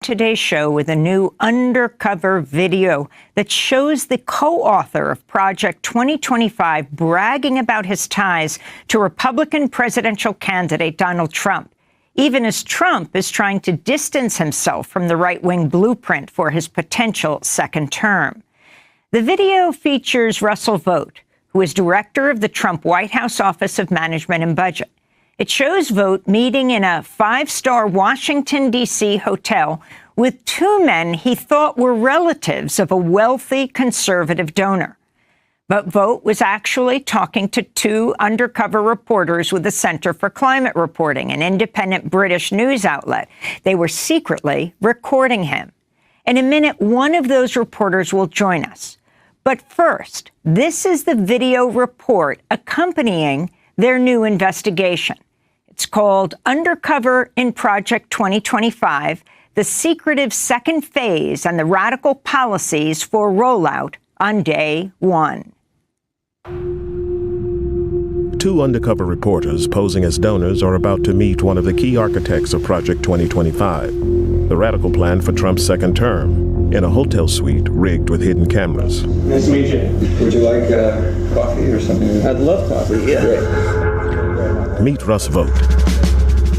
today's show with a new undercover video that shows the co-author of Project 2025 bragging about his ties to Republican presidential candidate Donald Trump, even as Trump is trying to distance himself from the right-wing blueprint for his potential second term. The video features Russell Vought, who is director of the Trump White House Office of Management and Budget. It shows Vought meeting in a five-star Washington, D.C. hotel with two men he thought were relatives of a wealthy conservative donor. But Vought was actually talking to two undercover reporters with the Center for Climate Reporting, an independent British news outlet. They were secretly recording him. In a minute, one of those reporters will join us. But first, this is the video report accompanying their new investigation. It's called Undercover in Project 2025, the secretive second phase and the radical policies for rollout on day one. Two undercover reporters posing as donors are about to meet one of the key architects of Project 2025, the radical plan for Trump's second term, in a hotel suite rigged with hidden cameras. Nice to meet you. Would you like coffee or something? I'd love coffee, yeah. Great. Meet Russ Vought.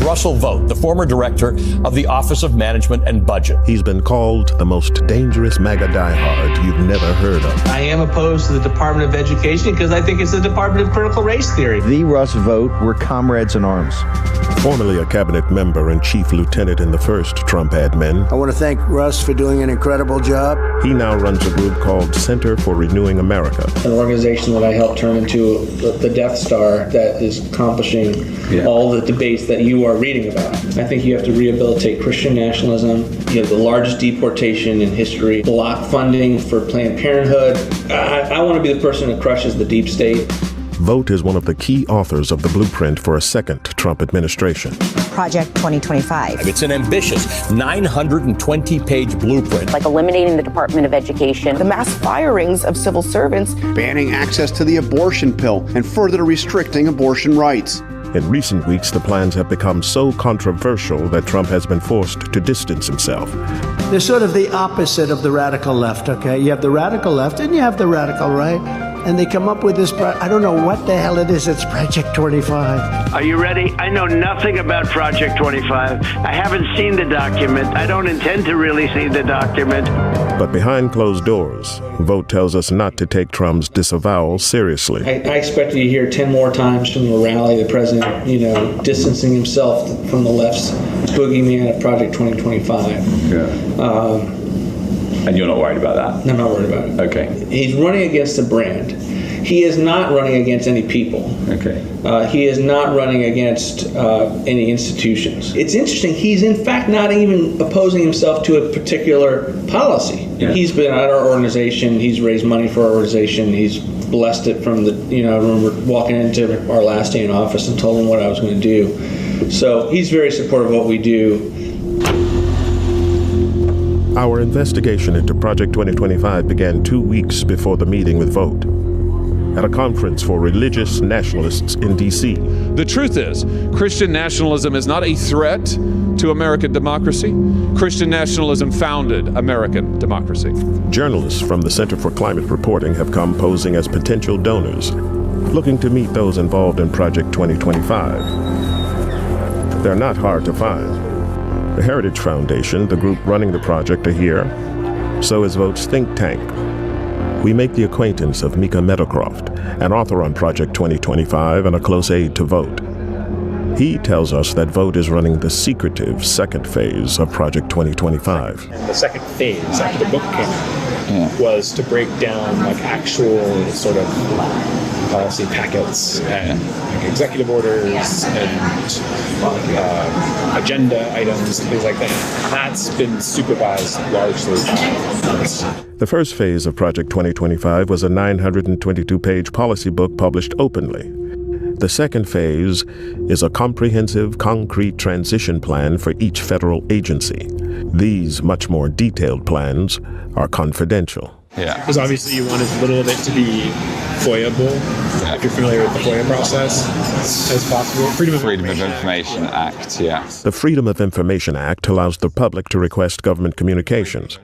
Russell Vought, the former director of the Office of Management and Budget. He's been called the most dangerous MAGA diehard you've never heard of. I am opposed to the Department of Education because I think it's the Department of Critical Race Theory. The Russ Vought were comrades in arms. Formerly a cabinet member and chief lieutenant in the first Trump admin, I want to thank Russ for doing an incredible job. he now runs a group called Center for Renewing America. An organization that I helped turn into the Death Star that is accomplishing all the debates that you are reading about. I think you have to rehabilitate Christian nationalism. You have the largest deportation in history, block funding for Planned Parenthood. I want to be the person that crushes the deep state. Vought is one of the key authors of the blueprint for a second Trump administration. Project 2025. It's an ambitious 920-page blueprint. Like eliminating the Department of Education. The mass firings of civil servants. Banning access to the abortion pill and further restricting abortion rights. In recent weeks, the plans have become so controversial that Trump has been forced to distance himself. They're sort of the opposite of the radical left, okay? You have the radical left and you have the radical right. And they come up with this, I don't know what the hell it is, it's Project 25. Are you ready? I know nothing about Project 25. I haven't seen the document. I don't intend to really see the document. But behind closed doors, Vought tells us not to take Trump's disavowal seriously. I expect you to hear 10 more times from the rally, the president, distancing himself from the left's boogeyman of Project 2025. Yeah. And you're not worried about that? I'm not worried about it. Okay. He's running against a brand. He is not running against any people. Okay. He is not running against any institutions. It's interesting. He's in fact not even opposing himself to a particular policy. Yeah. He's been at our organization. He's raised money for our organization. He's blessed it from I remember walking into our last day in office and told him what I was going to do. So he's very supportive of what we do. Our investigation into Project 2025 began 2 weeks before the meeting with Vought at a conference for religious nationalists in D.C. The truth is, Christian nationalism is not a threat to American democracy. Christian nationalism founded American democracy. Journalists from the Center for Climate Reporting have come posing as potential donors, looking to meet those involved in Project 2025. They're not hard to find. The Heritage Foundation, the group running the project, are here. So is Vought's think tank. We make the acquaintance of Mika Meadowcroft, an author on Project 2025 and a close aide to Vought. He tells us that Vought is running the secretive second phase of Project 2025. And the second phase, after the book came out, was to break down actual sort of policy packets and executive orders and agenda items and things like that. That's been supervised largely by us. The first phase of Project 2025 was a 922-page policy book published openly. The second phase is a comprehensive, concrete transition plan for each federal agency. These much more detailed plans are confidential. Yeah. Because obviously you want as little of it to be FOIA-able, if you're familiar with the FOIA process, as possible. Freedom of Information Act, yeah. The Freedom of Information Act allows the public to request government communications,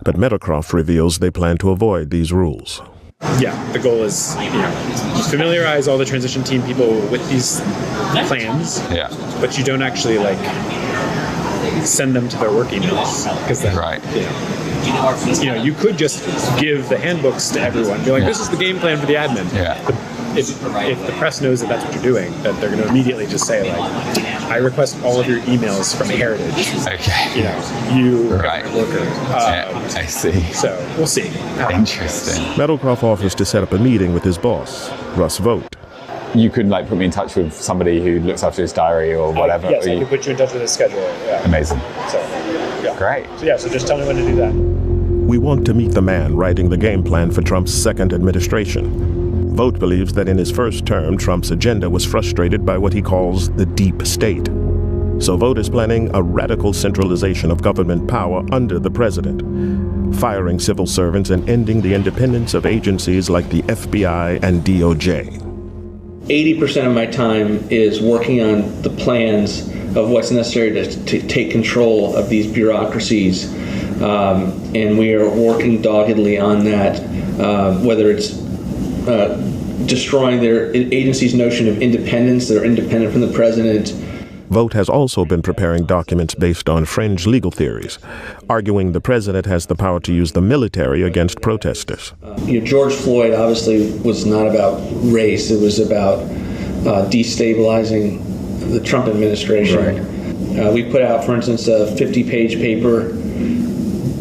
but Meadowcroft reveals they plan to avoid these rules. Yeah, the goal is, familiarize all the transition team people with these plans, but you don't actually send them to their work emails, because then, you could just give the handbooks to everyone, be like, this is the game plan for the admin. If the press knows that that's what you're doing, that they're going to immediately just say, I request all of your emails from Heritage. Okay. You worker. I see. So we'll see. Interesting. Meadowcroft offers to set up a meeting with his boss, Russ Vogt. You could put me in touch with somebody who looks after his diary or whatever. Yes, I can put you in touch with his schedule. Yeah. Amazing. So, great. So just tell me when to do that. We want to meet the man writing the game plan for Trump's second administration. Vogt believes that in his first term, Trump's agenda was frustrated by what he calls the deep state. So Vogt is planning a radical centralization of government power under the president, firing civil servants and ending the independence of agencies like the FBI and DOJ. 80% of my time is working on the plans of what's necessary to take control of these bureaucracies. And we are working doggedly on that, whether it's destroying their agency's notion of independence. They're independent from the president. Vogt has also been preparing documents based on fringe legal theories, arguing the president has the power to use the military against protesters. George Floyd obviously was not about race. It was about destabilizing the Trump administration. We put out, for instance, a 50-page paper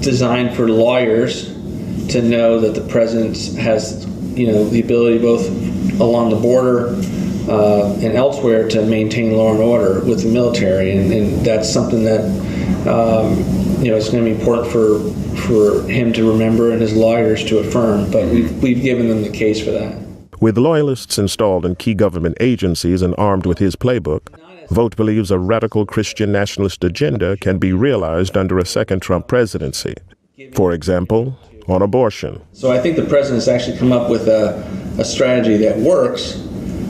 designed for lawyers to know that the president has the ability both along the border and elsewhere to maintain law and order with the military, and that's something that it's going to be important for him to remember and his lawyers to affirm. But we've given them the case for that. With loyalists installed in key government agencies and armed with his playbook, Vogt believes a radical Christian nationalist agenda can be realized under a second Trump presidency. For example, on abortion. So I think the president's actually come up with a strategy that works,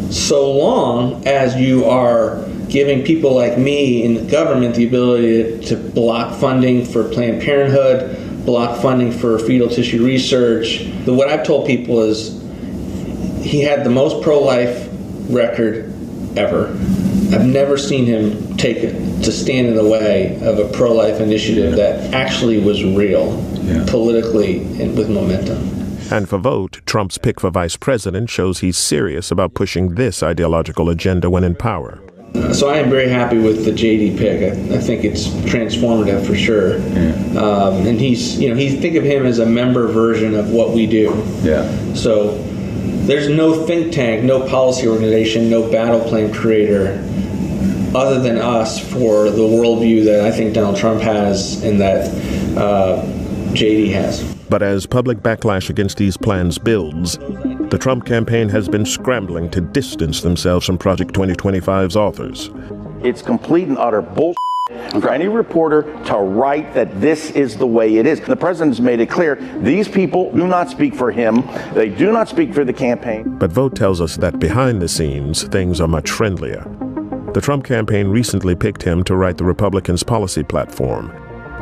so long as you are giving people like me in the government the ability to block funding for Planned Parenthood, block funding for fetal tissue research. What I've told people is he had the most pro-life record ever. I've never seen him to stand in the way of a pro-life initiative that actually was real, politically and with momentum. And for Vogt, Trump's pick for vice president shows he's serious about pushing this ideological agenda when in power. So I am very happy with the JD pick. I think it's transformative for sure. And think of him as a member version of what we do. So there's no think tank, no policy organization, no battle plan creator other than us for the worldview that I think Donald Trump has and that JD has. But as public backlash against these plans builds, the Trump campaign has been scrambling to distance themselves from Project 2025's authors. It's complete and utter bullshit for any reporter to write that this is the way it is. The president's made it clear these people do not speak for him. They do not speak for the campaign. But Vogt tells us that behind the scenes, things are much friendlier. The Trump campaign recently picked him to write the Republicans' policy platform,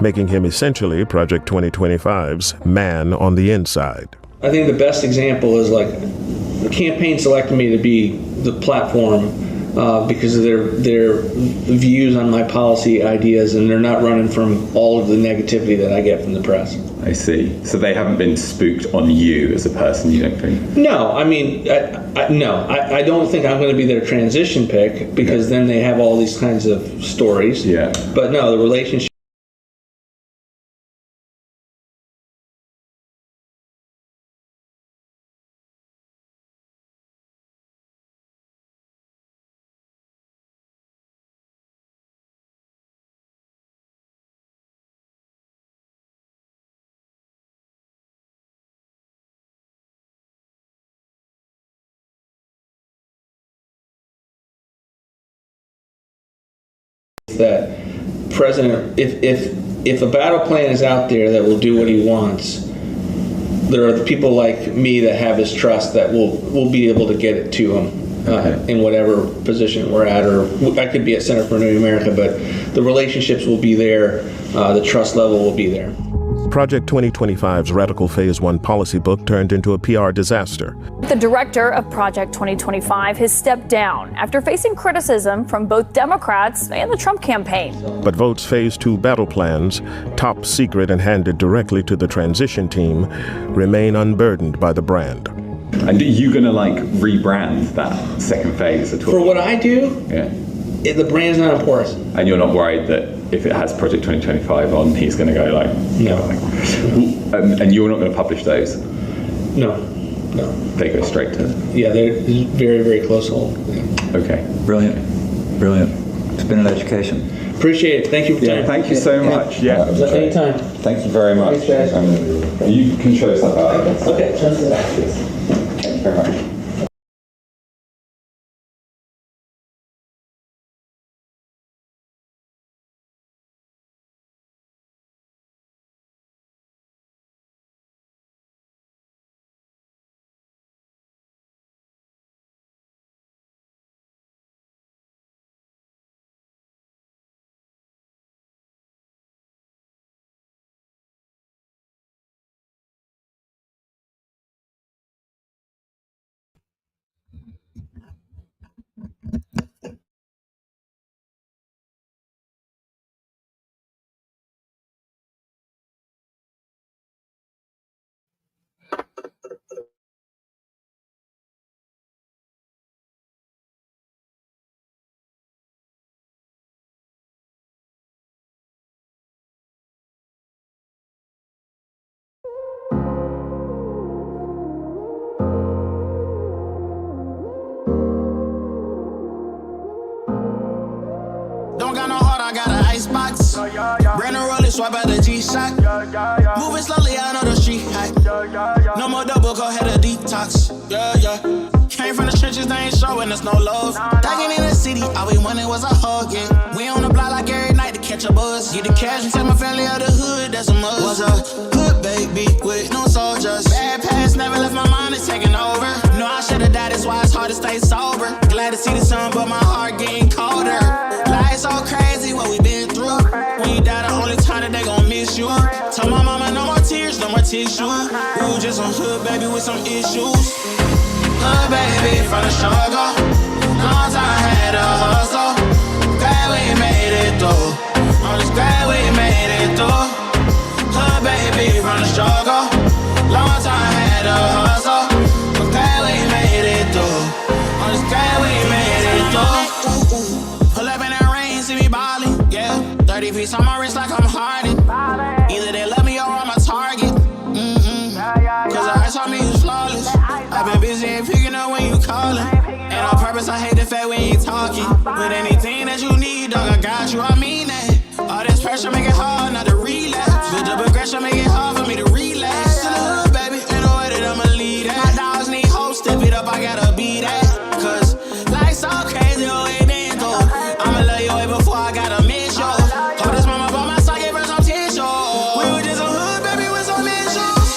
making him essentially Project 2025's man on the inside. I think the best example is the campaign selected me to be the platform because of their views on my policy ideas, and they're not running from all of the negativity that I get from the press. I see. So they haven't been spooked on you as a person, you don't think? No, I mean, I don't think I'm going to be their transition pick because then they have all these kinds of stories. But no, the relationship. That president, if a battle plan is out there that will do what he wants, there are the people like me that have his trust that will be able to get it to him. In whatever position we're at, or I could be at Center for New America, but the relationships will be there, the trust level will be there. Project 2025's Radical Phase 1 policy book turned into a PR disaster. The director of Project 2025 has stepped down after facing criticism from both Democrats and the Trump campaign. But Vote's Phase 2 battle plans, top secret and handed directly to the transition team, remain unburdened by the brand. And are you going to rebrand that second phase at all? For what I do, the brand's not important. And you're not worried that if it has Project 2025 on, he's going to go no. And you're not going to publish those? No. They go straight to. Yeah, they're very, very close hold. Yeah. Okay. Brilliant. It's been an education. Appreciate it. Thank you for your time. Thank you so much. Yeah. Anytime. Thank you very much. Thanks, guys. You can show us that out. Okay. Thank you very much. Don't got no heart, I got an icebox. Brand new roller, swipe out the G-Shock. Moving slowly, I know the street hack. No more double, go ahead and detox. Came from the trenches, they ain't showing us no love. Dying in the city, all we wanted was a hug, yeah. We on the block like every night to catch a buzz. Get the cash and take my family out the hood, that's a must. Was a hood baby with no soldiers. Bad past never left my mind, it's taking over. No, I should've died, that's why it's hard to stay sober. Glad to see the sun, but my heart getting colder. Life's so crazy, what we been through. When you die, the only time that they gon' miss you. Told my mama, no more tears, no more tissue. We was just some hood baby with some issues. Hood baby from the struggle. Long time had a hustle. Glad we made it through. I'm just glad we made it through. Hood baby from the struggle. Long time had a hustle. Glad we made it through. I'm just glad we made it through. Pull up in that rain, see me ballin', yeah. 30 piece on my wrist like I'm Harden. Either they love me or I'm a target. Cause the ice on me is flawless. I've been busy and picking up when you callin'. And on purpose, I hate the fact we ain't talking. But anything that you need, dog, I got you, I mean that. All this pressure make it hard not to relapse. Build up aggression, make it hard for me to relax. To the hood, baby, ain't no way that I'ma lead that. My dogs need hope, step it up, I gotta be that. Cause life's so crazy, oh, it ain't though. I'ma love you way before I gotta miss you. Hold this mama by my side, give her some tissue. We were just a hood, baby, with some issues.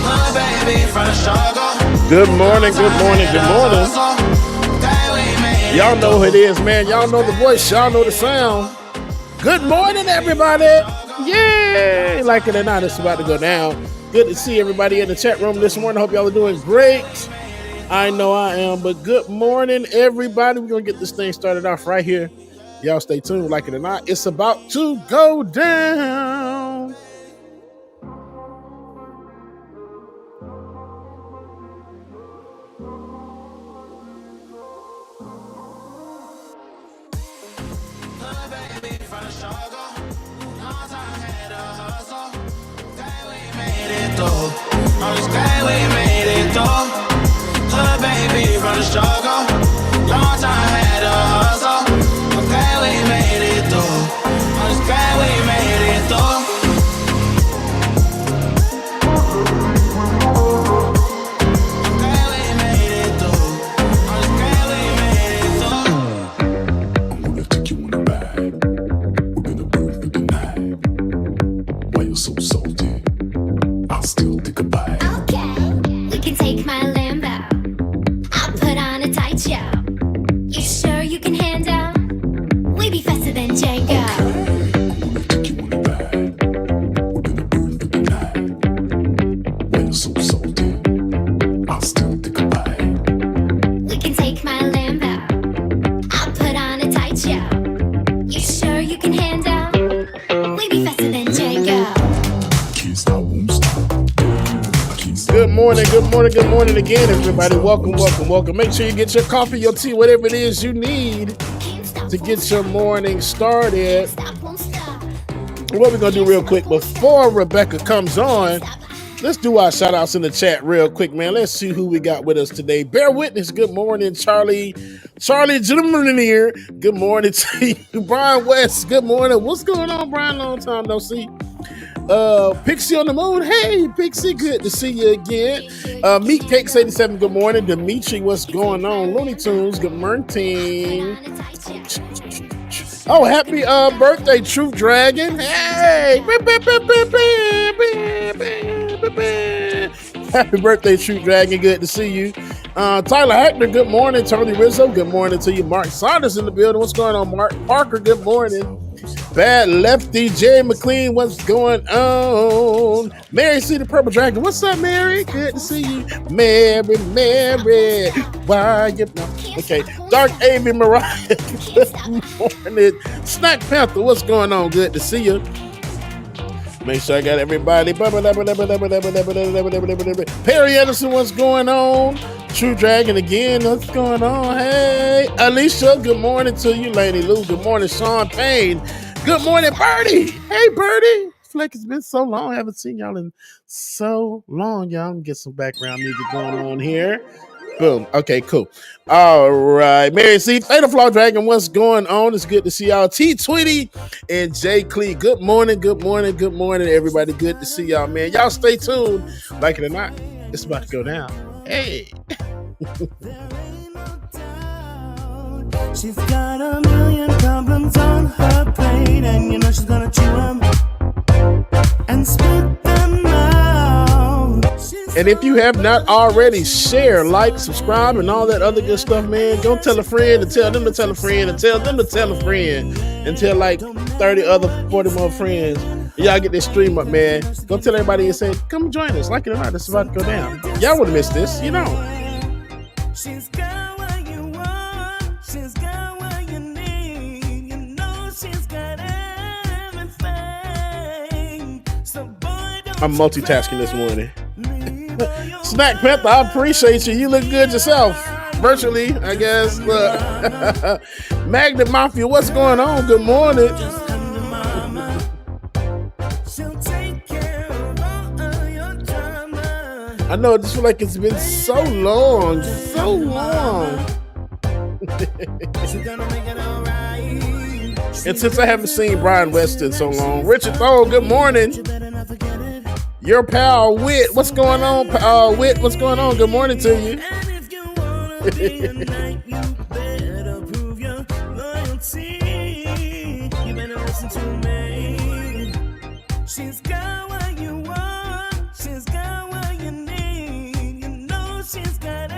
Hood, baby, from the struggle. Good morning, good morning, good morning. Y'all know who it is, man. Y'all know the voice, y'all know the sound. Good morning, everybody. Yay! Like it or not, it's about to go down. Good to see everybody in the chat room this morning. Hope y'all are doing great. I know I am, but good morning, everybody. We're going to get this thing started off right here. Y'all stay tuned, like it or not. It's about to go down. I'm just glad we made it through. Hood baby from the struggle. Long time had a hustle. I'm glad we made it through. I'm just glad we made it through. I'm glad we made it through. I'm just glad we made it through. I'm gonna take you on a ride. We're gonna burn through the night. Why you so salty? I'll still think about it. We be faster than Django. So salty, I'll still think about it. We can take my Lambo. I'll put on a tight show. You sure you can handle? We be faster than Django. Can't stop, won't stop. Good morning, good morning, good morning again, everybody. Welcome, welcome, welcome. Make sure you get your coffee, your tea, whatever it is you need to get your morning started. What we're going to do real quick before Rebecca comes on, let's do our shout outs in the chat real quick, man. Let's see who we got with us today. Bear Witness, good morning. Charlie Gentleman here, good morning to you. Brian West, good morning. What's going on, Brian? Long time no see. Pixie on the moon, hey Pixie, good to see you again. Meat Cakes 87, good morning. Dimitri, what's going on? Looney Tunes, good morning. Oh, happy birthday, Truth Dragon. Hey! Happy birthday, Truth Dragon. Good to see you. Tyler Hackner, good morning. Tony Rizzo, good morning to you. Mark Saunders in the building. What's going on, Mark? Parker, good morning. Bad Lefty, Jerry McLean, what's going on? Mary C. the Purple Dragon, what's up, Mary? Good to see you. Mary, why you... Okay, Dark Amy Mariah, good morning. Snack Panther, what's going on? Good to see you. Make sure I got everybody. Perry Anderson, what's going on? True Dragon again, what's going on? Hey, Alicia, good morning to you. Lady Lou, good morning. Sean Payne, good morning. Birdie, hey Birdie. I feel like it's been so long. I haven't seen y'all in so long. Y'all get some background music going on here. Boom. Okay, cool. All right. Mary C. Fatal Flaw Dragon, what's going on? It's good to see y'all. T Tweety and Jay Clee. Good morning, good morning, good morning, everybody. Good to see y'all, man. Y'all stay tuned. Like it or not, it's about to go down. Hey. She's got a million problems on her plate, and you know she's gonna chew them and spit them out. And if you have not already, share, like, subscribe, and all that other good stuff, man. Go tell a friend and tell them to tell a friend and tell them to tell a friend and tell like 30 other 40 more friends. Y'all get this stream up, man. Go tell everybody and say, come join us. Like it or not, it's about to go down. Y'all would have missed this, you know. She's got what you want. She's got what you need. You know she's got everything. So boy, I'm multitasking this morning. Snack Panther, I appreciate you. You look good yourself. Virtually, I guess. Magnet Mafia, what's going on? Good morning. I know, it just feel like it's been so long. So long. And since I haven't seen Brian West in so long, Richard Thole, good morning. Your pal Wit, what's going on? Wit, what's going on? Good morning to you. She's got what you want. She's got what you need. You know she's got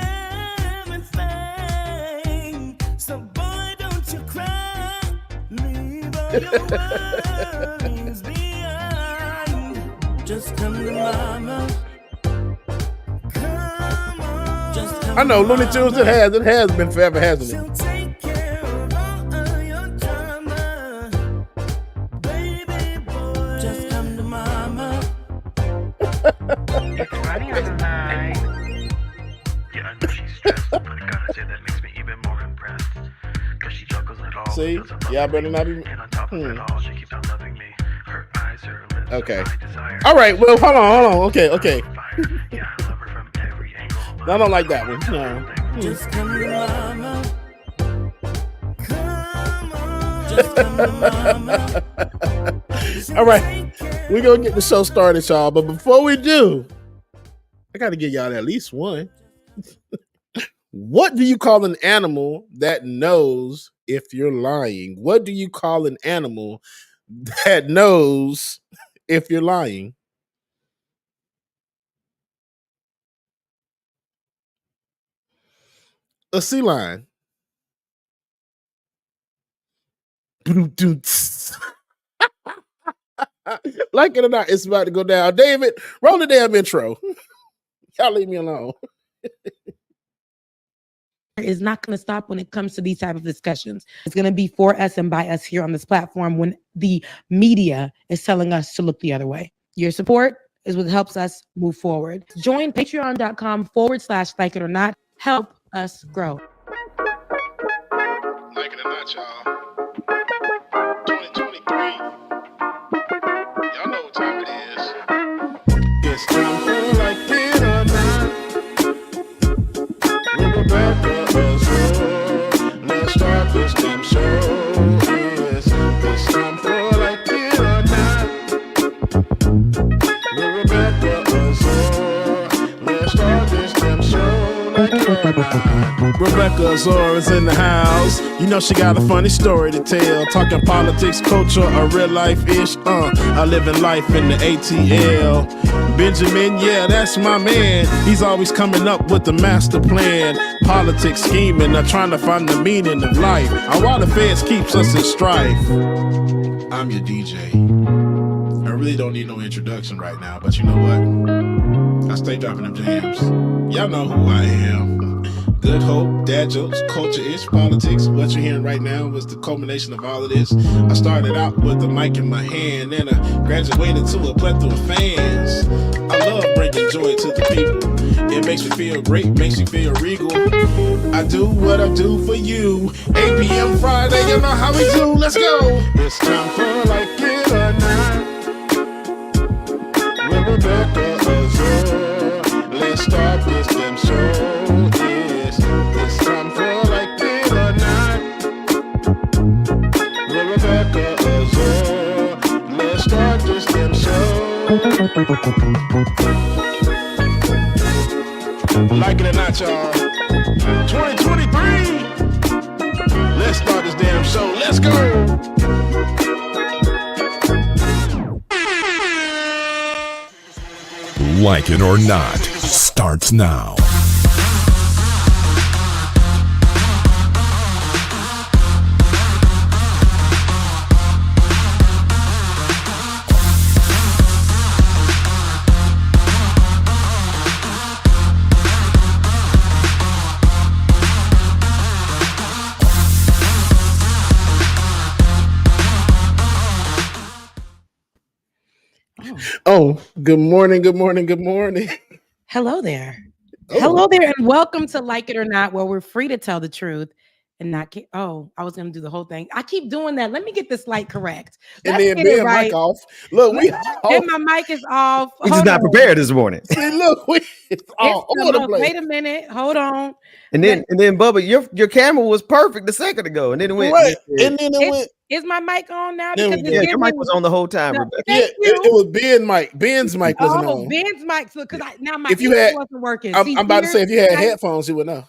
everything. So boy, don't you cry. Leave all your worries behind. Just come to mama. Come on. Just come I know, Looney Tunes, it has been forever, hasn't it? See, y'all better not be. Okay. All right. Well, hold on. Okay. I don't like that one. No. Just come to mama. Come on. Just come to mama. All right. We're gonna get the show started, y'all. But before we do, I gotta give y'all at least one. What do you call an animal that knows if you're lying? What do you call an animal that knows if you're lying? A sea lion. Like it or not, it's about to go down. David, roll the damn intro. Y'all leave me alone. Is not going to stop when it comes to these type of discussions. It's going to be for us and by us here on this platform when the media is telling us to look the other way. Your support is what helps us move forward. Join patreon.com/like it or not. Help us grow. Like it or not, y'all. 2023. Y'all know what time it is. It's time for like it or not. We're about to let's start this damn show. Yes, it's time for like it or not. We're about to let's start this damn show like it or not. Rebecca Azor is in the house. You know she got a funny story to tell. Talking politics, culture, a real life-ish. I live in life in the ATL. Benjamin, yeah, that's my man. He's always coming up with the master plan. Politics scheming, trying to find the meaning of life. Why the feds keeps us in strife. I'm your DJ. I really don't need no introduction right now, but you know what? I stay dropping them jams. Y'all know who I am. Good hope, dad jokes, culture-ish, politics. What you're hearing right now was the culmination of all of this. I started out with the mic in my hand, then I graduated to a plethora of fans. I love bringing joy to the people. It makes me feel great, makes me feel regal. I do what I do for you. 8 p.m. Friday, you know how we do. Let's go. It's time for like it or not. With Rebecca Azor. Let's start this damn show. It's time for like it or not. With Rebecca Azor. Let's start this damn show. Like it or not, y'all. 2023. Let's start this damn show. Let's go. Like it or not starts now. Oh, good morning, good morning, good morning. Hello there. Oh. Hello there, and welcome to Like It or Not, where we're free to tell the truth and not get. Oh, I was going to do the whole thing. I keep doing that. Let me get this light correct. And then Ben right. Mic off. Look, and my mic is off. We just not prepared this morning. See, look, it's all over the place. Wait a minute. Hold on. And then Bubba, your camera was perfect a second ago, and then it went. Right. And then it went. Is my mic on now? Yeah, your mic was on the whole time, Rebecca. Yeah, it was Ben's mic. Ben's mic wasn't on. Ben's mic. So because now my if you had, wasn't working. I'm about to say if you had headphones, you would know.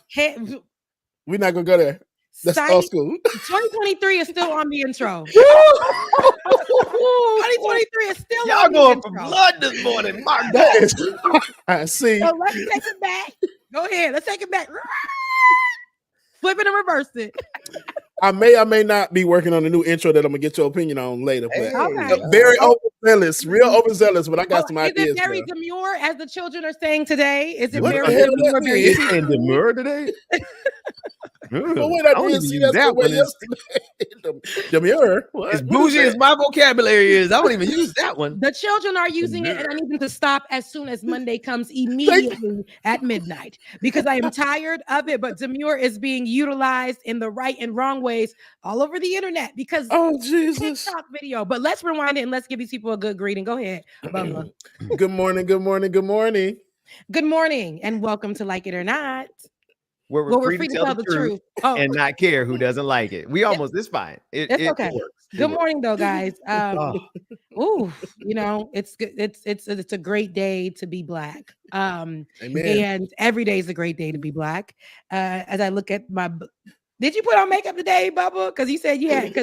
We're not gonna go there. That's old school. 2023 is still on the intro. 2023 is still Y'all on going the intro. for blood this morning. My that is. I see. So let's take it back. Go ahead. Let's take it back. Flip it and reverse it. I may not be working on a new intro that I'm gonna get your opinion on later. But okay. Very overzealous, real overzealous, but I got some ideas. Is it very demure, as the children are saying today? Is it what very demure? You saying demure today? But wait, I didn't see that one yesterday. Demure. As bougie as my vocabulary is, I don't even use that one. The children are using it, and I need them to stop as soon as Monday comes immediately at midnight because I am tired of it. But demure is being utilized in the right and wrong ways all over the internet because Jesus TikTok video. But let's rewind it and let's give these people a good greeting. Go ahead, Bubba. Good morning, good morning, good morning. Good morning, and welcome to Like It or Not. Where we're free to tell the truth and not care who doesn't like it. We almost, it's fine. It's okay. It works. Good morning, though, guys. Ooh, you know, it's good. It's a great day to be Black. Amen. And every day is a great day to be Black. As I look at my, did you put on makeup today, Bubba? Because you said you had.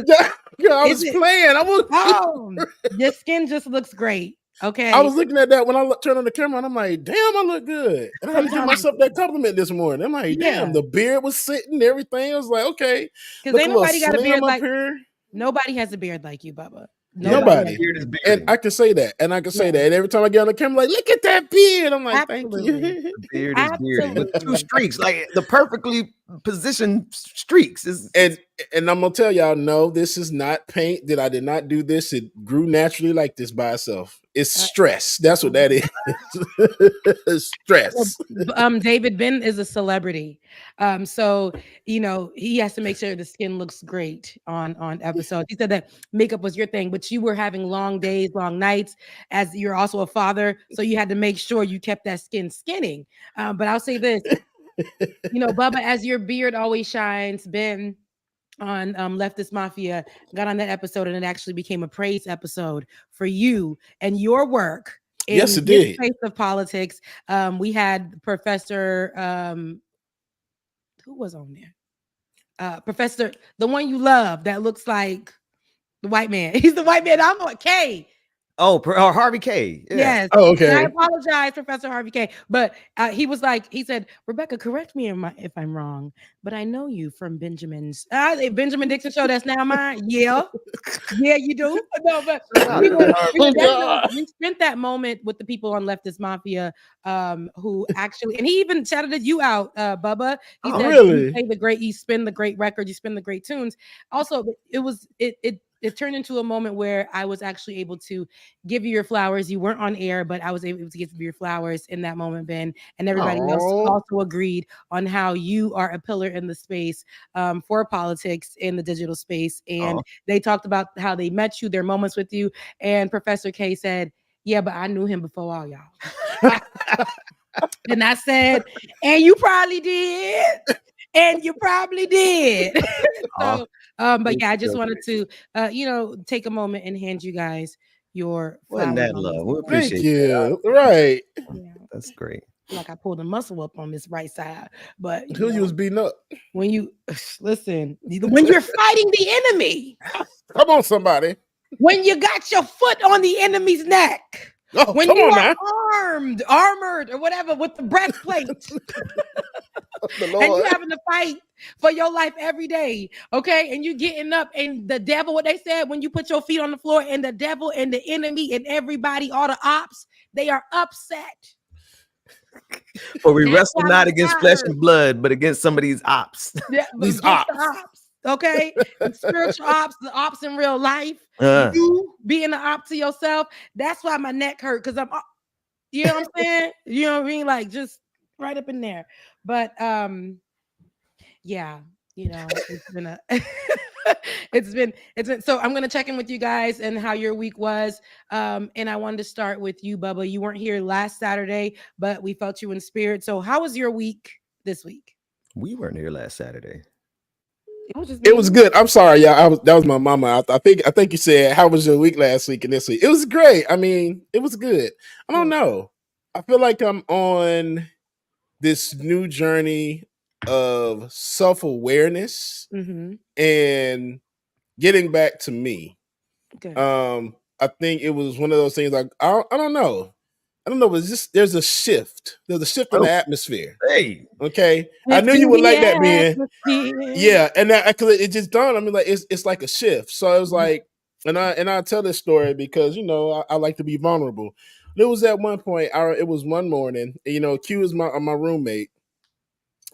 Yeah, I was playing. Your skin just looks great. Okay. I was looking at that when I turned on the camera and I'm like, damn, I look good. And I had to give myself that compliment this morning. I'm like, damn, the beard was sitting, everything. I was like, okay. Because ain't nobody got a beard like here. Nobody has a beard like you, Bubba. Nobody. And I can say that. And I can say that. And every time I get on the camera, like, look at that beard. I'm like, Absolutely. thank you. The beard is bearded with 2 streaks, like the perfectly positioned streaks. And I'm gonna tell y'all, no, this is not paint. That I did not do this. It grew naturally like this by itself. It's stress. That's what that is. Stress. David Ben is a celebrity. So he has to make sure the skin looks great on episodes. He said that makeup was your thing, but you were having long days, long nights, as you're also a father. So you had to make sure you kept that skin skinning. But I'll say this, Bubba, as your beard always shines, Ben on Leftist Mafia got on that episode, and it actually became a praise episode for you and your work in yes, it this did. space of politics. We had Professor who was on there? Professor, the one you love that looks like the white man. He's the white man. I'm like K. Oh, Harvey K. Yeah. Yes. Oh, okay. And I apologize, Professor Harvey K. But he said, Rebecca, correct me if I'm wrong, but I know you from Benjamin's Benjamin Dixon show. That's now mine. Yeah. Yeah, you do. No, but we spent that moment with the people on Leftist Mafia, who actually, and he even shouted you out, Bubba. He said, really? You play the great, you spin the great record, you spin the great tunes. Also, it turned into a moment where I was actually able to give you your flowers. You weren't on air, but I was able to give you your flowers in that moment, Ben. And everybody else also agreed on how you are a pillar in the space for politics in the digital space. And they talked about how they met you, their moments with you. And Professor K said, yeah, but I knew him before all y'all. And I said, and you probably did. And you probably did. So, but yeah, I just wanted to, take a moment and hand you guys your flowers. That love. We appreciate Thank you. Right. Yeah. That's great. Like I pulled a muscle up on this right side, but who you was beating up? When you listen, when you're fighting the enemy, come on, somebody. When you got your foot on the enemy's neck. Oh, when you are armored, or whatever, with the breastplate, and you having to fight for your life every day, okay? And you getting up, and the devil, what they said, when you put your feet on the floor, and the devil and the enemy and everybody, all the ops, they are upset. For we wrestle not against flesh and blood, but against some of these ops. Yeah, these ops. Okay, the spiritual ops, the ops in real life. You being the op to yourself. That's why my neck hurt, because I'm, you know what I'm saying? You know what I mean? Like just right up in there. But yeah, it's been it's been so I'm gonna check in with you guys and how your week was. And I wanted to start with you, Bubba. You weren't here last Saturday, but we felt you in spirit. So how was your week this week? We weren't here last Saturday. It was good. I'm sorry, y'all. That was my mama. I think you said, how was your week last week and this week? It was great. I mean, it was good. I don't know. I feel like I'm on this new journey of self-awareness and getting back to me. Okay. I think it was one of those things like I don't know. But just there's a shift. There's a shift in the atmosphere. Hey, okay. I knew you would like that, man. Yeah, and because it just dawned. I mean, like it's like a shift. So it was like, and I tell this story because I like to be vulnerable. There was at one point. It was one morning. Q is my roommate.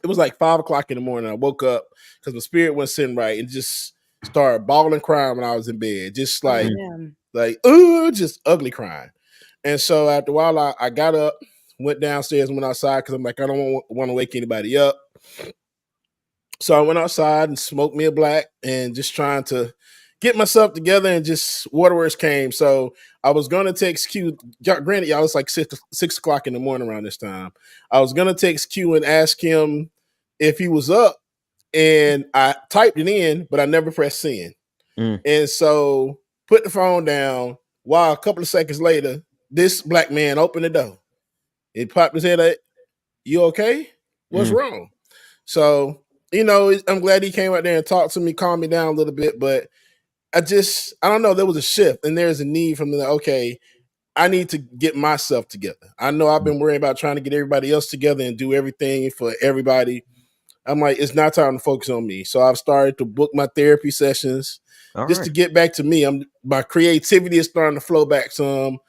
It was like 5 o'clock in the morning. I woke up because my spirit wasn't sitting right and just started bawling, crying when I was in bed. Just just ugly crying. And so after a while, I got up, went downstairs, and went outside because I'm like, I don't want to wake anybody up. So I went outside and smoked me a black and just trying to get myself together, and just waterworks came. So I was going to text Q. Granted, y'all, it's like 6 o'clock in the morning around this time. I was going to text Q and ask him if he was up, and I typed it in, but I never pressed send. And so put the phone down. While a couple of seconds later, this black man opened the door. He popped his head up. You okay? What's wrong? So, I'm glad he came out there and talked to me, calmed me down a little bit. But I don't know. There was a shift, and there's a need from okay, I need to get myself together. I know I've been worrying about trying to get everybody else together and do everything for everybody. I'm like, it's not time to focus on me. So I've started to book my therapy sessions. just to get back to me, my creativity is starting to flow back some.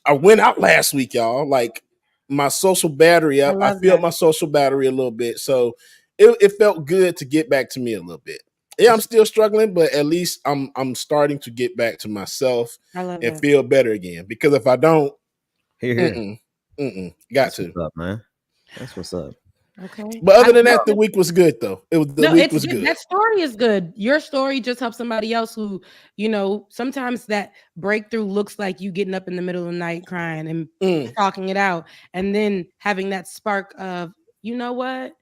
I went out last week, y'all. Like my social battery, I feel my social battery a little bit. So it felt good to get back to me a little bit. Yeah, I'm still struggling, but at least I'm starting to get back to myself and feel better again. Because if I don't, That's what's up, man. That's what's up. Okay. But other than that, the week was good though. The week was good. That story is good. Your story just helps somebody else who, sometimes that breakthrough looks like you getting up in the middle of the night crying and talking it out, and then having that spark of, you know what?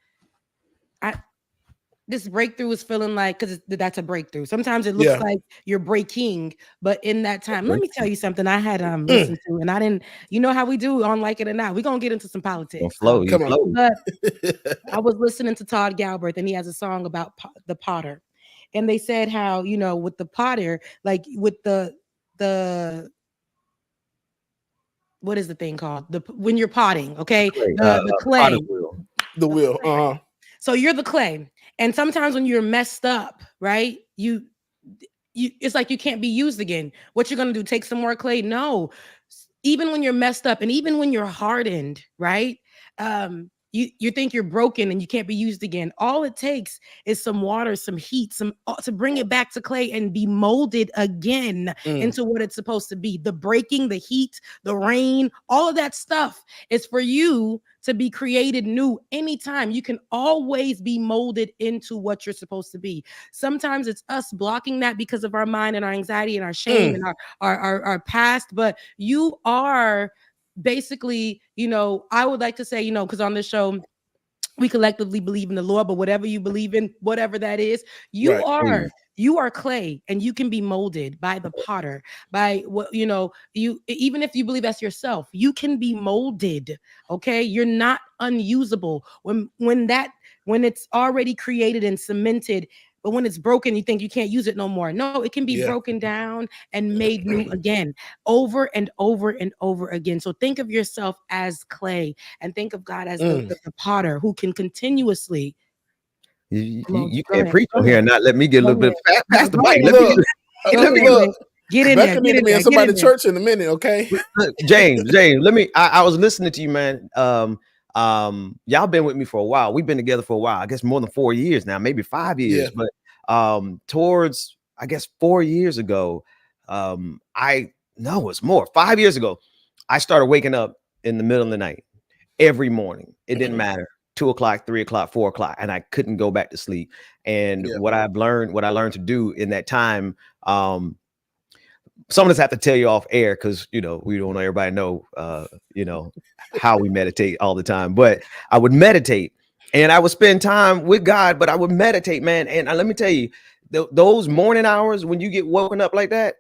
This breakthrough is feeling like, because that's a breakthrough. Sometimes it looks like you're breaking, but in that time, let me tell you something I had listened to, and I didn't, you know how we do on Like It or Not. We're going to get into some politics. Come on. But I was listening to Todd Galbraith, and he has a song about the potter. And they said how, with the potter, like with the what is the thing called? When you're potting, okay? The clay. The wheel. So you're the clay. And sometimes when you're messed up, right? You it's like you can't be used again. What you're going to do? Take some more clay? No. Even when you're messed up and even when you're hardened, right? You think you're broken and you can't be used again. All it takes is some water, some heat, to bring it back to clay and be molded again into what it's supposed to be. The breaking, the heat, the rain, all of that stuff is for you to be created new anytime. You can always be molded into what you're supposed to be. Sometimes it's us blocking that because of our mind and our anxiety and our shame and our past, but you are basically, I would like to say, because on this show, we collectively believe in the Lord, but whatever you believe in, whatever that is, you are clay, and you can be molded by the potter, by what, you, even if you believe that's yourself, you can be molded. Okay. You're not unusable when it's already created and cemented. But when it's broken, you think you can't use it no more. No, it can be broken down and made new again, over and over and over again. So think of yourself as clay and think of God as the potter who can continuously. You can't preach on here and not let me get a little bit past the mic. Let me get in there. Get in there. Somebody church in a minute, okay? Look, James, let me. I was listening to you, man. Y'all been with me for a while. We've been together for a while. I guess more than 4 years now, maybe 5 years. But towards, I guess, 4 years ago, it's more. 5 years ago, I started waking up in the middle of the night every morning. It didn't matter. 2 o'clock, 3 o'clock, 4 o'clock, and I couldn't go back to sleep. And what I learned to do in that time, some of us have to tell you off air because we don't know, everybody know how we meditate all the time. But I would meditate and I would spend time with God, but I would meditate, man. And let me tell you, those morning hours when you get woken up like that,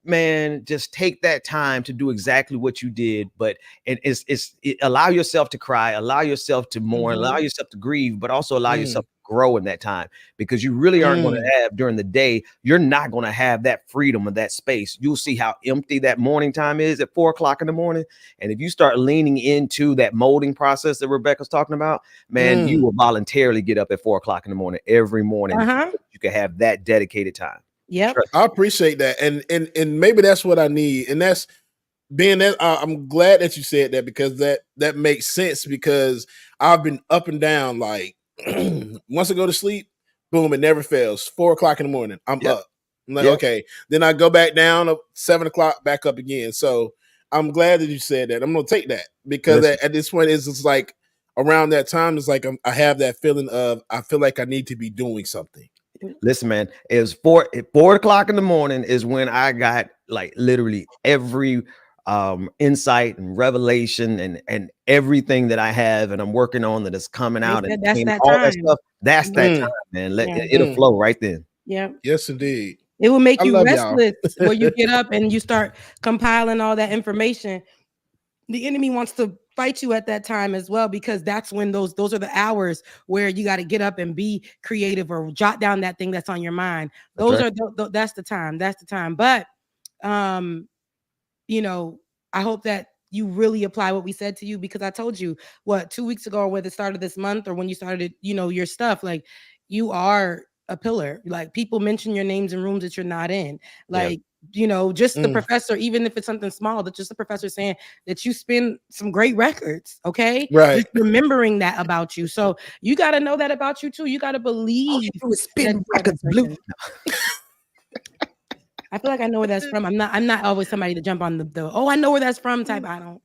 man, just take that time to do exactly what you did. But allow yourself to cry, allow yourself to mourn, allow yourself to grieve, but also allow yourself to grow in that time, because you really aren't going to have during the day. You're not going to have that freedom of that space. You'll see how empty that morning time is at 4 o'clock in the morning. And if you start leaning into that molding process that Rebecca's talking about, man, you will voluntarily get up at 4 o'clock in the morning every morning. You can have that dedicated time. Yeah, I appreciate that, and maybe that's what I need, and that's being that. I'm glad that you said that, because that makes sense, because I've been up and down. Like once I go to sleep, boom, it never fails. 4 o'clock in the morning, I'm up. I'm like, okay, then I go back down at 7 o'clock, back up again. So I'm glad that you said that. I'm gonna take that, because at this point, it's just like around that time, it's like I have that feeling of I feel like I need to be doing something. Listen, man, it was 4 o'clock in the morning is when I got like literally every insight and revelation and everything that I have and I'm working on that is coming out, and that's that all time. that stuff. That's that time, man. It'll flow right then. Yeah. Yes, indeed. It will make you restless where you get up and you start compiling all that information. The enemy wants to fight you at that time as well, because that's when those are the hours where you got to get up and be creative or jot down that thing that's on your mind. Those are that's the time. That's the time. But I hope that you really apply what we said to you, because I told you 2 weeks ago, or whether it started this month or when you started, your stuff, like you are a pillar. Like people mention your names in rooms that you're not in. Like, you know, just the professor, even if it's something small, that just the professor saying that you spin some great records. Okay. Right. Just remembering that about you. So you got to know that about you too. You got to believe. Spin records, blue. I feel like I know where that's from. I'm not always somebody to jump on the oh, I know where that's from type. I don't.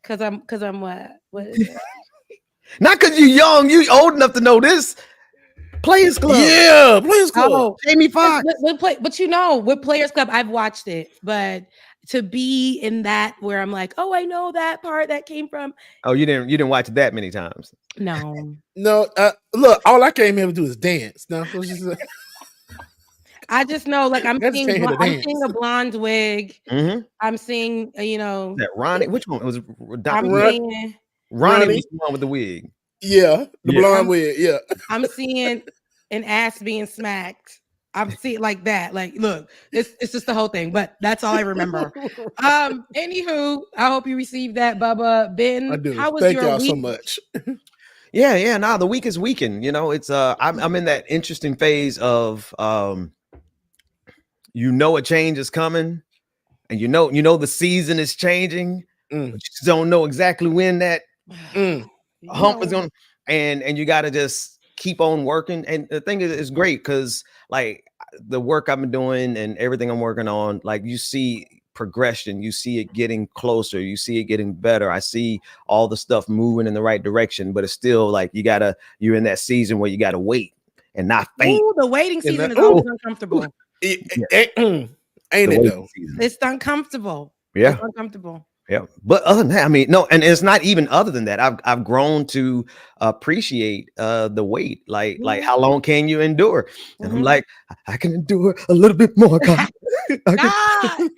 Cause I'm what is it? Not because you're young, you old enough to know this. Players Club. Yeah, Players Club. Oh, Jamie Foxx. But you know, with Players Club, I've watched it. But to be in that where I'm like, oh, I know that part that came from. Oh, you didn't watch it that many times. No. Look, all I came here to do is dance. No, I just know, like I'm seeing a blonde wig. Mm-hmm. I'm seeing, you know, that Ronnie. Which one? It was Ronnie was the one with the wig. Yeah, the blonde wig. Yeah, I'm seeing an ass being smacked. I'm seeing like that. Like, look, it's just the whole thing. But that's all I remember. Anywho, I hope you received that, Bubba. Ben, I do. How was Thank your y'all week? so much. Yeah. Nah, the week is weakened. You know, it's I'm in that interesting phase of you know a change is coming, and you know the season is changing, but you just don't know exactly when that hump is going, and you got to just keep on working. And the thing is, it's great because like the work I've been doing and everything I'm working on, like you see progression, you see it getting closer, you see it getting better. I see all the stuff moving in the right direction, but it's still like you're in that season where you got to wait and not faint. Ooh, the waiting season is always uncomfortable. Ain't it though? It's uncomfortable. Yeah. It's uncomfortable. Yeah, but other than that, I mean, no, and it's not even other than that. I've grown to appreciate the wait. Like how long can you endure? And I'm like, I can endure a little bit more. God,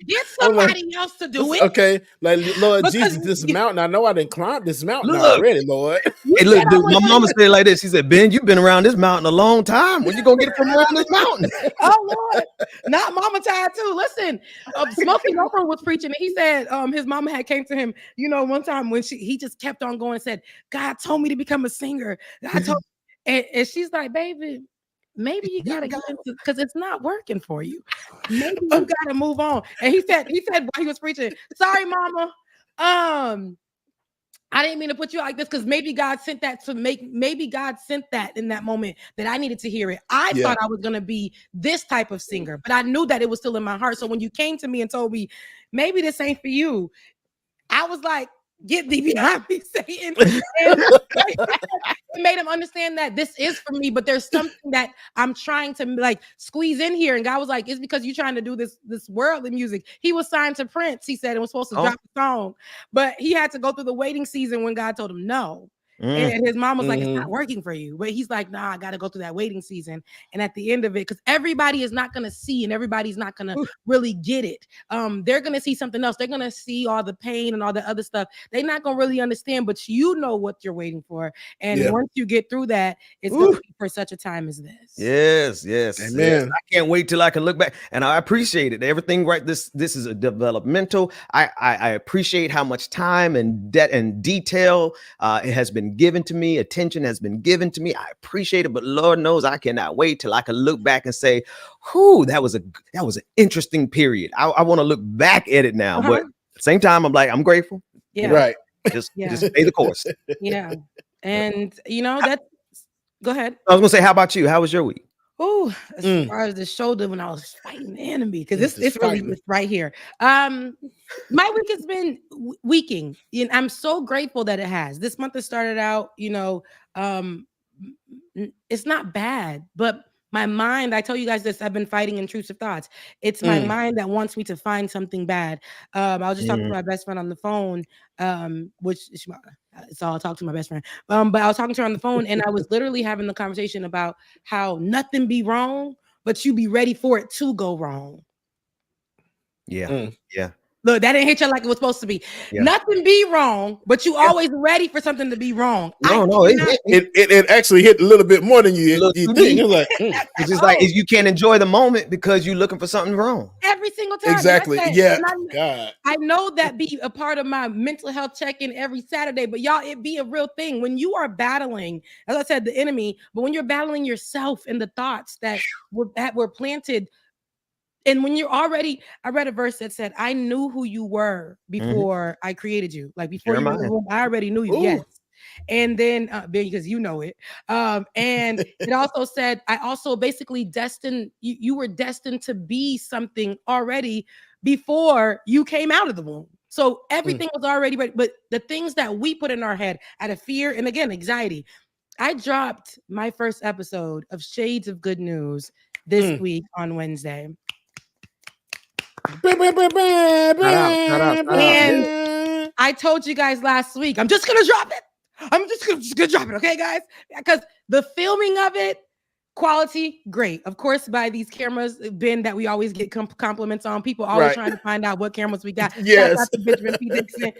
get somebody else to do it. Okay, like Lord Jesus, this mountain. I know I didn't climb this mountain Look. already, Lord. Hey, look, dude, my mama said it like this. She said, Ben, you've been around this mountain a long time. When you gonna get from around this mountain? Oh Lord, not Mama tired too. Listen, Smokey Nova was preaching, and he said his mama had came to him, you know, one time when he just kept on going and said, God told me to become a singer. God told and she's like, baby, maybe you gotta get into because it's not working for you. Maybe you gotta move on. And he said while he was preaching, sorry, Mama. I didn't mean to put you like this because maybe God sent that maybe God sent that in that moment that I needed to hear it. I thought I was going to be this type of singer, but I knew that it was still in my heart. So when you came to me and told me, maybe this ain't for you, I was like, get thee behind me, Satan. And it made him understand that this is for me, but there's something that I'm trying to like squeeze in here. And God was like, it's because you're trying to do this worldly music. He was signed to Prince, he said, and was supposed to drop a song, but he had to go through the waiting season when God told him no. And his mom was like, it's not working for you. But he's like, nah, I got to go through that waiting season. And at the end of it, because everybody is not going to see and everybody's not going to really get it. They're going to see something else. They're going to see all the pain and all the other stuff. They're not going to really understand, but you know what you're waiting for. And once you get through that, it's going to be for such a time as this. Yes. Amen. Yes. I can't wait till I can look back. And I appreciate it. Everything right. This is a developmental. I appreciate how much time and debt and detail it has been given to me. Attention has been given to me. I appreciate it, but Lord knows I cannot wait till I can look back and say, whew, that was an interesting period. I want to look back at it now, but at the same time, I'm like, I'm grateful. Yeah. Right. Just stay the course. Yeah. And you know, go ahead. I was gonna say, how about you? How was your week? Oh, as far as the shoulder when I was fighting the enemy, because it's really right here. My week has been weaking, and I'm so grateful that it has. This month has started out, you know, it's not bad, but my mind, I tell you guys this, I've been fighting intrusive thoughts. It's my mind that wants me to find something bad. I was just talking to my best friend on the phone, which it's all I talk to my best friend. But I was talking to her on the phone, and I was literally having the conversation about how nothing be wrong, but you be ready for it to go wrong. Yeah. Look, that didn't hit you like it was supposed to be. Yeah. Nothing be wrong, but you always ready for something to be wrong. No, it actually hit a little bit more than you think. It's like, it's just like you can't enjoy the moment because you're looking for something wrong. Every single time. Exactly. And God. I know that be a part of my mental health check-in every Saturday, but y'all, it be a real thing when you are battling, as I said, the enemy, but when you're battling yourself and the thoughts that were planted. And when you're already, I read a verse that said, I knew who you were before I created you. Like before you were in the womb, I already knew you. Ooh. Yes. And then because you know it. And it also said, I also basically destined, you were destined to be something already before you came out of the womb. So everything was already ready. But the things that we put in our head out of fear, and again, anxiety. I dropped my first episode of Shades of Good News this week on Wednesday. And I told you guys last week, I'm just gonna drop it. I'm just gonna drop it, okay, guys? Because the filming of it, quality, great. Of course, by these cameras, Ben, that we always get compliments on. People always trying to find out what cameras we got. Yes. Benjamin P. Dixon.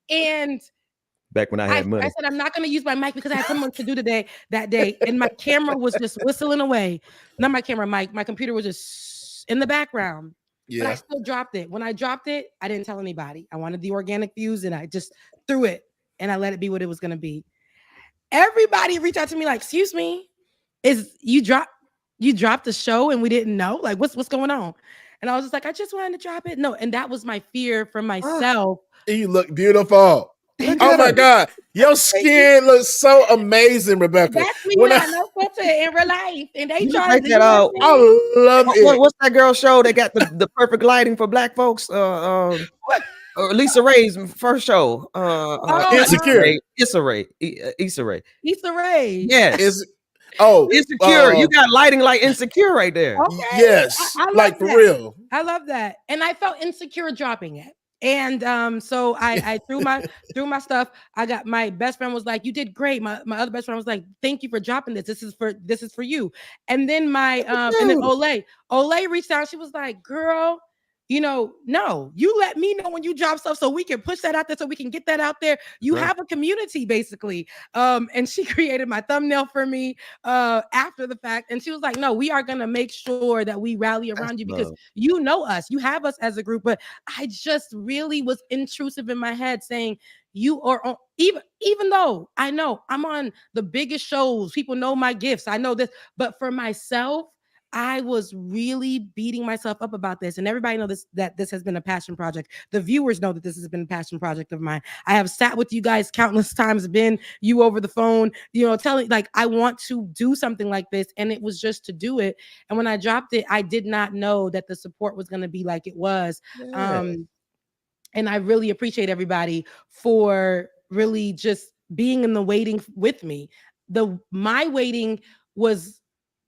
And back when I had money, I said I'm not going to use my mic because I had something to do that day, and my camera was just whistling away. Not my camera, my computer was just in the background. Yeah. But I still dropped it. When I dropped it, I didn't tell anybody. I wanted the organic views, and I just threw it, and I let it be what it was going to be. Everybody reached out to me like, "Excuse me, you dropped the show and we didn't know? Like, what's going on?" And I was just like, "I just wanted to drop it." No, and that was my fear for myself. You look beautiful. Oh my God, your skin looks so amazing, Rebecca. That's me when I know filter in real life, and they try to. I love it. What's that girl show? They got the perfect lighting for black folks. Lisa Ray's first show. Insecure. Issa Rae. Issa Rae. Yes. Insecure. You got lighting like Insecure right there. Okay. Yes. I like for that. real. I love that. And I felt insecure dropping it. And so I threw my stuff. I got, my best friend was like, "You did great." My other best friend was like, "Thank you for dropping this. This is for you." And then and then Olay reached out. She was like, "Girl, no, you let me know when you drop stuff so we can push that out there, so we can get that out there. You have a community, basically." And she created my thumbnail for me after the fact. And she was like, "No, we are going to make sure that we rally around you because you know us. You have us as a group." But I just really was intrusive in my head saying, you are on, even though I know I'm on the biggest shows, people know my gifts. I know this, but for myself, I was really beating myself up about this, and everybody knows that this has been a passion project. The viewers know that this has been a passion project of mine. I have sat with you guys countless times, been you over the phone, telling like I want to do something like this, and it was just to do it. And when I dropped it, I did not know that the support was going to be like it was. Yeah. And I really appreciate everybody for really just being in the waiting with me. My waiting was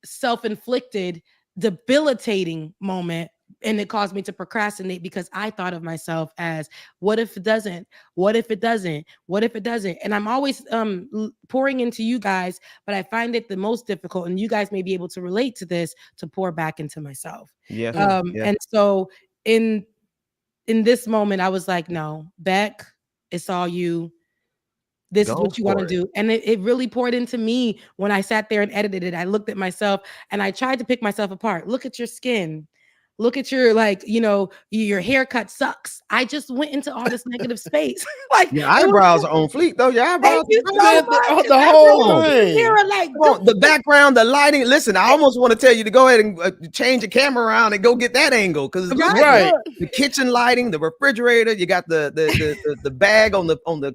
self-inflicted, debilitating moment, and it caused me to procrastinate because I thought of myself as, what if it doesn't? What if it doesn't? What if it doesn't? And I'm always pouring into you guys, but I find it the most difficult, and you guys may be able to relate to this, to pour back into myself. Yeah. And so in this moment, I was like, no, Beck, it's all you. This is what you want to do. And it really poured into me when I sat there and edited it. I looked at myself and I tried to pick myself apart. Look at your skin. Look at your, your haircut sucks. I just went into all this negative space. Like your eyebrows are on fleek, though. Your eyebrows, the whole thing. The background, the lighting. Listen, I almost want to tell you to go ahead and change the camera around and go get that angle, because the kitchen lighting, the refrigerator, you got the bag on the colors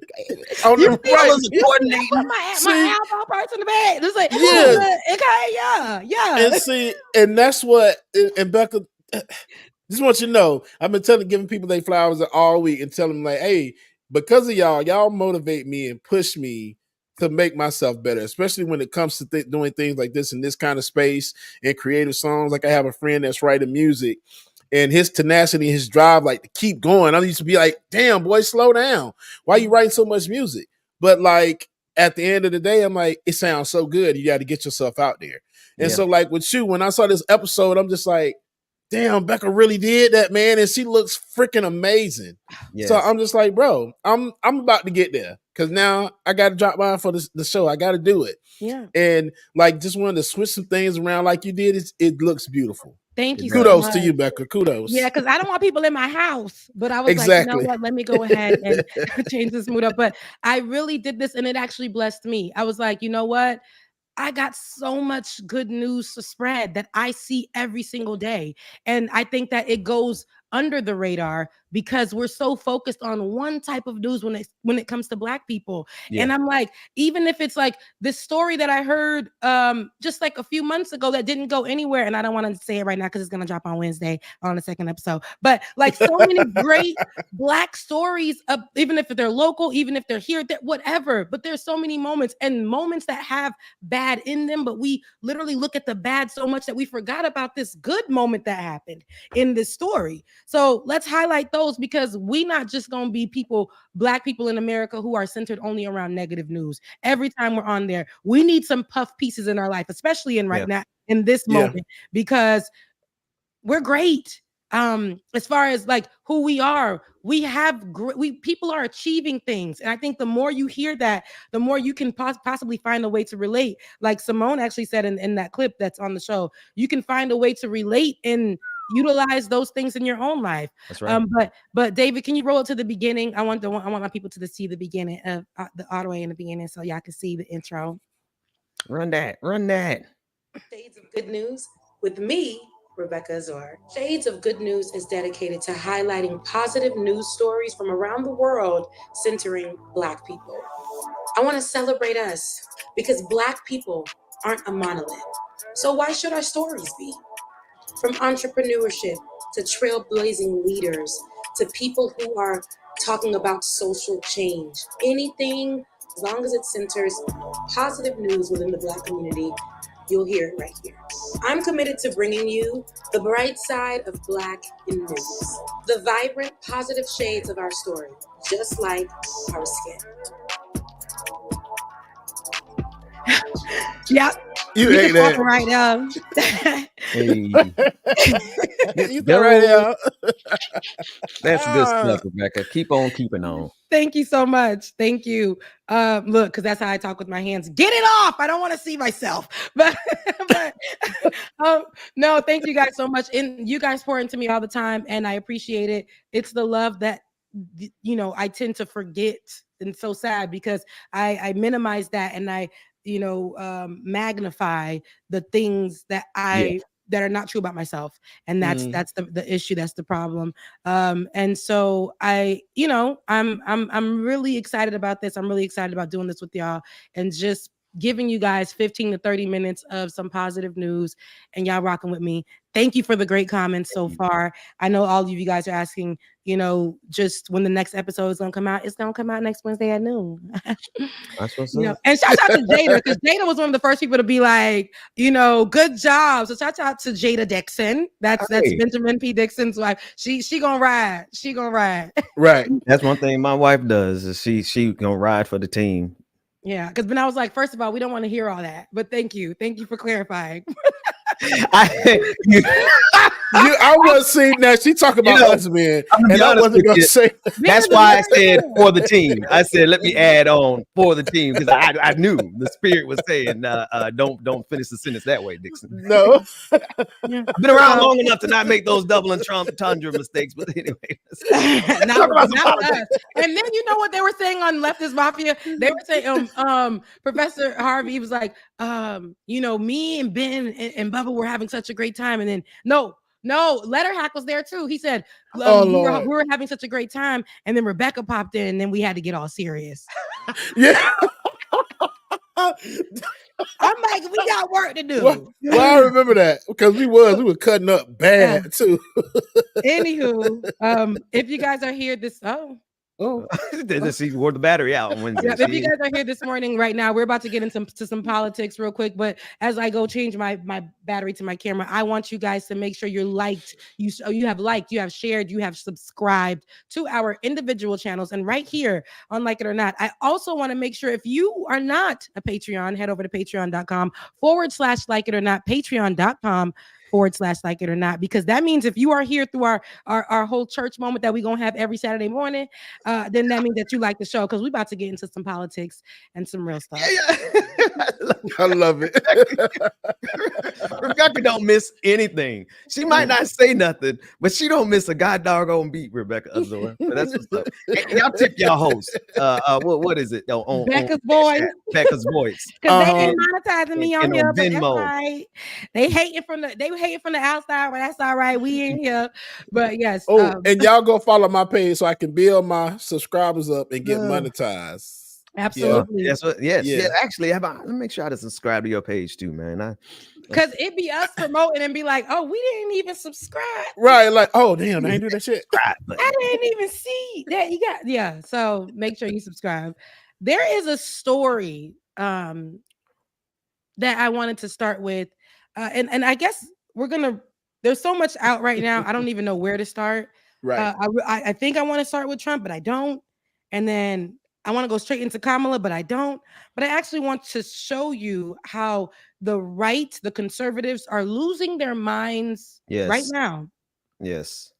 coordinating. My elbow parts in the bag. It's like, yeah. And that's what, and Becca, just want you to know, I've been giving people their flowers all week and telling them like, hey, because of y'all motivate me and push me to make myself better, especially when it comes to doing things like this in this kind of space and creative songs. Like I have a friend that's writing music, and his tenacity, his drive, like to keep going. I used to be like, damn, boy, slow down. Why are you writing so much music? But like at the end of the day, I'm like, it sounds so good. You got to get yourself out there. And so like with you, when I saw this episode, I'm just like, damn, Becca really did that, man, and she looks freaking amazing. Yes. So I'm just like, bro, I'm about to get there because now I got to drop by for the show. I got to do it. Yeah. And like, just wanted to switch some things around like you did. It looks beautiful. Thank you. Kudos so to much. you, Becca. Kudos. Yeah, because I don't want people in my house. But I was Exactly. like, you know what? Let me go ahead and change this mood up. But I really did this, and it actually blessed me. I was like, you know what? I got so much good news to spread that I see every single day. And I think that it goes under the radar because we're so focused on one type of news when it comes to Black people. Yeah. And I'm like, even if it's like this story that I heard just like a few months ago that didn't go anywhere, and I don't want to say it right now because it's gonna drop on Wednesday on the second episode. But like so many great Black stories, even if they're local, even if they're here, whatever. But there's so many moments that have bad in them, but we literally look at the bad so much that we forgot about this good moment that happened in this story. So let's highlight those because we not just gonna be Black people in America who are centered only around negative news. Every time we're on there, we need some puff pieces in our life, especially now in this moment, because we're great. As far as like who we are, people are achieving things, and I think the more you hear that, the more you can possibly find a way to relate. Like Simone actually said in that clip that's on the show, you can find a way to relate and utilize those things in your own life. That's right. But David, can you roll it to the beginning? I want my people to see the beginning of the all the way in the beginning, so y'all can see the intro. Run that. Shades of Good News with me, Rebecca Azar. Shades of Good News is dedicated to highlighting positive news stories from around the world centering Black people. I want to celebrate us because Black people aren't a monolith. So why should our stories be? From entrepreneurship to trailblazing leaders to people who are talking about social change, anything, as long as it centers positive news within the Black community, you'll hear it right here. I'm committed to bringing you the bright side of Black in news, the vibrant, positive shades of our story, just like our skin. Yep. You ate that right now. Hey. You threw right out. That's good stuff, Rebecca. Keep on keeping on. Thank you so much. Thank you. Look, because that's how I talk with my hands. Get it off. I don't want to see myself. But no, thank you guys so much. And you guys pour into me all the time, and I appreciate it. It's the love that I tend to forget, and so sad because I minimize that and I magnify the things that that are not true about myself, and that's the issue, that's the problem. And so I'm really excited about this. I'm really excited about doing this with y'all and just giving you guys 15 to 30 minutes of some positive news, and y'all rocking with me. Thank you for the great comments so far. I know all of you guys are asking, just when the next episode is gonna come out. It's gonna come out next Wednesday at noon. That's what's up. And shout out to Jada, because Jada was one of the first people to be like, good job. So shout out to Jada Dixon. That's Benjamin P. Dixon's wife. She gonna ride. She gonna ride. Right. That's one thing my wife does is she gonna ride for the team. Yeah, because when I was like, first of all, we don't want to hear all that, but thank you for clarifying. I was saying that she talked about us, man, and I wasn't going to say. That's why I said for the team. I said let me add on for the team because I knew the spirit was saying don't finish the sentence that way, Dixon. No, I've been around long enough to not make those double entendre mistakes. But anyway, not us. And then you know what they were saying on Leftist Mafia? They were saying Professor Harvey was like, me and Ben and Bubba were having such a great time, and then no, Letterhack was there too. He said we were having such a great time, and then Rebecca popped in, and then we had to get all serious. Yeah. I'm like, we got work to do. Well, I remember that because we were cutting up bad too. Anywho, if you guys are here she wore the battery out on Wednesday. If you guys are here this morning right now, we're about to get into some politics real quick. But as I go change my battery to my camera, I want you guys to make sure you're liked. You have liked, you have shared, you have subscribed to our individual channels. And right here on Like It or Not, I also want to make sure if you are not a Patreon, head over to patreon.com/like it or not, patreon.com /like it or not, because that means if you are here through our whole church moment that we're going to have every Saturday morning, then that means that you like the show, because we're about to get into some politics and some real stuff. I love it. Rebecca don't miss anything. She might not say nothing, but she don't miss a god doggone beat, Rebecca Azor. But that's what's up. And y'all tip y'all host. What is it? On Becca's voice. Becca's voice. Because they ain't monetizing me on here, but that's Venmo. right. They hating from the outside, but that's all right. We in here. But yes. And y'all go follow my page so I can build my subscribers up and get monetized. Absolutely. Yeah. Actually, let me make sure I subscribe to your page too, man. Because it be us promoting and be like, oh, we didn't even subscribe. Right. Like, oh, damn, I ain't do that shit. I didn't even see that. So make sure you subscribe. There is a story that I wanted to start with. And I guess there's so much out right now. I don't even know where to start. Right. I think I want to start with Trump, but I don't. And then I want to go straight into Kamala, but I don't. But I actually want to show you how the right, the conservatives, are losing their minds right now. Yes.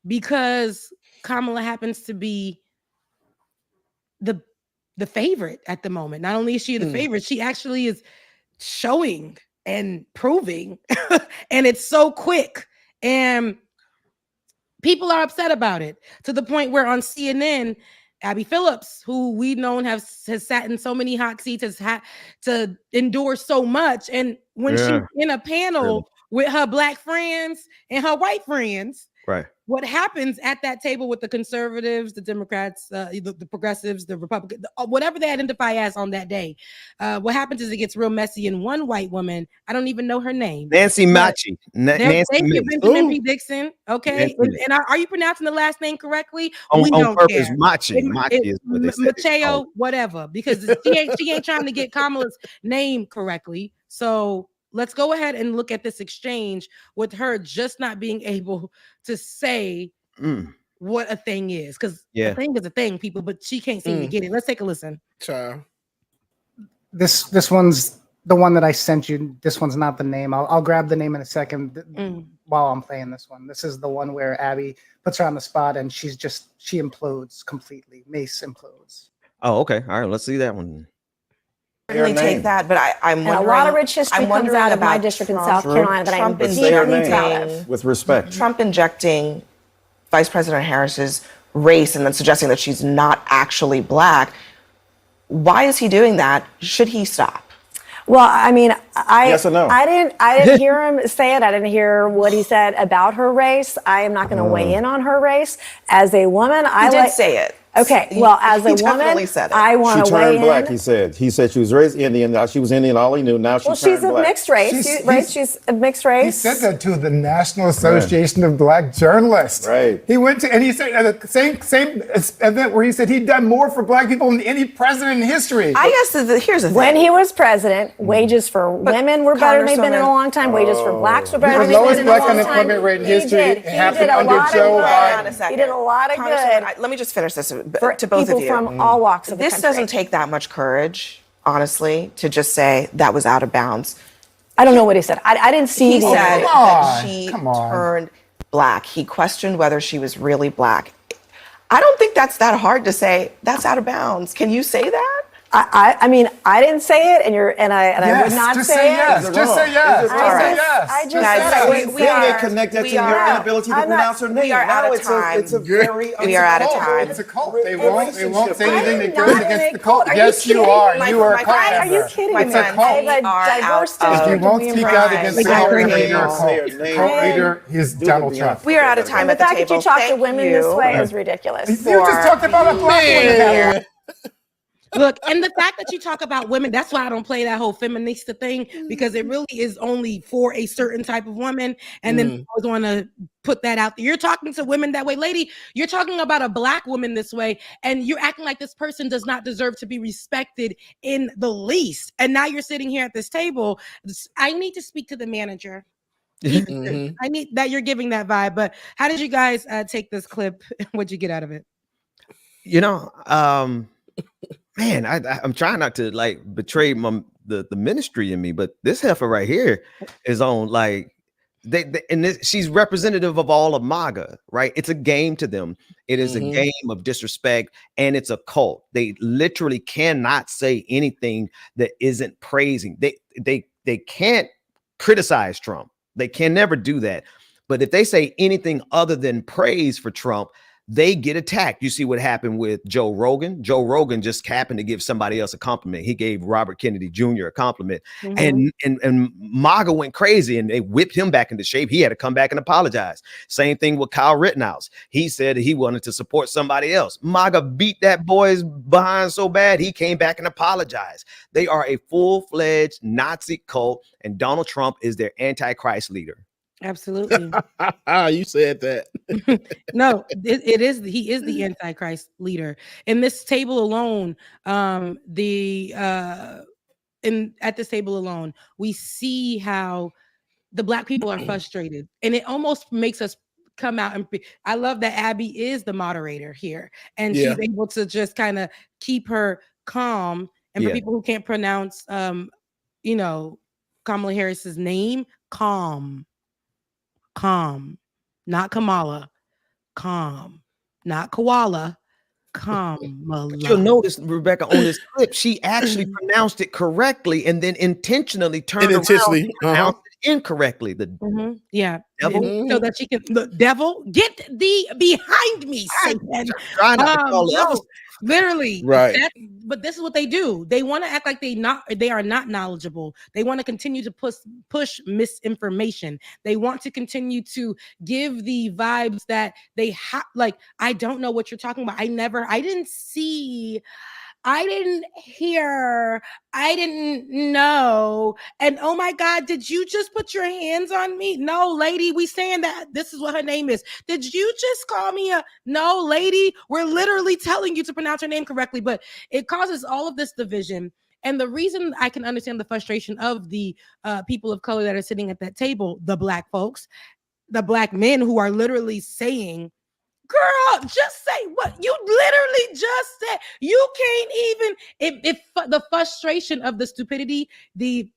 Because Kamala happens to be the favorite at the moment. Not only is she the favorite, she actually is showing and proving, and it's so quick. And people are upset about it, to the point where on CNN, Abby Phillips, who we known has sat in so many hot seats, has had to endure so much. And when she's in a panel with her black friends and her white friends, right, what happens at that table with the conservatives, the Democrats, the progressives, the Republicans, whatever they identify as on that day, what happens is it gets real messy. And one white woman, I don't even know her name, Nancy Machi. Thank you, Benjamin P. Dixon. Okay, and are you pronouncing the last name correctly? We on don't purpose, care. Machi. Machi is what they say. Mateo, whatever, because she ain't trying to get Kamala's name correctly. So let's go ahead and look at this exchange with her just not being able to say what a thing is, because a thing is a thing, people, but she can't seem to get it. Let's take a listen. Child. This one's the one that I sent you. This one's not the name. I'll grab the name in a second while I'm playing this one. This is the one where Abby puts her on the spot and she implodes completely. Mace implodes. Oh, okay. All right. Let's see that one. Certainly take that, but I'm wondering. And a lot of rich history comes out of my district in South Carolina that I'm deeply proud of. With respect. Trump injecting Vice President Harris's race and then suggesting that she's not actually black. Why is he doing that? Should he stop? Well, I mean, yes or no? I didn't hear him say it. I didn't hear what he said about her race. I am not going to weigh in on her race. As a woman, He did say it. Okay, well, as a woman, I want to weigh in. She turned black, he said she was raised Indian. Now she was Indian, all he knew. Now she's she's a mixed race, she's a mixed race. He said that to the National Association of Black Journalists. Right. He went to, and he said at the same event where he said he'd done more for black people than any president in history. I guess here's the thing. When he was president, wages for women were better than they've been in a long time. Wages for blacks were better than they've been in a long time. The lowest black unemployment rate in history. He did a lot of good. He did a lot of good. Let me just finish this to both people of you. from all walks of the This country. doesn't take that much courage, honestly, to just say that was out of bounds. I don't know what he said. I didn't see. He said that she turned black. He questioned whether she was really black. I don't think that's that hard to say. That's out of bounds. Can you say that? I mean, I didn't say it, and I would not say it. Just say yes. I just said we are connected to your inability to pronounce her name. We are out of time. It's a very. We are out of time. It's a cult. They won't say anything that goes against the cult. Yes, you are. You are a cult member. Are you kidding me? It's a cult. If you won't speak out against the cult member, you're a cult. The cult leader is Donald Trump. We are out of time at the table. The fact that you talk to women this way is ridiculous. You just talked about a black woman. Look, and the fact that you talk about women, that's why I don't play that whole feminista thing, because it really is only for a certain type of woman. And then I always want to put that out there. You're talking to women that way. Lady, you're talking about a black woman this way, and you're acting like this person does not deserve to be respected in the least. And now you're sitting here at this table. I need to speak to the manager. I need that you're giving that vibe. But how did you guys take this clip? What'd you get out of it? You know, man, I'm trying not to like betray the ministry in me, but this heifer right here is on like She's representative of all of MAGA, right? It's a game to them. It is a game of disrespect, and it's a cult. They literally cannot say anything that isn't praising. They can't criticize Trump. They can never do that. But if they say anything other than praise for Trump, they get attacked. You see what happened with Joe Rogan. Joe Rogan just happened to give somebody else a compliment. He gave Robert Kennedy Jr. a compliment, and MAGA went crazy, and they whipped him back into shape. He had to come back and apologize. Same thing with Kyle Rittenhouse. He said he wanted to support somebody else. MAGA beat that boy's behind so bad he came back and apologized. They are a full-fledged Nazi cult, and Donald Trump is their antichrist leader. Absolutely. You said that. No, it is. He is the Antichrist leader. In this table alone, at this table alone, we see how the Black people are frustrated, and it almost makes us come out. And I love that Abby is the moderator here, and she's able to just kind of keep her calm. And for people who can't pronounce, Kamala Harris's name, calm, not Kamala, calm, not koala, Kamala. You'll notice, Rebecca, on this clip, she actually pronounced it correctly and then intentionally turned around and pronounced it incorrectly. The devil, so that she can. The devil, get thee behind me, Satan. Try not to call it. Literally, right. But this is what they do. They want to act like they are not knowledgeable. They want to continue to push misinformation. They want to continue to give the vibes that they have. Like, I don't know what you're talking about. I didn't see. I didn't hear, I didn't know. And oh my God, did you just put your hands on me? No, lady, we saying that this is what her name is. Did you just call me no, lady? We're literally telling you to pronounce her name correctly, but it causes all of this division. And the reason I can understand the frustration of the people of color that are sitting at that table, the Black folks, the Black men who are literally saying, girl, just say what you literally just said. You can't even, if the frustration of the stupidity, the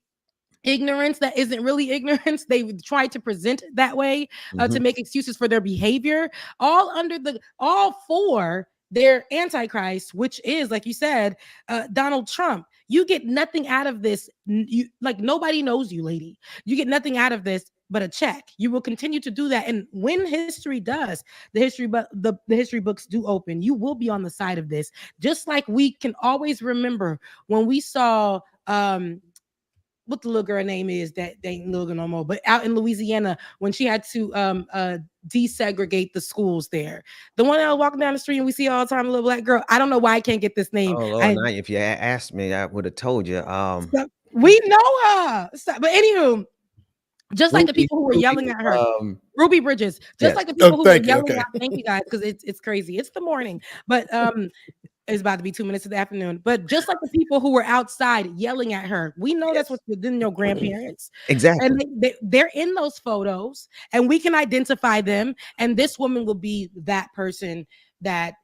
ignorance that isn't really ignorance, they try to present it that way to make excuses for their behavior, all for their antichrist, which is, like you said, Donald Trump. You get nothing out of this. Nobody knows you, lady. You get nothing out of this but a check. You will continue to do that. And when history does, the history books do open, you will be on the side of this. Just like we can always remember when we saw what the little girl name is that they ain't little girl no more, but out in Louisiana when she had to desegregate the schools there. The one that was walking down the street and we see all the time, a little Black girl. I don't know why I can't get this name. Oh Lord, now if you asked me, I would have told you. We know her. But anywho, just like the people who were yelling at her, Ruby Bridges, just like the people who were yelling at, thank you guys, because it's crazy. It's the morning, but it's about to be 2 minutes of the afternoon. But just like the people who were outside yelling at her, we know that's what within your grandparents. Exactly. And they're in those photos and we can identify them. And this woman will be that person that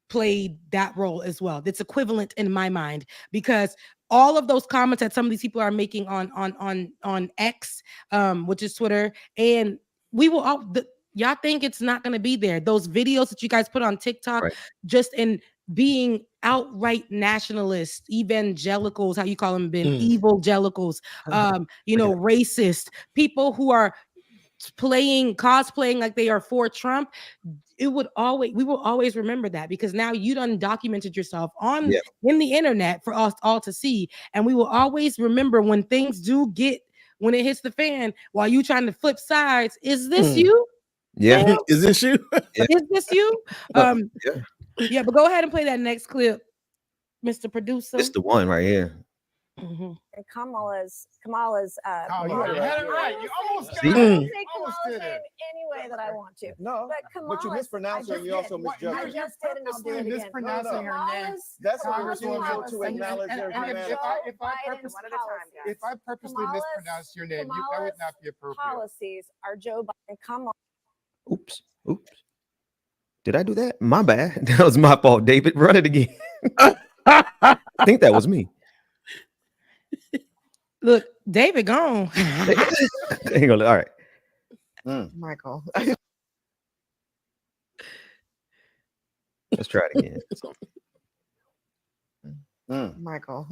played that role as well. That's equivalent in my mind, because all of those comments that some of these people are making on X, which is Twitter, and we will all y'all think it's not going to be there. Those videos that you guys put on TikTok, just in being outright nationalist, evangelicals, how you call them, evangelicals, racist people who are cosplaying like they are for Trump. We will always remember that, because now you done documented yourself in the internet for us all to see. And we will always remember when things when it hits the fan, while you trying to flip sides, is this you? Yeah. Sam? Is this you? Is this you? Yeah, but go ahead and play that next clip, Mr. Producer. It's the one right here. And Kamala's you had it right. You almost got I it. can say Kamala's name any way that I want to. No, but you mispronounced her and you also misjudged her. I just did, and I'll do it again. Mispronouncing her name. That's a refusal to acknowledge her humanity. If I purposely mispronounce your name, that would not be appropriate. Policies are Joe Biden. Kamala. Oops. Did I do that? My bad. That was my fault, David. Run it again. I think that was me. Look, David gone. Hang on. All right. Michael. Let's try it again. Michael.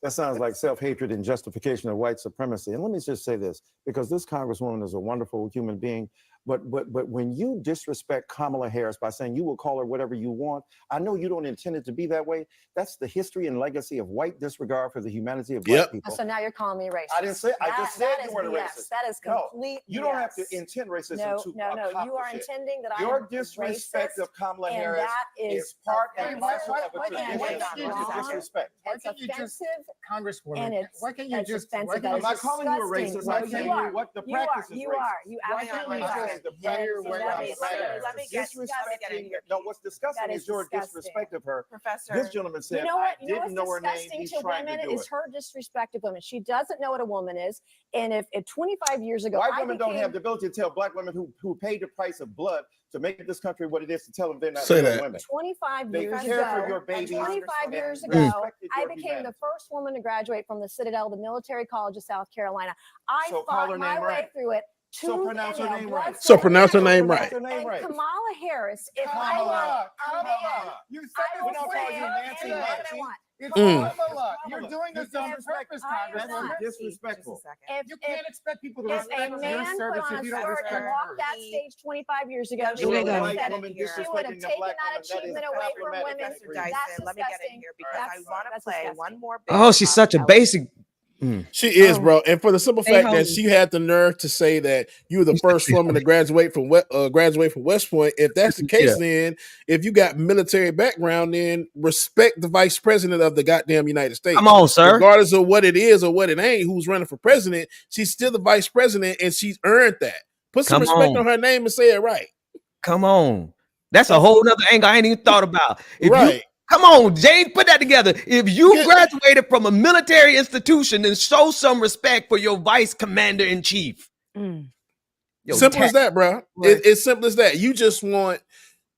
That sounds like self-hatred and justification of white supremacy. And let me just say this, because this Congresswoman is a wonderful human being, but when you disrespect Kamala Harris by saying you will call her whatever you want, I know you don't intend it to be that way. That's the history and legacy of white disregard for the humanity of black people. So now you're calling me racist. I didn't say. I just said you weren't a BS. racist. That is complete. You don't have to intend racism No, to no. You are accomplish it. intending that Your I am disrespect racist, of Kamala and Harris that is part and offensive. parcel of a And tradition. it's It's wrong. disrespect. It's offensive, Congresswoman, and it's why can't you it's just? offensive. Why That can't is I'm not calling you a disgusting. racist. No, I'm you telling are. you what the You practice are. is You racist. are. You absolutely That are. is the better way That of is- saying let me get in here. No, what's disgusting That is is your disgusting. disrespect of her. Professor. This gentleman said, You know what? I You know didn't know her what's name. disgusting He's to trying women to do is it. her disrespect of women. She doesn't know what a woman is. And if 25 years ago, White I women don't became- have the ability to tell black women who paid the price of blood to make this country what it is to tell them they're not Say real that. women. 25 They years care ago, for your babies 25 and years respected ago, I your became humanity. the first woman to graduate from the Citadel, the Military College of South Carolina. I So call her fought my name way right. through it. So pronounce her name right. So pronounce her name right. Pronounce her name right. Kamala Harris, if Kamala, I were a man, you said I it will before. say Nancy anything that I Nancy. want. It's Mm. Kamala. You're doing this on purpose, Congresswoman. That's disrespectful. You can't expect people to If respect a your man service put on if a you don't skirt respect and walked hers. that stage 25 years ago, she Here we would go. have White said woman it. She would have disrespecting the taken black that woman, that is achievement away from problematic. women. Professor That's Dyson, let me get in disgusting. here because I want to That's play disgusting. one more. Oh, she's such a basic. She is, Oh. bro. And for the simple Stay fact that holy. she had the nerve to say that you were the first woman to graduate from West Point. If that's the case, then if you got military background, then respect the vice president of the goddamn United States. Come on, sir. Regardless of what it is or what it ain't, who's running for president, she's still the vice president and she's earned that. Put some Come respect on. on her name and say it right. Come on. That's a whole nother angle I ain't even thought about. If Right. you come on, James, put that together. If you graduated from a military institution, then show some respect for your vice commander in chief. Mm. Yo, Simple as that, bro. Right. It's simple as that. You just want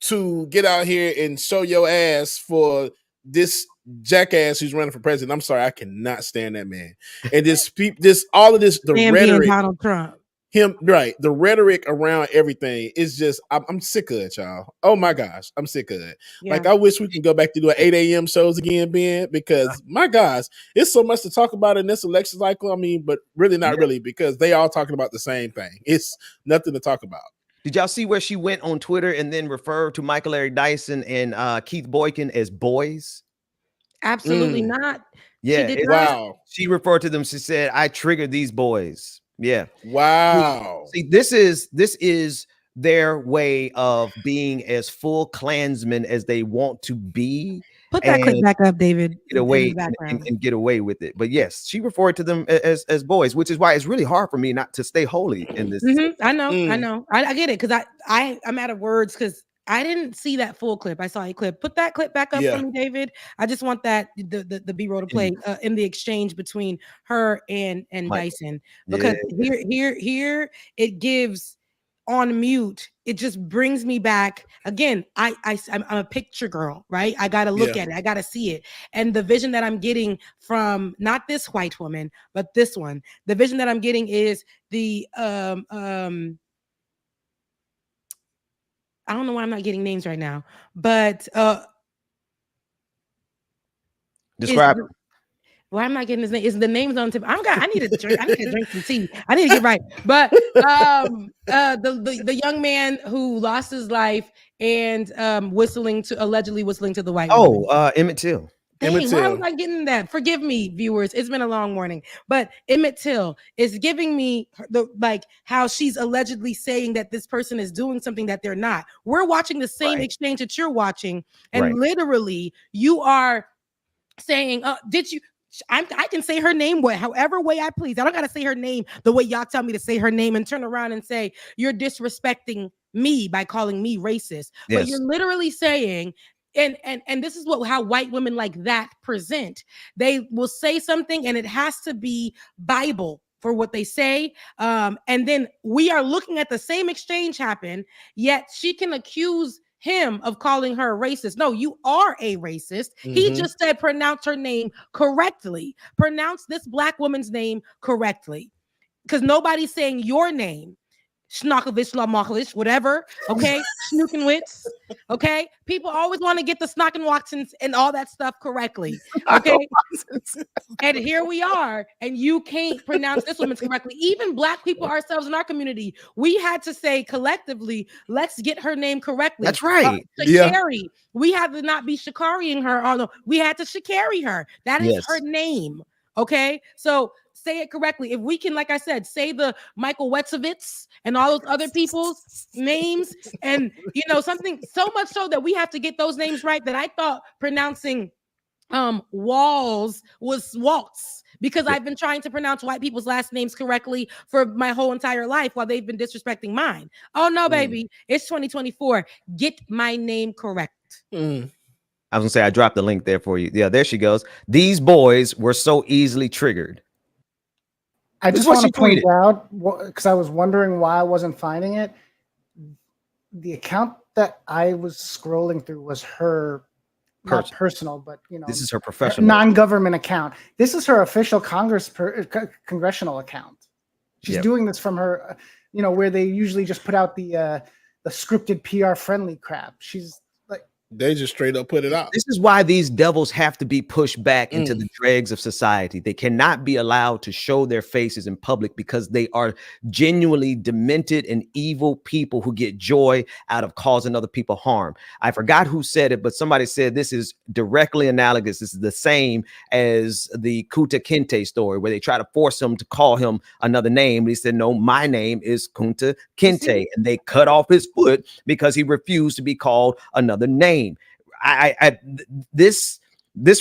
to get out here and show your ass for this jackass who's running for president. I'm sorry, I cannot stand that man. And all of this, the Man being rhetoric, Donald Trump. the rhetoric around everything is just, I'm sick of it, y'all. Oh my gosh, I'm sick of it. Yeah. Like, I wish we can go back to doing 8 a.m. shows again, Ben, because my gosh, it's so much to talk about in this election cycle. I mean, but really not really, because they all talking about the same thing. It's nothing to talk about. Did y'all see where she went on Twitter and then referred to Michael Eric Dyson and Keith Boykin as boys? Absolutely not. Yeah. She did not. Wow. She referred to them. She said, "I triggered these boys." Yeah. Wow. See, this is their way of being as full Klansmen as they want to be. Put that clip and back up, David. Get away in the background. and get away with it. But yes, she referred to them as boys, which is why it's really hard for me not to stay holy in this. I know. I get it because I'm out of words because I didn't see that full clip. I saw a clip. Put that clip back up for me, David. I just want that the B-roll to play in the exchange between her and Dyson, because here it gives on mute. It just brings me back again. I'm a picture girl, right? I got to look at it. I got to see it. And the vision that I'm getting from not this white woman, but this one, the vision that I'm getting is the I don't know why I'm not getting names right now, but describe. Why am I getting his name? Is the names on tip? I need to drink. I need to drink some tea. I need to get right. But the young man who lost his life and allegedly whistling to the white woman. Emmett Till. Dang, why was I getting that? Forgive me, viewers. It's been a long morning. But Emmett Till is giving me how she's allegedly saying that this person is doing something that they're not. We're watching the same exchange that you're watching, and literally you are saying, did you? I can say her name however way I please. I don't gotta say her name the way y'all tell me to say her name and turn around and say you're disrespecting me by calling me racist. Yes. But you're literally saying, and this is how white women like that present. They will say something and it has to be Bible for what they say. And then we are looking at the same exchange happen, yet she can accuse him of calling her a racist. No, you are a racist. He just said pronounce her name correctly. Pronounce this black woman's name correctly. Because nobody's saying your name. Schnokovich, Lamochlich, whatever. Okay, Schnukenwitz. Okay, people always want to get the Snockenwatsons and all that stuff correctly. Okay, and here we are, and you can't pronounce this woman's correctly. Even Black people ourselves in our community, we had to say collectively, let's get her name correctly. That's right. Shakari. We had to not be Shakariing her, although we had to Shakari her. That is her Yes. name. Okay, so say it correctly. If we can, like I said, say the Michael Wetzovitz and all those other people's names, and something so much so that we have to get those names right, that I thought pronouncing Walls was Waltz, because I've been trying to pronounce white people's last names correctly for my whole entire life while they've been disrespecting mine. Oh no, baby, it's 2024. Get my name correct. I was gonna say I dropped the link there for you. Yeah, there she goes. These boys were so easily triggered. I just want to point out, because I was wondering why I wasn't finding it. The account that I was scrolling through was her, not personal, but this is her professional non-government account. This is her official congressional account. She's doing this from her, where they usually just put out the scripted PR friendly crap. She's like, they just straight up put it out. This is why these devils have to be pushed back into the dregs of society. They cannot be allowed to show their faces in public because they are genuinely demented and evil people who get joy out of causing other people harm. I forgot who said it, but somebody said this is directly analogous. This is the same as the Kunta Kinte story, where they try to force him to call him another name. He said, no, my name is Kunta Kinte. And they cut off his foot because he refused to be called another name. This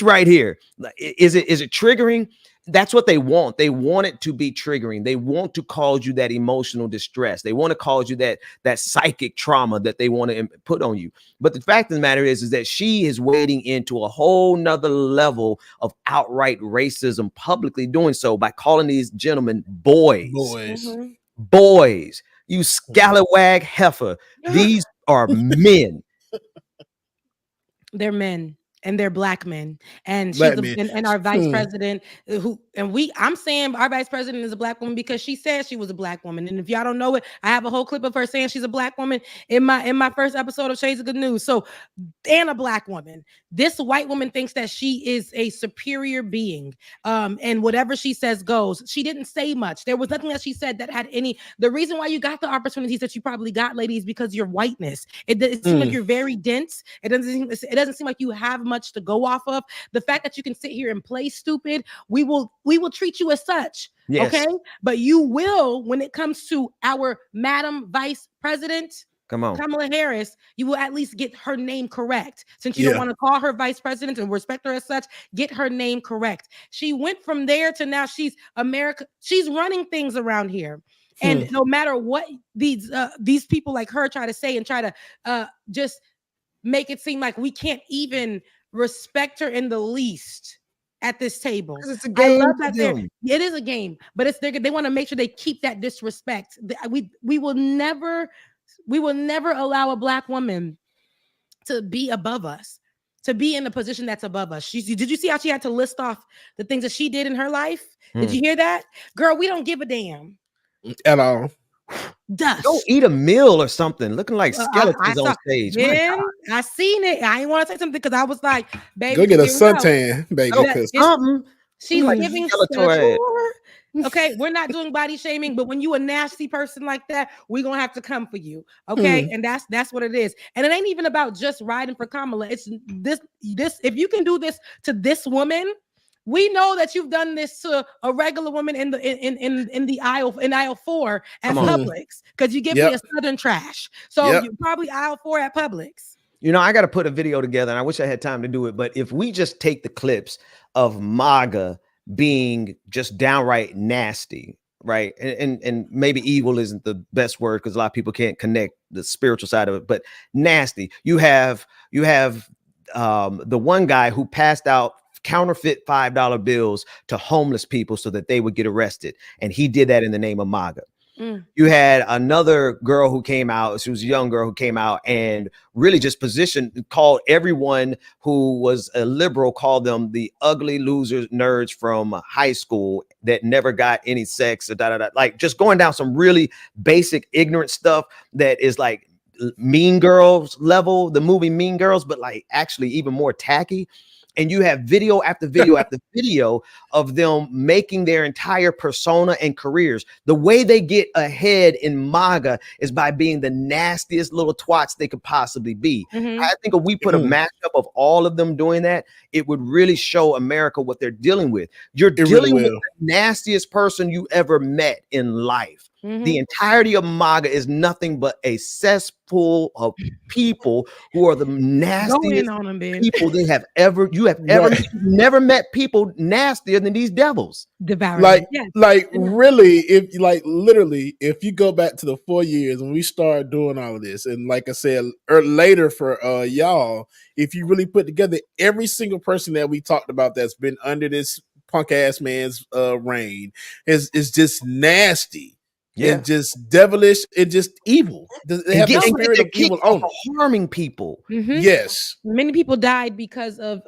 right here, is it triggering? That's what they want. They want it to be triggering. They want to cause you that emotional distress. They want to cause you that psychic trauma that they want to put on you. But the fact of the matter is that she is wading into a whole nother level of outright racism, publicly doing so by calling these gentlemen boys. Boys, you scallywag heifer. These are men. They're men, and they're Black men, and and our vice president, I'm saying our vice president is a Black woman because she said she was a Black woman. And if y'all don't know it, I have a whole clip of her saying she's a Black woman in my first episode of Shades of Good News. So, and a Black woman. This white woman thinks that she is a superior being, and whatever she says goes. She didn't say much. There was nothing that she said that had any. The reason why you got the opportunities that you probably got, ladies, because your whiteness. It seems like you're very dense. It doesn't seem like you have much to go off of. The fact that you can sit here and play stupid, we will treat you as such. Yes. Okay, but you will, when it comes to our Madam Vice President, come on, Kamala Harris, you will at least get her name correct. Since you don't want to call her vice president and respect her as such, get her name correct. She went from there to now she's America. She's running things around here. And no matter what these people like her try to say and try to just make it seem like we can't even respect her in the least at this table. It's a game. It is a game, but they want to make sure they keep that disrespect. We will never allow a Black woman to be above us, to be in a position that's above us. Did you see how she had to list off the things that she did in her life? Did you hear that? Girl, we don't give a damn at all. Dust. Go eat a meal or something, looking like skeletons on stage. Man, I seen it. I didn't want to say something because I was like, baby, go get a suntan, baby. She's giving okay, we're not doing body shaming, but when you a nasty person like that, we're gonna have to come for you. Okay, and that's what it is. And it ain't even about just riding for Kamala. It's this. If you can do this to this woman, we know that you've done this to a regular woman in the aisle 4 at Publix, because you give me a Southern trash. So you're probably aisle 4 at Publix. I got to put a video together, and I wish I had time to do it. But if we just take the clips of MAGA being just downright nasty, right? And maybe evil isn't the best word because a lot of people can't connect the spiritual side of it, but nasty. You have the one guy who passed out counterfeit $5 bills to homeless people so that they would get arrested. And he did that in the name of MAGA. You had another girl who came out. She was a young girl who came out and really just called everyone who was a liberal, called them the ugly losers, nerds from high school that never got any sex, like just going down some really basic ignorant stuff that is like Mean Girls level, the movie Mean Girls, but like actually even more tacky. And you have video after video after video of them making their entire persona and careers. The way they get ahead in MAGA is by being the nastiest little twats they could possibly be. I think if we put a mashup of all of them doing that, it would really show America what they're dealing with. You're dealing with the nastiest person you ever met in life. The entirety of MAGA is nothing but a cesspool of people who are the nastiest people they have ever. You have never met people nastier than these devils. Like really, if like literally, if you go back to the 4 years when we started doing all of this, and like I said later for y'all, if you really put together every single person that we talked about that's been under this punk ass man's reign is just nasty. And just devilish and just evil. They have the spirit of evil on them. Harming people. Yes. Many people died because of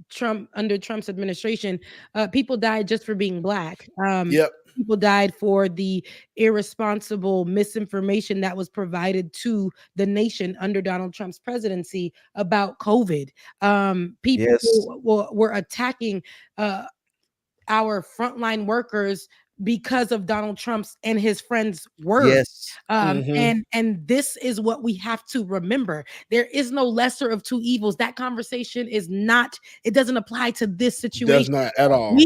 Trump, under Trump's administration. People died just for being black. People died for the irresponsible misinformation that was provided to the nation under Donald Trump's presidency about COVID. People were attacking our frontline workers because of Donald Trump's and his friends' words. And this is what we have to remember. There is no lesser of two evils. That conversation is not, it doesn't apply to this situation. Does not at all.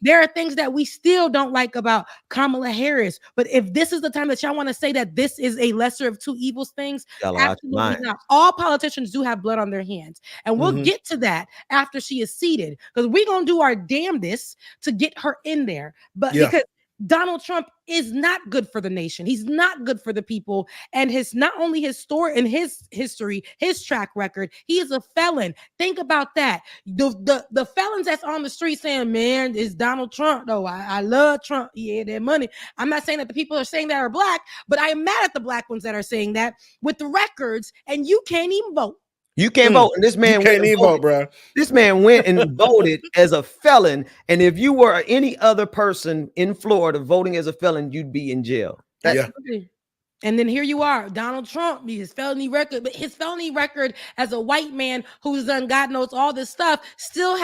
There are things that we still don't like about Kamala Harris, but if this is the time that y'all want to say that this is a lesser of two evils things, absolutely not. All politicians do have blood on their hands, and we'll get to that after she is seated, because we're gonna do our damnedest to get her in there. But because Donald Trump is not good for the nation. He's not good for the people. And his not only his story and his history, his track record, he is a felon. Think about that. The felons that's on the street saying, man, it's Donald Trump, though. I love Trump. He had that money. I'm not saying that the people are saying that are black, but I am mad at the black ones that are saying that with the records, and you can't even vote. You can't vote. And this man can't even vote, bro. This man went and voted as a felon. And if you were any other person in Florida voting as a felon, you'd be in jail. And then here you are, Donald Trump, his felony record, but his felony record as a white man who's done God knows all this stuff still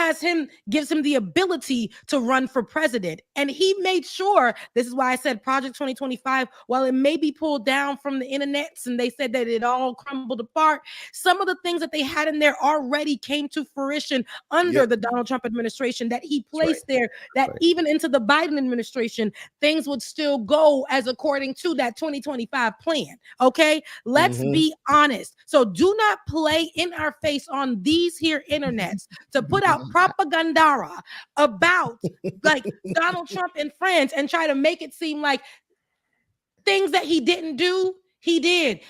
gives him the ability to run for president. And he made sure, this is why I said Project 2025, while it may be pulled down from the internets and they said that it all crumbled apart, some of the things that they had in there already came to fruition under the Donald Trump administration that he placed there, that even into the Biden administration, things would still go as according to that 2025 plan. Okay, let's be honest. So do not play in our face on these here internets to put out propaganda about like Donald Trump and friends and try to make it seem like things that he didn't do, he did.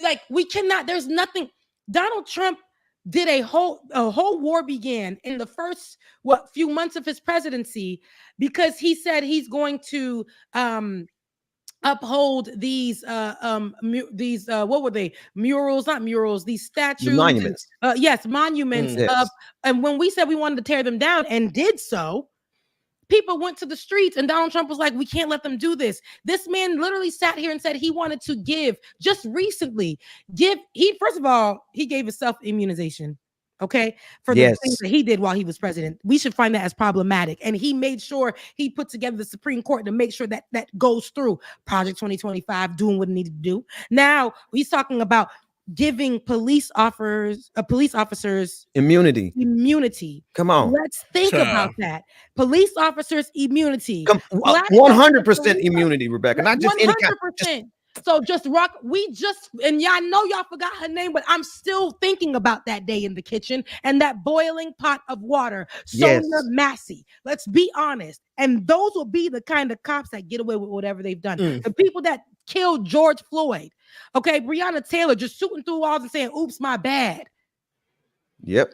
Like we cannot, there's nothing. Donald Trump did a whole war began in the first few months of his presidency because he said he's going to uphold these what were they, murals, not murals, these statues, monuments. Monuments. And when we said we wanted to tear them down and did so, people went to the streets and Donald Trump was like, we can't let them do this. This man literally sat here and said he wanted to just recently first of all, he gave himself immunization. Okay, for the things that he did while he was president. We should find that as problematic. And he made sure he put together the Supreme Court to make sure that that goes through. Project 2025 doing what it needed to do. Now he's talking about giving police officers immunity. Come on. Let's think about that. Police officers immunity. 100% immunity, Rebecca. Not just 100%. So and y'all know y'all forgot her name, but I'm still thinking about that day in the kitchen and that boiling pot of water. Sonia Massey. Let's be honest. And those will be the kind of cops that get away with whatever they've done. The people that killed George Floyd. Okay, Breonna Taylor just shooting through walls and saying, oops, my bad. Yep.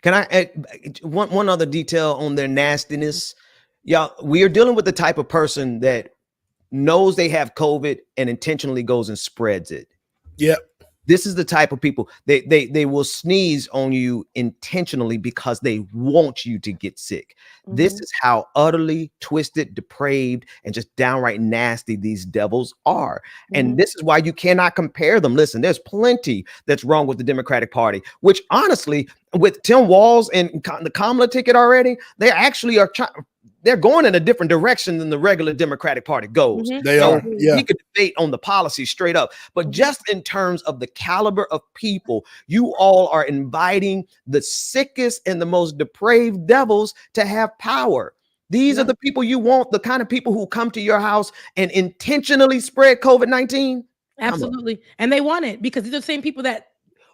Can I add one other detail on their nastiness? Y'all, we are dealing with the type of person that knows they have COVID and intentionally goes and spreads it. Yep. This is the type of people they will sneeze on you intentionally because they want you to get sick. This is how utterly twisted, depraved, and just downright nasty these devils are. And this is why you cannot compare them. Listen, there's plenty that's wrong with the Democratic Party, which honestly, with Tim Walz and the Kamala ticket already, they actually are trying. They're going in a different direction than the regular Democratic Party goes. They are. Yeah. We could debate on the policy straight up, but just in terms of the caliber of people, you all are inviting the sickest and the most depraved devils to have power. These are the people you want, the kind of people who come to your house and intentionally spread COVID-19. Absolutely. And they want it because these are the same people that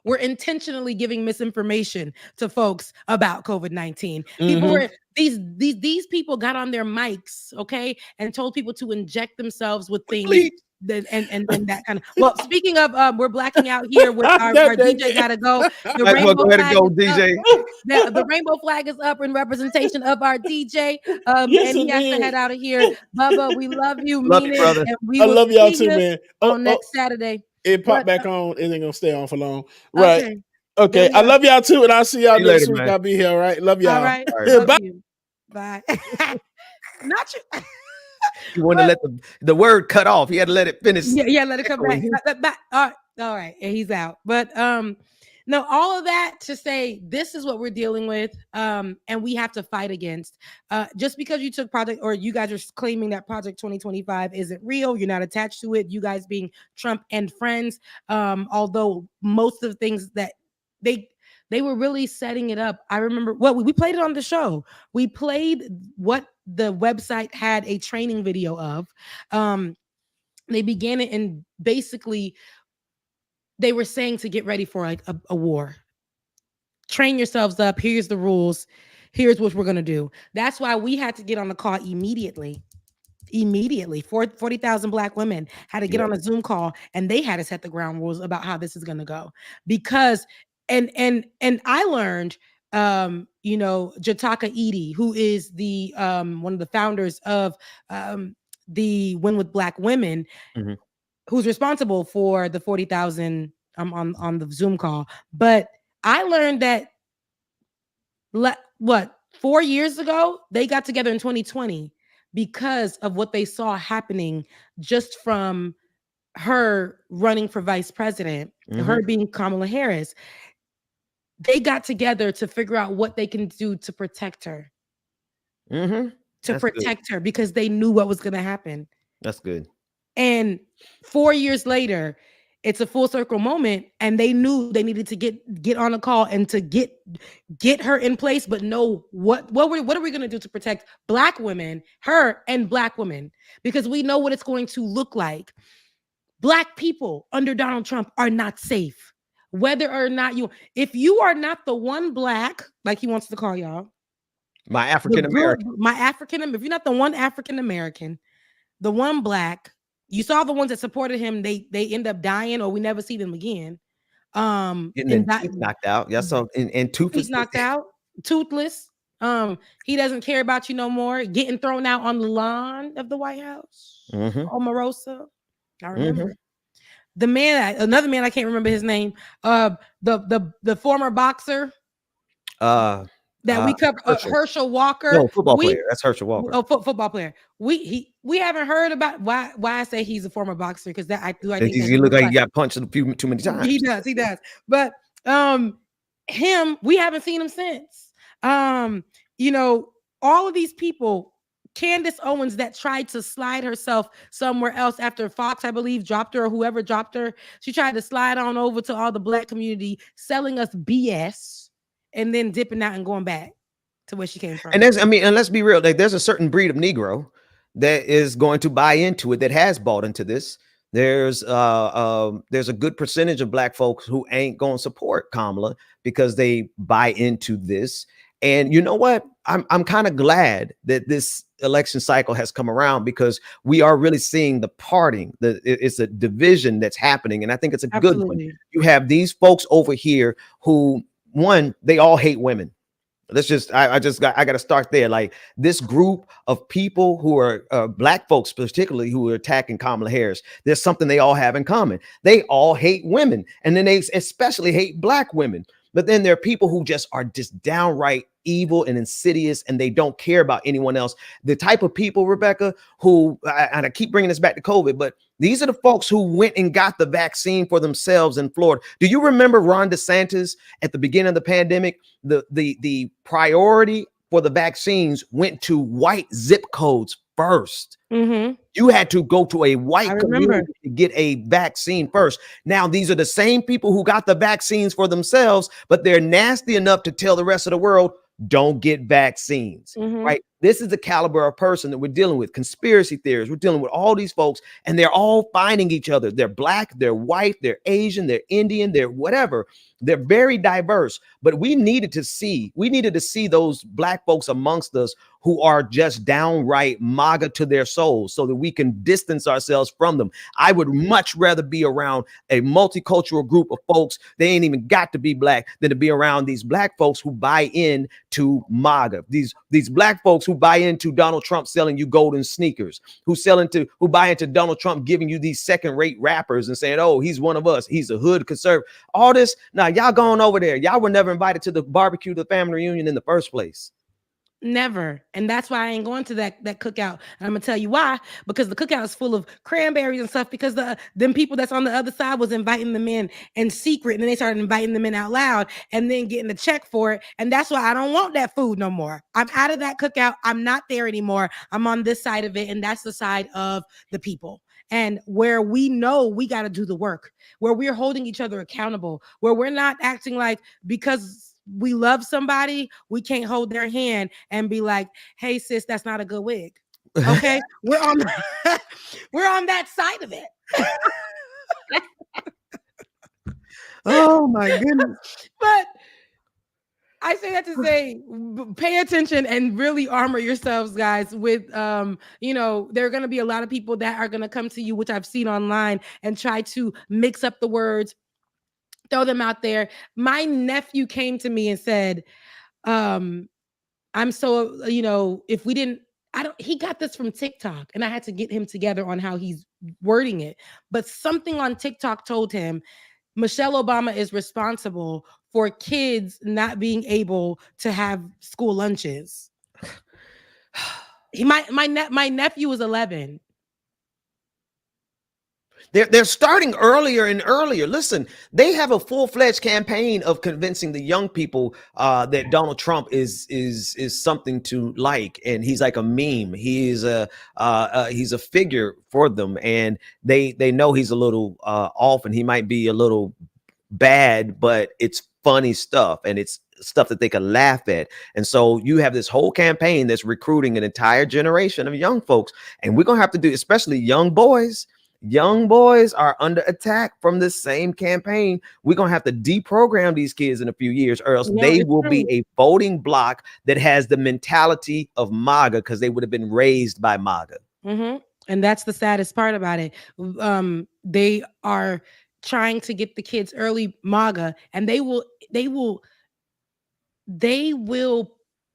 were intentionally giving misinformation to folks about COVID-19. People were these people got on their mics, okay, and told people to inject themselves with things. And that kind of. Well, speaking of, we're blacking out here with our DJ gotta go. The rainbow flag DJ. The rainbow flag is up in representation of our DJ, and he has to head out of here. Bubba, we love you, love you, brother. We I love y'all too, man. On next Saturday. It popped back on. It ain't gonna stay on for long, right? Okay. I love y'all too, and I'll see y'all next week. I'll be here. All right. Love y'all. All right. Bye. You. Bye. Not you. You want to let the word cut off. He had to let it finish. Yeah, let it come back. All right. And he's out. But no, all of that to say this is what we're dealing with. And we have to fight against. Just because you took project or you guys are claiming that Project 2025 isn't real, you're not attached to it, you guys being Trump and friends. Although most of the things that they were really setting it up. I remember we played it on the show. We played what the website had a training video of. They began it and basically they were saying to get ready for like a war. Train yourselves up. Here's the rules. Here's what we're going to do. That's why we had to get on the call immediately. 40,000 Black women had to get on a Zoom call and they had to set the ground rules about how this is going to go. Because and I learned Jataka Edie, who is the one of the founders of the Win with Black Women, who's responsible for the 40,000 on the Zoom call. But I learned that 4 years ago, they got together in 2020 because of what they saw happening just from her running for vice president, her being Kamala Harris. They got together to figure out what they can do to protect her. Her because they knew what was going to happen. That's good. And 4 years later, it's a full circle moment, and they knew they needed to get on a call and to get her in place, but know what are we going to do to protect Black women, her and Black women, because we know what it's going to look like. Black people under Donald Trump are not safe. Whether or not if you are not the one Black, like he wants to call y'all, my African American, if you're not the one African American, the one Black, you saw the ones that supported him, they end up dying or we never see them again. Getting teeth knocked out. Yeah, so and toothless. He's knocked out, toothless. He doesn't care about you no more. Getting thrown out on the lawn of the White House. Omarosa. I remember. Another man, I can't remember his name. The former boxer. That we covered, Herschel Walker. No, football player. That's Herschel Walker. Oh, football player. We haven't heard about why I say he's a former boxer, because I think he look like he got punched too many times. He does. But him, we haven't seen him since. All of these people. Candace Owens that tried to slide herself somewhere else after Fox, I believe, dropped her, or whoever dropped her. She tried to slide on over to all the Black community, selling us BS, and then dipping out and going back to where she came from. And let's be real, like there's a certain breed of Negro that is going to buy into it, that has bought into this. There's a good percentage of Black folks who ain't going to support Kamala because they buy into this. And you know what? I'm kind of glad that this election cycle has come around, because we are really seeing the parting. It's a division that's happening, and I think it's a good one. You have these folks over here who, one, they all hate women. Let's just, I got to start there. Like this group of people who are black folks, particularly who are attacking Kamala Harris, there's something they all have in common. They all hate women, and then they especially hate black women. But then there are people who just are just downright evil and insidious, and they don't care about anyone else. The type of people, Rebecca, who, and I keep bringing this back to COVID, but these are the folks who went and got the vaccine for themselves in Florida. Do you remember Ron DeSantis at the beginning of the pandemic? The priority for the vaccines went to white zip codes first. Mm-hmm. You had to go to a white community to get a vaccine first. Now, these are the same people who got the vaccines for themselves, but they're nasty enough to tell the rest of the world, don't get vaccines, right? This is the caliber of person that we're dealing with. Conspiracy theories. We're dealing with all these folks, and they're all finding each other. They're black, they're white, they're Asian, they're Indian, they're whatever. They're very diverse, but we needed to see those black folks amongst us who are just downright MAGA to their souls so that we can distance ourselves from them. I would much rather be around a multicultural group of folks, they ain't even got to be black, than to be around these black folks who buy in to MAGA. These black folks who buy into Donald Trump selling you golden sneakers, who buy into Donald Trump giving you these second-rate rappers and saying, oh, he's one of us, he's a hood conservative. All this, now y'all going over there. Y'all were never invited to the barbecue, the family reunion in the first place. Never. And that's why I ain't going to that cookout. And I'm gonna tell you why, because the cookout is full of cranberries and stuff, because them people that's on the other side was inviting them in secret, and then they started inviting them in out loud and then getting a check for it. And that's why I don't want that food no more. I'm out of that cookout. I'm not there anymore. I'm on this side of it, and that's the side of the people. And where we know we got to do the work, where we're holding each other accountable, where we're not acting like because we love somebody, we can't hold their hand and be like, hey sis, that's not a good wig. Okay. we're on that side of it. Oh my goodness. But I say that to say, pay attention and really armor yourselves, guys, with, there are going to be a lot of people that are going to come to you, which I've seen online, and try to mix up the words, throw them out there. My nephew came to me and said, I'm so, if we didn't, he got this from TikTok, and I had to get him together on how he's wording it. But something on TikTok told him Michelle Obama is responsible for kids not being able to have school lunches. My nephew is 11. They're starting earlier and earlier. Listen, they have a full-fledged campaign of convincing the young people that Donald Trump is something to like, and he's like a meme. He's a figure for them, and they know he's a little off, and he might be a little bad, but it's funny stuff, and it's stuff that they can laugh at. And so you have this whole campaign that's recruiting an entire generation of young folks, and we're gonna have to do, especially young boys. Young boys are under attack from this same campaign. We're going to have to deprogram these kids in a few years, or else they will be a voting bloc that has the mentality of MAGA, because they would have been raised by MAGA. Mm-hmm. And that's the saddest part about it. They are trying to get the kids early MAGA, and they will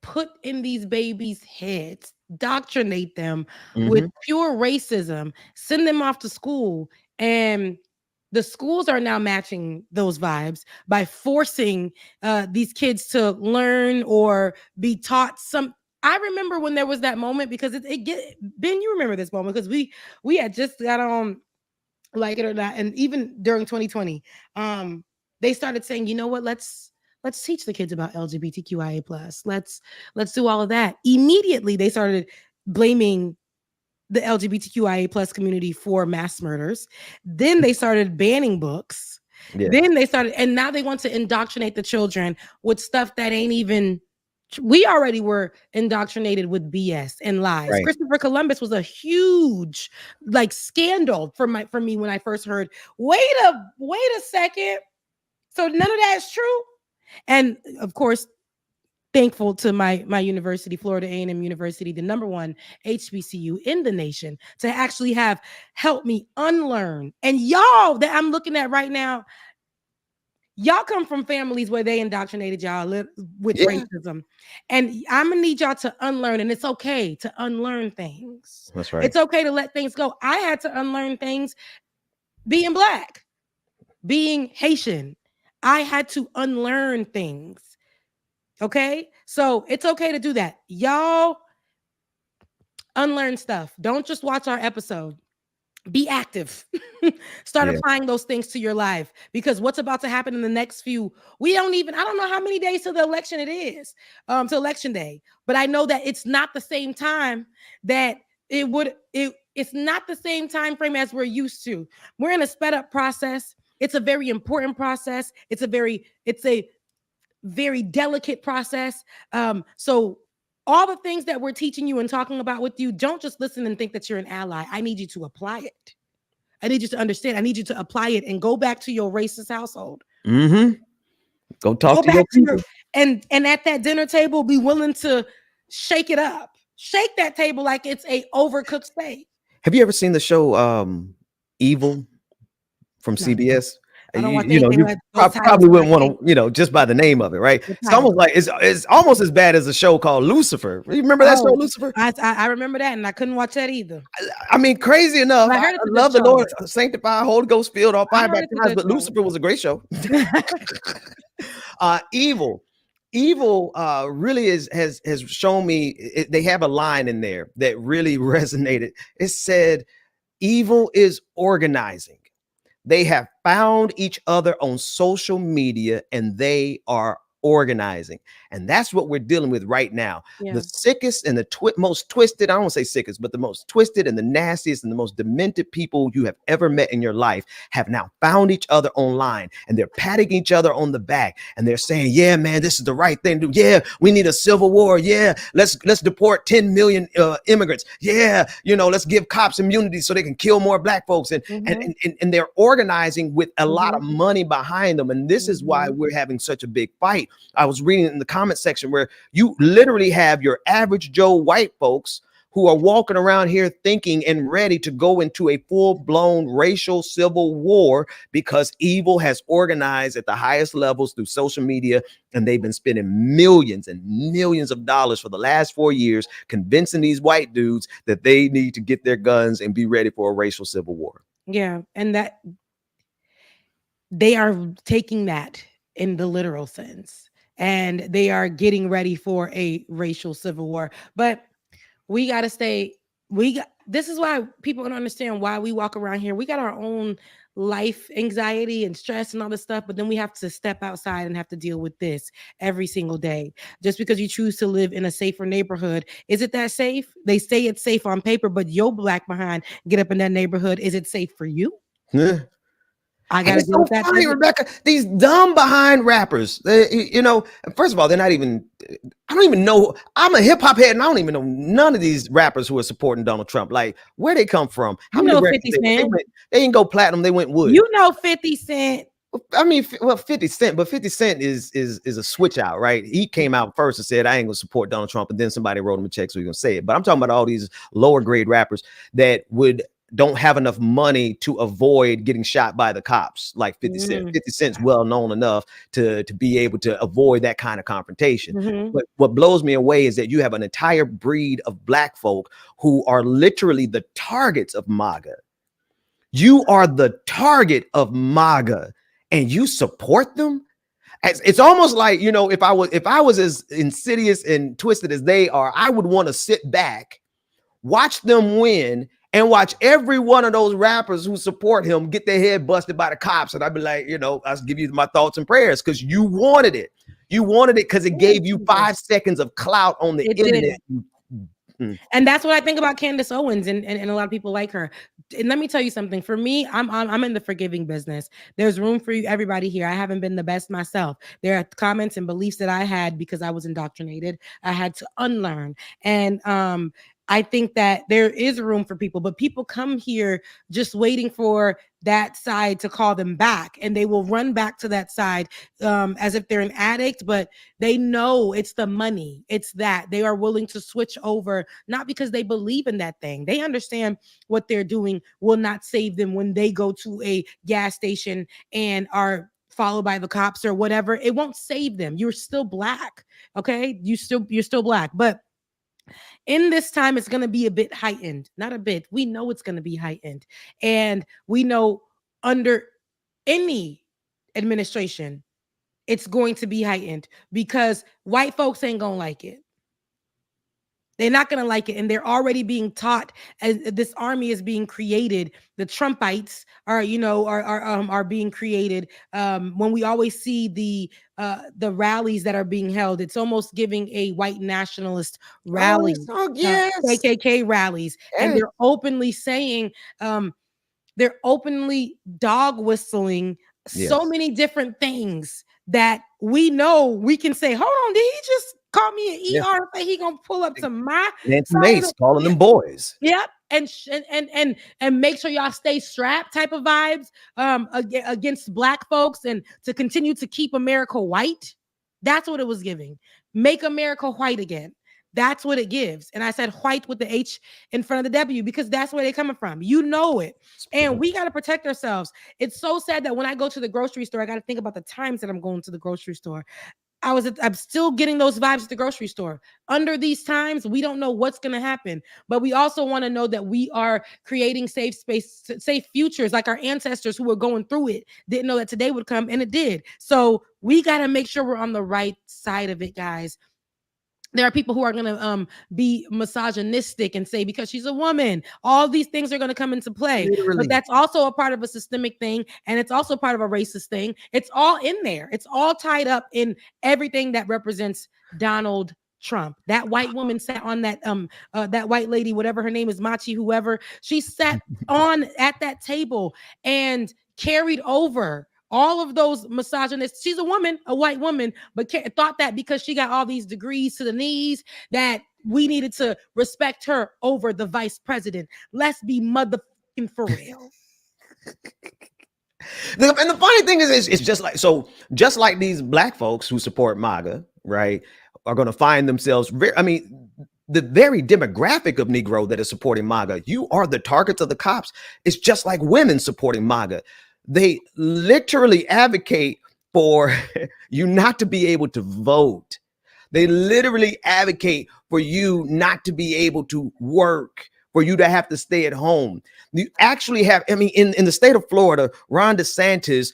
put in these babies' heads, doctrinate them with pure racism, send them off to school. And the schools are now matching those vibes by forcing these kids to learn or be taught some. I remember when there was that moment, because Ben, you remember this moment, because we had just got on, like it or not, and even during 2020, they started saying, you know what, let's teach the kids about LGBTQIA+. Let's do all of that. Immediately, they started blaming the LGBTQIA+ community for mass murders. Then they started banning books. Yeah. Then they started, and now they want to indoctrinate the children with stuff that ain't even. We already were indoctrinated with BS and lies. Right. Christopher Columbus was a huge scandal for me when I first heard. Wait a second. So none of that is true. And of course, thankful to my university, Florida A&M University, the #1 HBCU in the nation, to actually have helped me unlearn. And y'all that I'm looking at right now, y'all come from families where they indoctrinated y'all with racism, and I'm gonna need y'all to unlearn. And it's okay to unlearn things. That's right. It's okay to let things go. I had to unlearn things being Black, being Haitian. I had to unlearn things. Okay, so it's okay to do that. Y'all unlearn stuff. Don't just watch our episode. Be active. Start applying those things to your life, because what's about to happen in the next few, I don't know how many days to the election it is, to election day, but I know that it's not the same time that it's not the same time frame as we're used to. We're in a sped up process. It's a very important process. It's a very delicate process. So all the things that we're teaching you and talking about with you, don't just listen and think that you're an ally. I need you to apply it. I need you to understand. I need you to apply it and go back to your racist household. Mm-hmm. Go talk to your people. And at that dinner table, be willing to shake it up. Shake that table like it's a overcooked steak. Have you ever seen the show Evil from CBS? You probably wouldn't want to, just by the name of it, right? It's almost like it's almost as bad as a show called Lucifer. Remember that show, Lucifer? I remember that, and I couldn't watch that either. I mean, crazy enough, I love the Lord, sanctified, Holy Ghost filled, all fire baptized, but Lucifer was a great show. Evil really has shown me. They have a line in there that really resonated. It said, "Evil is organizing. They have found each other on social media and they are organizing." And that's what we're dealing with right now. The sickest and the most twisted, I don't want to say sickest, but the most twisted and the nastiest and the most demented people you have ever met in your life have now found each other online, and they're patting each other on the back, and they're saying, yeah, man, this is the right thing to do. Yeah, we need a civil war. Yeah, let's deport 10 million immigrants. Yeah, let's give cops immunity so they can kill more Black folks. And they're organizing with a lot of money behind them. And this is why we're having such a big fight. I was reading in the comment section where you literally have your average Joe white folks who are walking around here thinking and ready to go into a full-blown racial civil war because evil has organized at the highest levels through social media, and they've been spending millions and millions of dollars for the last 4 years convincing these white dudes that they need to get their guns and be ready for a racial civil war. Yeah, and that they are taking that in the literal sense. And they are getting ready for a racial civil war. But we got to this is why people don't understand why we walk around here. We got our own life anxiety and stress and all this stuff, but then we have to step outside and have to deal with this every single day. Just because you choose to live in a safer neighborhood, is it that safe? They say it's safe on paper, but your Black behind get up in that neighborhood. Is it safe for you? Yeah. I gotta deal with that. Funny, Rebecca, these dumb behind rappers, first of all, they're not even, I don't even know. I'm a hip hop head and I don't even know none of these rappers who are supporting Donald Trump. Like, where they come from? How many 50 Cent? They didn't go platinum, they went wood. 50 Cent. I mean, 50 Cent, but 50 Cent is a switch out, right? He came out first and said, I ain't gonna support Donald Trump, and then somebody wrote him a check, so he's gonna say it. But I'm talking about all these lower grade rappers that don't have enough money to avoid getting shot by the cops like 50 Cent. 50 Cent's well known enough to be able to avoid that kind of confrontation. But what blows me away is that you have an entire breed of Black folk who are literally the targets of MAGA. You are the target of MAGA and you support them? It's almost like, if I was as insidious and twisted as they are, I would want to sit back, watch them win, and watch every one of those rappers who support him get their head busted by the cops. And I'd be like, I'll give you my thoughts and prayers because you wanted it. You wanted it because it gave you 5 seconds of clout on the internet. And that's what I think about Candace Owens and a lot of people like her. And let me tell you something. For me, I'm in the forgiving business. There's room for everybody here. I haven't been the best myself. There are comments and beliefs that I had because I was indoctrinated. I had to unlearn. And I think that there is room for people, but people come here just waiting for that side to call them back, and they will run back to that side as if they're an addict, but they know it's the money. It's that they are willing to switch over, not because they believe in that thing. They understand what they're doing will not save them when they go to a gas station and are followed by the cops or whatever, it won't save them. You're still black. Okay. You're still black. But in this time, it's going to be a bit heightened. Not a bit. We know it's going to be heightened. And we know under any administration, it's going to be heightened because white folks ain't going to like it. They're not going to like it. And they're already being taught as this army is being created. The Trumpites are being created. When we always see the rallies that are being held, it's almost giving a white nationalist rally, KKK rallies. Yes. And they're openly saying, they're openly dog whistling so many different things that we know we can say, hold on, did he just call me an ER? He gonna pull up to my Mace calling them boys. Yep. And make sure y'all stay strapped type of vibes against black folks and to continue to keep America white. That's what it was giving. Make America white again. That's what it gives. And I said white with the H in front of the W because that's where they're coming from. You know it. And we got to protect ourselves. It's so sad that when I go to the grocery store, I got to think about the times that I'm going to the grocery store. I'm still getting those vibes at the grocery store. Under these times, we don't know what's going to happen, but we also want to know that we are creating safe space, safe futures, like our ancestors who were going through it didn't know that today would come, and it did. So we got to make sure we're on the right side of it, guys. There are people who are going to be misogynistic and say, because she's a woman, all these things are going to come into play. Literally. But that's also a part of a systemic thing. And it's also part of a racist thing. It's all in there. It's all tied up in everything that represents Donald Trump. That white woman sat on that white lady, whatever her name is, Machi, whoever, she sat at that table and carried over all of those misogynists. She's a woman, a white woman, but thought that because she got all these degrees to the knees that we needed to respect her over the vice president. Let's be motherfucking for real. And the funny thing is, it's just like these black folks who support MAGA, right, are going to find themselves the very demographic of Negro that is supporting MAGA. You are the targets of the cops. It's just like women supporting MAGA. They literally advocate for you not to be able to vote. They literally advocate for you not to be able to work, for you to have to stay at home. You actually have, in the state of Florida, Ron DeSantis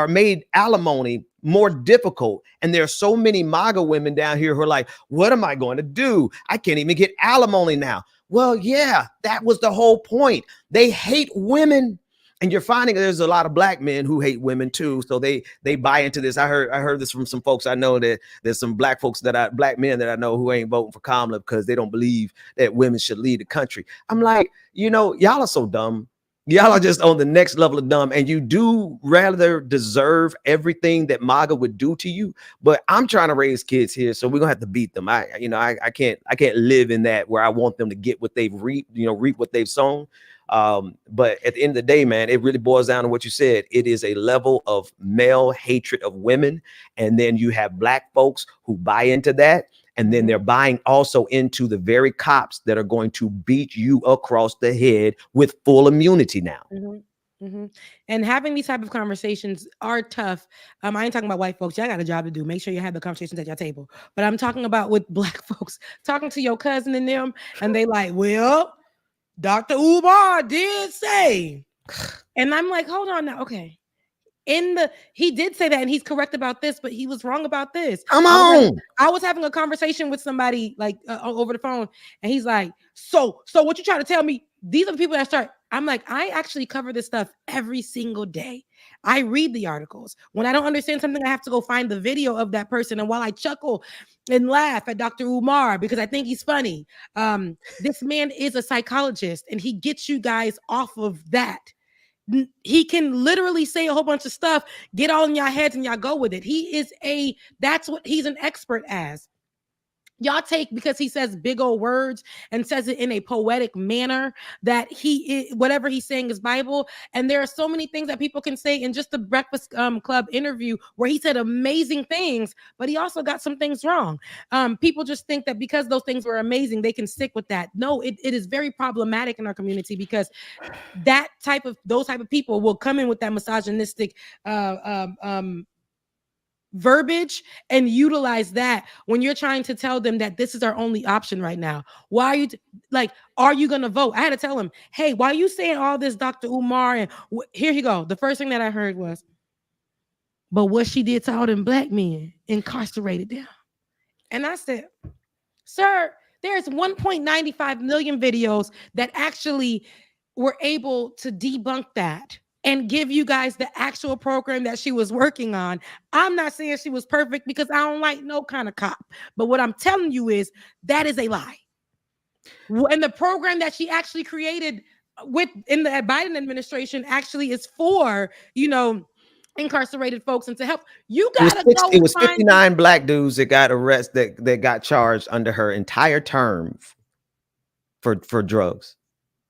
made alimony more difficult. And there are so many MAGA women down here who are like, what am I going to do? I can't even get alimony now. Well, yeah, that was the whole point. They hate women. And you're finding there's a lot of black men who hate women too, so they buy into this. I heard this from some folks I know, that there's some black men that I know who ain't voting for Kamala because they don't believe that women should lead the country. I'm like, y'all are so dumb. Y'all are just on the next level of dumb, and you do rather deserve everything that MAGA would do to you. But I'm trying to raise kids here, so we're gonna have to beat them. I can't live in that where I want them to get what they've reap what they've sown. But at the end of the day, man, it really boils down to what you said. It is a level of male hatred of women. And then you have black folks who buy into that. And then they're buying also into the very cops that are going to beat you across the head with full immunity now. Mm-hmm. Mm-hmm. And having these type of conversations are tough. I ain't talking about white folks. Y'all got a job to do. Make sure you have the conversations at your table. But I'm talking about with black folks, talking to your cousin and them, and they like, well, Dr. Umar did say, and I'm like, hold on now. Okay. He did say that and he's correct about this, but he was wrong about this. Come on. I was having a conversation with somebody over the phone and he's like, so what you trying to tell me? These are the people that start. I'm like, I actually cover this stuff every single day. I read the articles. When I don't understand something, I have to go find the video of that person. And while I chuckle and laugh at Dr. Umar because I think he's funny, this man is a psychologist and he gets you guys off of that. He can literally say a whole bunch of stuff, get all in your heads and y'all go with it. That's what he's an expert as. Y'all take, because he says big old words and says it in a poetic manner, that whatever he's saying is Bible. And there are so many things that people can say in just the Breakfast Club interview where he said amazing things, but he also got some things wrong. People just think that because those things were amazing, they can stick with that. No, it is very problematic in our community, because those type of people will come in with that misogynistic verbiage and utilize that when you're trying to tell them that this is our only option right now. Why are you are you gonna vote? I had to tell him, hey, why are you saying all this, Dr. Umar? And here you go. The first thing that I heard was, but what she did to all them black men, incarcerated them. And I said, sir, there's 1.95 million videos that actually were able to debunk that and give you guys the actual program that she was working on. I'm not saying she was perfect, because I don't like no kind of cop. But what I'm telling you is that is a lie. And the program that she actually created in the Biden administration actually is for, incarcerated folks, and to help. You gotta go. It was 59 black dudes that got arrested, that got charged under her entire term for drugs,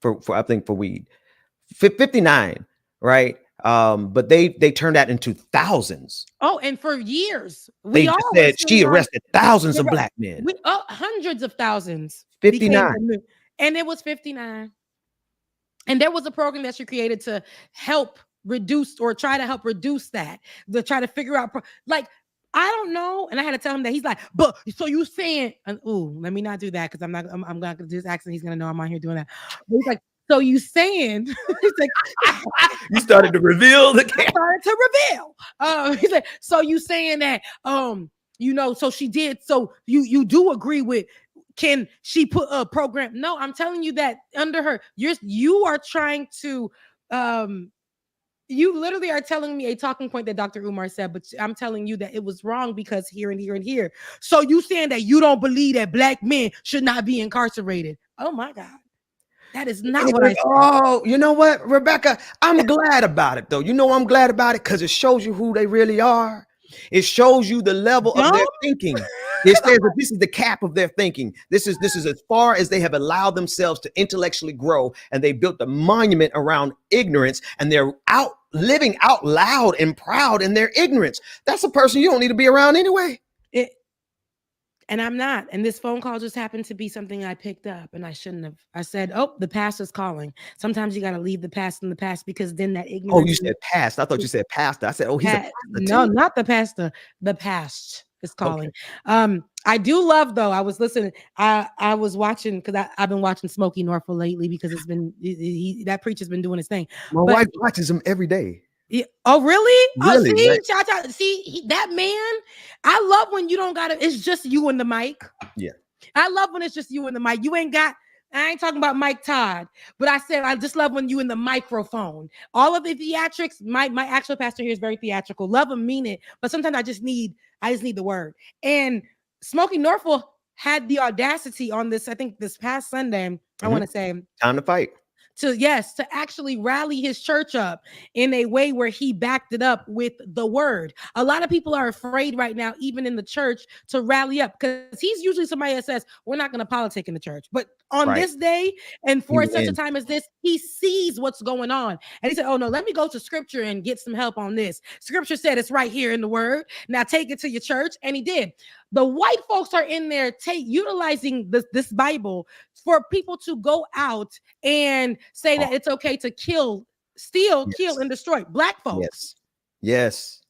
for I think for weed. 59. Right. But they turned that into thousands. Oh, and for years they just said she arrested thousands of black men. Hundreds of thousands. 59. And it was 59. And there was a program that she created to help reduce, or try to help reduce that, to try to figure out, I don't know. And I had to tell him that. He's like, but so you saying, let me not do that, because I'm not gonna do this accent. He's gonna know I'm out here doing that. But he's like, so you saying, he's like, you started to reveal the I started to reveal. He's like, so you saying that, so she did. So you do agree with, can she put a program? No, I'm telling you that under her, you are trying to, you literally are telling me a talking point that Dr. Umar said, but I'm telling you that it was wrong because here and here and here. So you saying that you don't believe that black men should not be incarcerated? Oh my God. That is not what I said. Oh, you know what, Rebecca? I'm glad about it, though. You know I'm glad about it because it shows you who they really are. It shows you the level of their thinking. It says that this is the cap of their thinking. This is as far as they have allowed themselves to intellectually grow, and they built a monument around ignorance, and they're living out loud and proud in their ignorance. That's a person you don't need to be around anyway. And I'm not. And this phone call just happened to be something I picked up, and I shouldn't have. I said, oh, the past is calling. Sometimes you got to leave the past in the past, because then that ignorance. Oh, you said past. I thought you said pastor. I said, oh, he's a pastor. No, not the pastor. The past is calling. Okay. I do love, though. I was listening. I was watching, because I've been watching Smokey Norfolk lately, because it's been that preacher's been doing his thing. My wife watches him every day. Yeah. Oh, really? Really? Oh, see, right? See, that man, I love when you don't got it. It's just you and the mic. Yeah. I love when it's just you and the mic. I ain't talking about Mike Todd, but I said, I just love when you in the microphone. All of the theatrics, my actual pastor here is very theatrical. Love him, mean it. But sometimes I just need the word. And Smokey Norfolk had the audacity on this, I think this past Sunday, I want to say. Time to fight. To actually rally his church up in a way where he backed it up with the word. A lot of people are afraid right now, even in the church, to rally up, because he's usually somebody that says, we're not going to politic in the church. But on this day, and for such a time as this, he sees what's going on. And he said, oh no, let me go to scripture and get some help on this. Scripture said it's right here in the word. Now take it to your church. And he did. The white folks are in there utilizing this Bible for people to go out and say that it's okay to kill, steal, kill, and destroy black folks. Yes.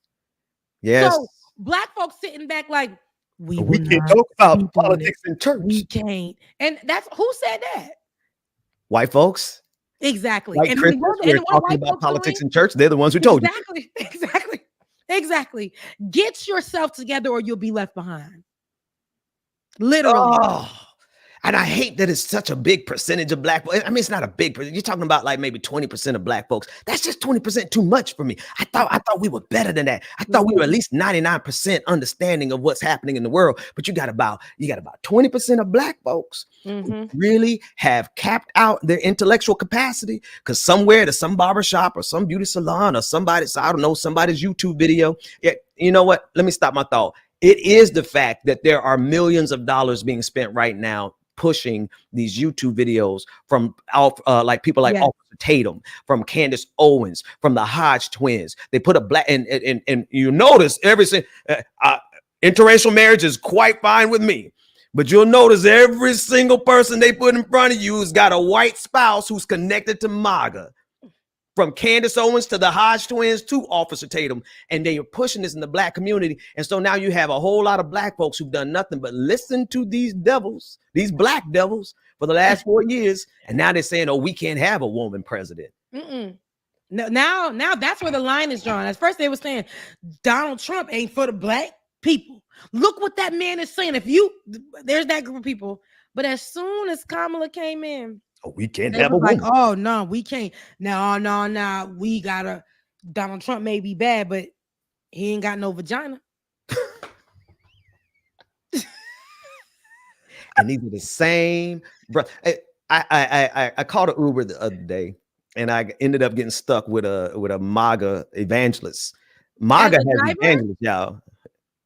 So black folks sitting back like, we can't talk about politics in church. We can't. And that's who said that? White folks. Exactly. White Christians who are talking about politics in church. They're the ones who told you. Exactly. Get yourself together or you'll be left behind. Literally. Oh, and I hate that it's such a big percentage of black folks. I mean, it's not a big percentage. You're talking about like maybe 20% of black folks. That's just 20% too much for me. I thought we were better than that. I thought we were at least 99% understanding of what's happening in the world. But you got about 20% of black folks who really have capped out their intellectual capacity, because somewhere to some barbershop or some beauty salon or somebody's YouTube video. Yeah, you know what? Let me stop my thought. It is the fact that there are millions of dollars being spent right now pushing these YouTube videos from like people like Officer Tatum, from Candace Owens, from the Hodge twins. They put a black and you notice interracial marriage is quite fine with me. But you'll notice every single person they put in front of you has got a white spouse who's connected to MAGA. From Candace Owens to the Hodge twins to Officer Tatum, and they are pushing this in the black community. And so now you have a whole lot of black folks who've done nothing but listen to these devils, these black devils, for the last 4 years. And now they're saying, oh, we can't have a woman president. No, now that's where the line is drawn. At first they were saying Donald Trump ain't for the black people. Look what that man is saying. There's that group of people. But as soon as Kamala came in, oh, we can't have a like, woman. oh no, we can't. No, we gotta. Donald Trump may be bad, but he ain't got no vagina. And these are the same, bro. I called an Uber the other day, and I ended up getting stuck with a MAGA evangelist. MAGA has evangelists, y'all,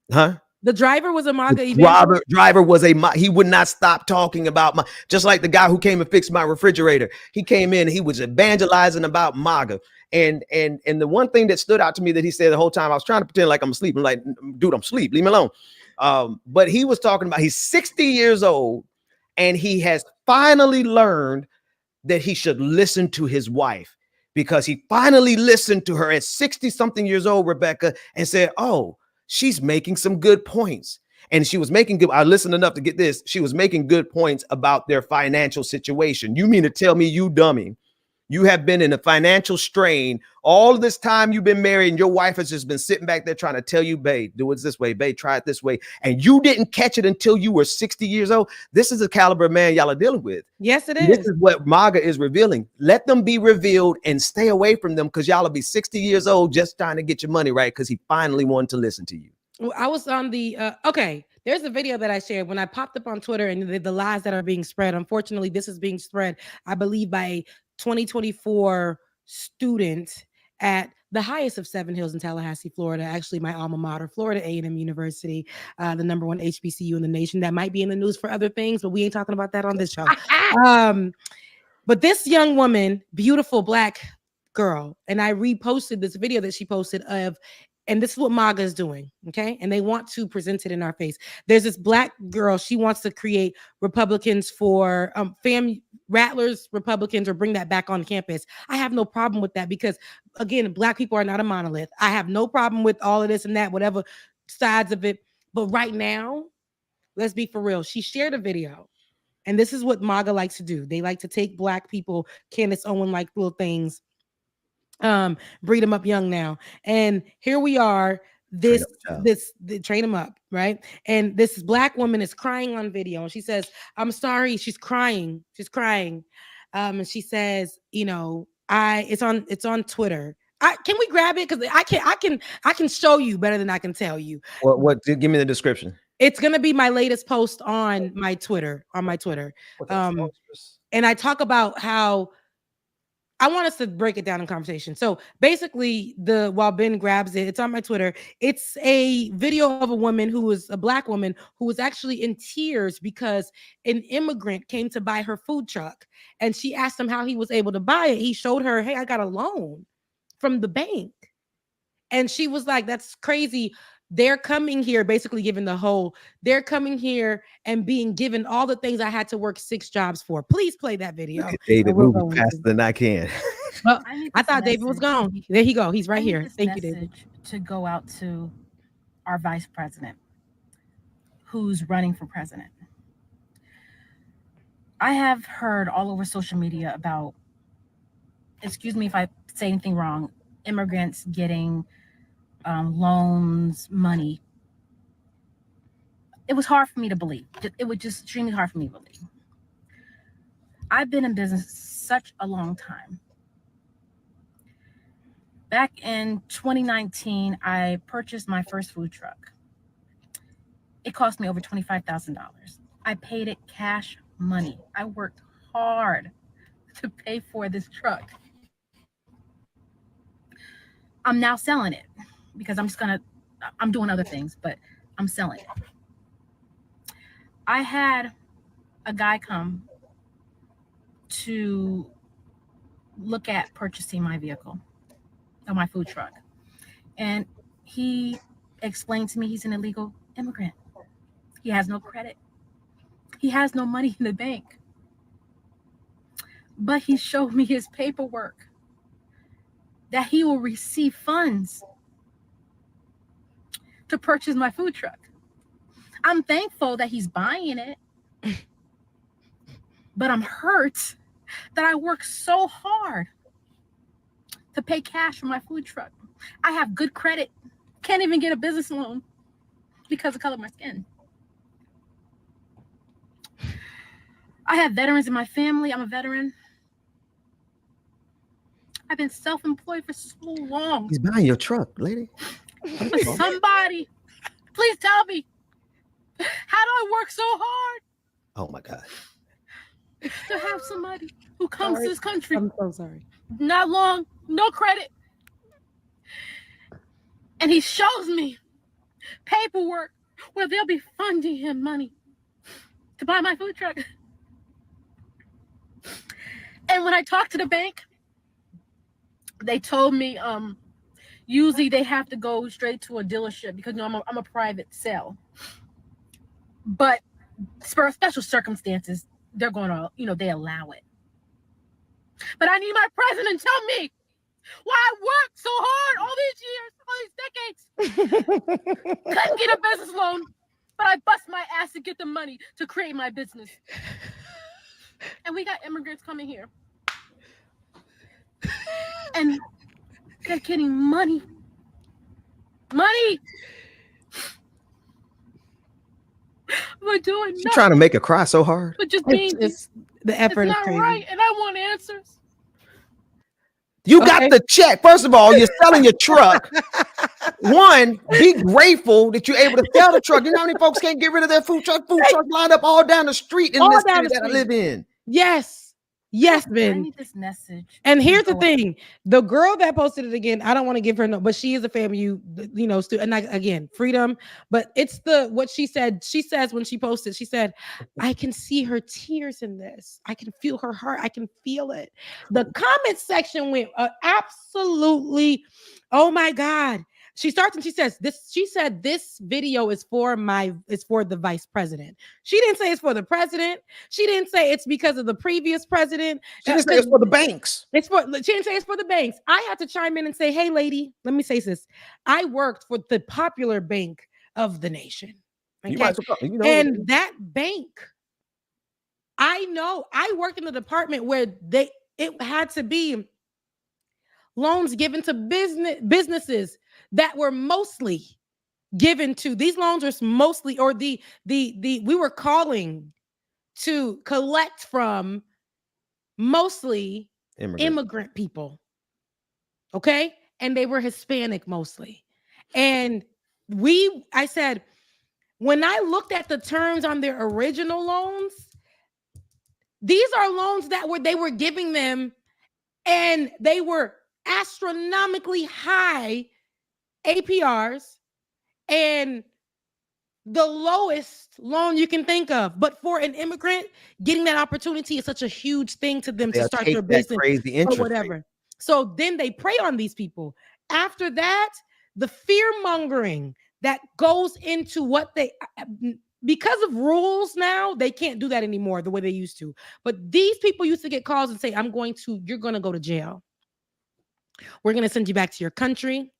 huh? The driver was a MAGA evangelist. Driver was he would not stop talking about just like the guy who came and fixed my refrigerator. He came in, he was evangelizing about MAGA. And the one thing that stood out to me that he said the whole time, I was trying to pretend like I'm asleep. I'm like, dude, I'm asleep. Leave me alone. But he was talking about he's 60 years old and he has finally learned that he should listen to his wife, because he finally listened to her at 60 something years old, Rebecca, and said, oh, she's making some good points. And she was making good. I listened enough to get this. She was making good points about their financial situation. You mean to tell me, you dummy, you have been in a financial strain all this time you've been married, and your wife has just been sitting back there trying to tell you, babe, do it this way, babe, try it this way. And you didn't catch it until you were 60 years old. This is the caliber of man y'all are dealing with. Yes, it is. This is what MAGA is revealing. Let them be revealed and stay away from them, because y'all will be 60 years old just trying to get your money right, because he finally wanted to listen to you. Well, I was on the okay. There's a video that I shared when I popped up on Twitter, and the lies that are being spread. Unfortunately, this is being spread, I believe, by a 2024 student at the highest of Seven Hills in Tallahassee, Florida. Actually, my alma mater, Florida A&M University, the #1 HBCU in the nation. That might be in the news for other things, but we ain't talking about that on this show. But this young woman, beautiful black girl, and I reposted this video that she posted of. And this is what MAGA is doing, okay? And they want to present it in our face. There's this black girl. She wants to create Republicans for Rattlers Republicans, or bring that back on campus. I have no problem with that, because, again, black people are not a monolith. I have no problem with all of this and that, whatever sides of it. But right now, let's be for real. She shared a video. And this is what MAGA likes to do. They like to take black people, Candace Owen like little things, breed them up young now. And here we are, train them up, right? And this black woman is crying on video, and she says, I'm sorry. She's crying. And she says, you know, it's on Twitter. Can we grab it? Because I can show you better than I can tell you. What give me the description. It's gonna be my latest post on my Twitter. And I talk about how I want us to break it down in conversation. So basically, while Ben grabs it, it's on my Twitter. It's a video of a woman who is a black woman who was actually in tears because an immigrant came to buy her food truck, and she asked him how he was able to buy it. He showed her, hey, I got a loan from the bank. And she was like, that's crazy. They're coming here, basically giving they're coming here and being given all the things I had to work 6 jobs for. Please play that video. David, moving faster than I can. Well, I thought David was gone. There he go. He's right here. Thank you, David. To go out to our vice president, who's running for president. I have heard all over social media about, excuse me if I say anything wrong, immigrants getting loans, money. It was hard for me to believe. It was just extremely hard for me to believe. I've been in business such a long time. Back in 2019, I purchased my first food truck. It cost me over $25,000. I paid it cash money. I worked hard to pay for this truck. I'm now selling it, because I'm doing other things, but I'm selling it. I had a guy come to look at purchasing my vehicle or my food truck. And he explained to me he's an illegal immigrant. He has no credit. He has no money in the bank. But he showed me his paperwork that he will receive funds to purchase my food truck. I'm thankful that he's buying it, but I'm hurt that I work so hard to pay cash for my food truck. I have good credit, can't even get a business loan because of the color of my skin. I have veterans in my family. I'm a veteran. I've been self-employed for so long. He's buying your truck, lady. But somebody, please tell me, how do I work so hard Oh my God. to have somebody who comes to this country? I'm so sorry. Not long, no credit. And he shows me paperwork where they'll be funding him money to buy my food truck. And when I talked to the bank, they told me usually they have to go straight to a dealership because I'm a private sale. But for special circumstances, they're going to, they allow it. But I need my president to tell me why I worked so hard all these years, all these decades. Couldn't get a business loan, but I bust my ass to get the money to create my business. And we got immigrants coming here. And they're getting money. Money! We're doing You trying to make her cry so hard? But just being It's the effort it's is not crazy. right, and I want answers. You got the check. First of all, you're selling your truck. One, be grateful that you're able to sell the truck. You know how many folks can't get rid of their food truck lined up all down the street in this city that I live in. Yes. Yes, I Ben. need this message. And here's the thing: the girl that posted it again, I don't want to give her no, but she is a FAMU, and again, freedom. But it's what she said. She says when she posted, she said, "I can see her tears in this. I can feel her heart. I can feel it." The comment section went absolutely, oh my God. She starts and she says this. She said this video is for the vice president. She didn't say it's for the president. She didn't say it's because of the previous president. She didn't say it's for the banks. She didn't say it's for the banks. I had to chime in and say, hey, lady, let me say this. I worked for the popular bank of the nation. Okay? And that bank, I know, I worked in a department where it had to be loans given to businesses that were mostly given to, these loans were mostly, or we were calling to collect from mostly immigrant people. Okay. And they were Hispanic mostly. And I said, when I looked at the terms on their original loans, these are loans that they were giving them, and they were astronomically high APRs and the lowest loan you can think of. But for an immigrant, getting that opportunity is such a huge thing to them to start their business crazy interest or whatever. Rate. So then they prey on these people. After that, the fear mongering that goes into what because of rules now, they can't do that anymore the way they used to. But these people used to get calls and say, you're going to go to jail. We're going to send you back to your country.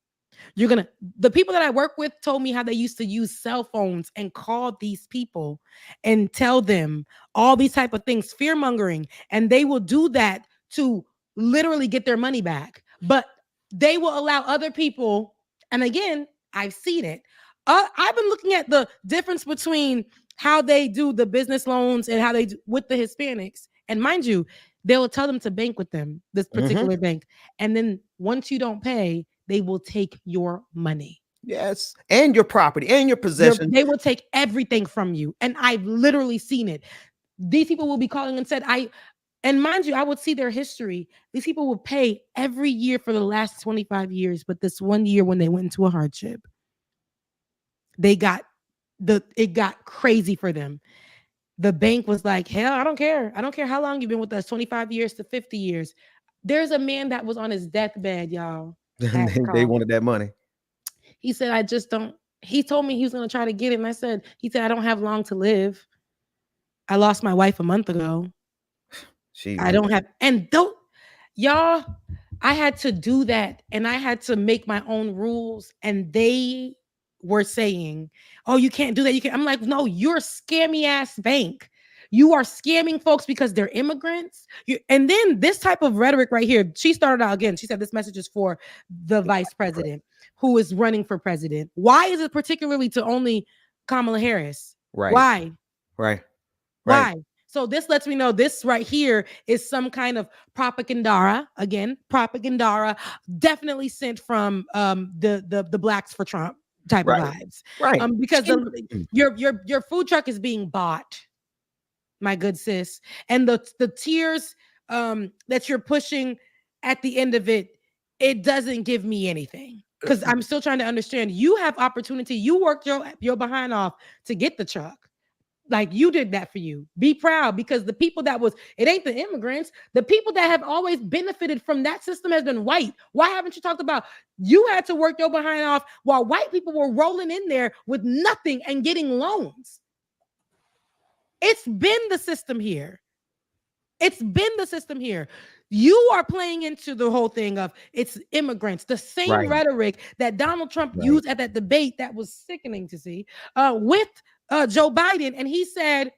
The people that I work with told me how they used to use cell phones and call these people and tell them all these type of things, fear mongering. And they will do that to literally get their money back. But they will allow other people. And again, I've seen it. I've been looking at the difference between how they do the business loans and how they do with the Hispanics. And mind you, they will tell them to bank with them, this particular bank. And then once you don't pay, they will take your money. Yes. And your property and your possession. They will take everything from you. And I've literally seen it. These people will be calling and said, and mind you, I would see their history. These people will pay every year for the last 25 years. But this one year when they went into a hardship, they got it got crazy for them. The bank was like, hell, I don't care. I don't care how long you've been with us, 25 years to 50 years. There's a man that was on his deathbed, y'all. They wanted that money. He said, I just don't. He told me he was going to try to get it. And he said, I don't have long to live. I lost my wife a month ago. I don't have, and don't, y'all, I had to do that. And I had to make my own rules. And they were saying, oh, you can't do that. You can't. I'm like, no, you're a scammy ass bank. You are scamming folks because they're immigrants. And then this type of rhetoric right here, she started out again. She said this message is for the vice president who is running for president. Why is it particularly to only Kamala Harris? Right. Why? Right. Why? So this lets me know this right here is some kind of propaganda. Again, propaganda, definitely sent from the Blacks for Trump type of vibes. Right. Because your food truck is being bought, my good sis, and the tiers that you're pushing at the end of it, it doesn't give me anything. Because I'm still trying to understand. You have opportunity. You worked your behind off to get the truck. Like you did that for you. Be proud, because the people it ain't the immigrants. The people that have always benefited from that system has been white. Why haven't you talked about you had to work your behind off while white people were rolling in there with nothing and getting loans? It's been the system here. It's been the system here. You are playing into the whole thing of it's immigrants, the same rhetoric that Donald Trump used at that debate that was sickening to see with Joe Biden. And he said,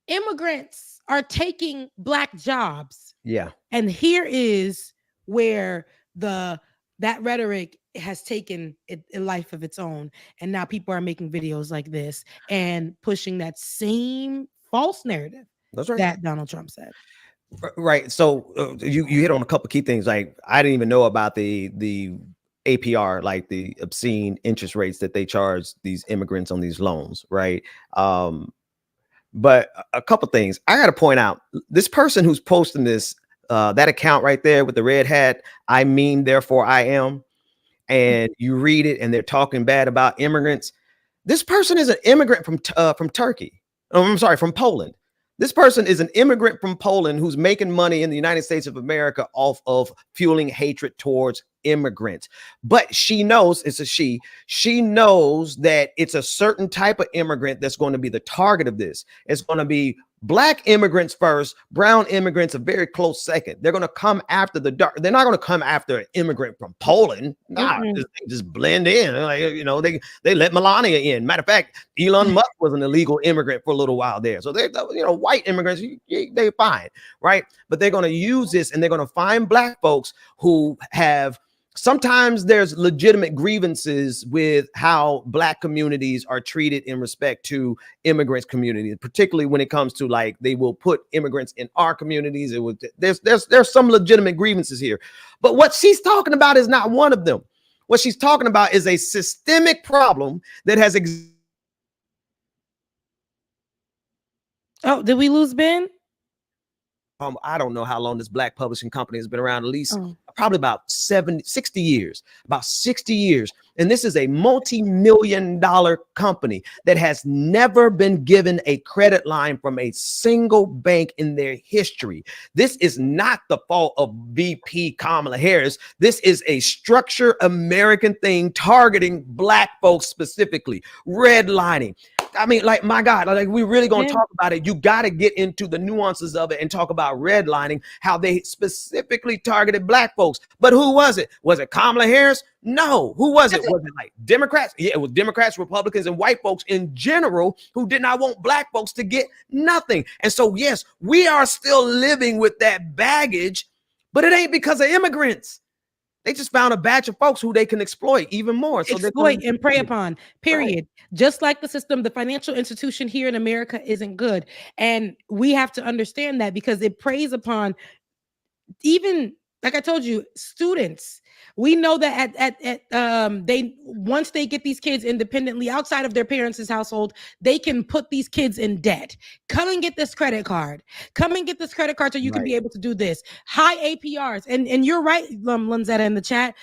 immigrants are taking Black jobs. Yeah. And here is where that rhetoric has taken a life of its own. And now people are making videos like this and pushing that same false narrative that Donald Trump said. Right. So you hit on a couple key things. Like I didn't even know about the APR, like the obscene interest rates that they charge these immigrants on these loans. Right. But a couple things I got to point out. This person who's posting this, that account right there with the red hat, I mean, therefore I am. And you read it and they're talking bad about immigrants. This person is an immigrant from Turkey. Oh, I'm sorry, from Poland. This person is an immigrant from Poland who's making money in the United States of America off of fueling hatred towards immigrants. But she knows, it's a she knows that it's a certain type of immigrant that's going to be the target of this. It's going to be Black immigrants first, brown immigrants a very close second. They're going to come after the dark. They're not going to come after an immigrant from Poland. Nah, just blend in. Like, they let Melania in. Matter of fact, Elon Musk was an illegal immigrant for a little while there. So they, white immigrants, they're fine, right? But they're going to use this and they're going to find Black folks who have. Sometimes there's legitimate grievances with how Black communities are treated in respect to immigrants communities, particularly when it comes to like they will put immigrants in our communities. There's some legitimate grievances here, but what she's talking about is not one of them. What she's talking about is a systemic problem that has. Oh, did we lose Ben? I don't know how long this Black publishing company has been around, at least probably about 60 years, about 60 years. And this is a multi-million-dollar company that has never been given a credit line from a single bank in their history. This is not the fault of VP Kamala Harris. This is a structured American thing targeting Black folks specifically, redlining. I mean, like, my God, like we really going to talk about it. You got to get into the nuances of it and talk about redlining, how they specifically targeted Black folks. But who was it? Was it Kamala Harris? No. Who was it? Was it like Democrats? Yeah, it was Democrats, Republicans, and white folks in general who did not want Black folks to get nothing. And so, yes, we are still living with that baggage, but it ain't because of immigrants. They just found a batch of folks who they can exploit even more. So exploit and prey upon, period. Right. Just like the system, the financial institution here in America isn't good. And we have to understand that because it preys upon even, like I told you, students. We know that they once they get these kids independently outside of their parents' household, they can put these kids in debt. Come and get this credit card. Come and get this credit card so you can be able to do this. High APRs. And you're right, Lanzetta, in the chat.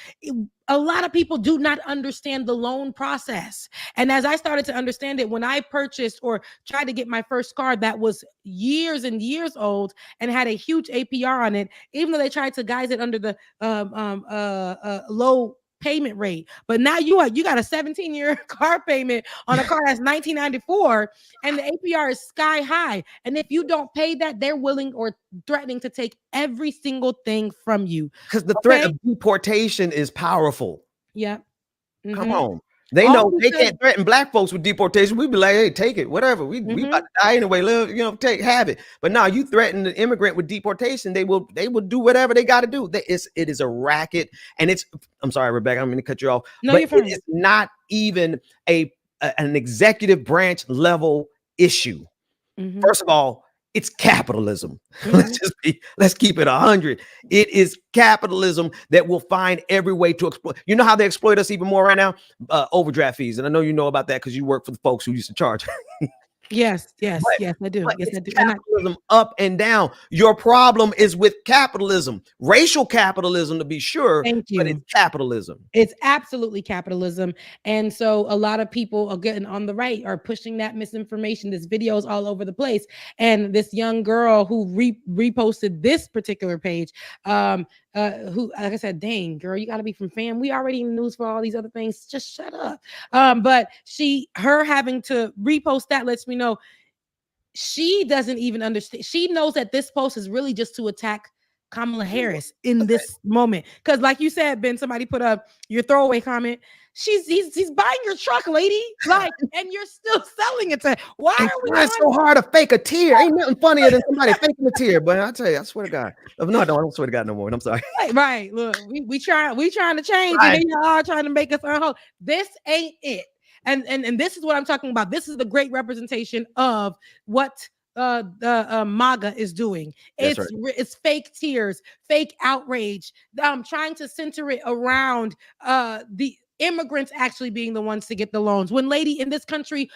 A lot of people do not understand the loan process. And as I started to understand it, when I purchased or tried to get my first card that was years and years old and had a huge APR on it, even though they tried to guise it under the low payment rate, but now you got a 17-year car payment on a car that's $19.94, and the APR is sky high. And if you don't pay that, they're willing or threatening to take every single thing from you. Because the threat of deportation is powerful. Yeah. Come on. They know they can't threaten black folks with deportation. We'd be like, hey, take it, whatever. We about to die anyway. Live, have it. But now you threaten an immigrant with deportation, they will do whatever they got to do. It is a racket, and I'm sorry, Rebecca, I'm going to cut you off. No, but you're fine. It is not even an executive branch level issue. First of all, it's capitalism. Let's keep it 100. It is capitalism that will find every way to exploit. You know how they exploit us even more right now? Overdraft fees. And I know you know about that because you work for the folks who used to charge. Yes, I do. Yes, I do. Capitalism up and down. Your problem is with capitalism, racial capitalism, to be sure. Thank you. But it's capitalism. It's absolutely capitalism. And so a lot of people are getting on the right are pushing that misinformation. There's videos all over the place. And this young girl who reposted this particular page, who, like I said, dang girl, you got to be from fam. We already in the news for all these other things. Just shut up. But her having to repost that lets me know she doesn't even understand. She knows that this post is really just to attack Kamala Harris in this moment. Because like you said, Ben, somebody put up your throwaway comment. He's buying your truck, lady. Like, and you're still selling it to. Why are we trying so hard to fake a tear? Ain't nothing funnier than somebody faking a tear. But I tell you, I swear to God. No, I don't swear to God no more. I'm sorry. Right. Look, we trying to change, right. And y'all are trying to make us unwhole. This ain't it. And this is what I'm talking about. This is the great representation of what the MAGA is doing. It's fake tears, fake outrage. Trying to center it around the immigrants actually being the ones to get the loans. When, lady, in this country,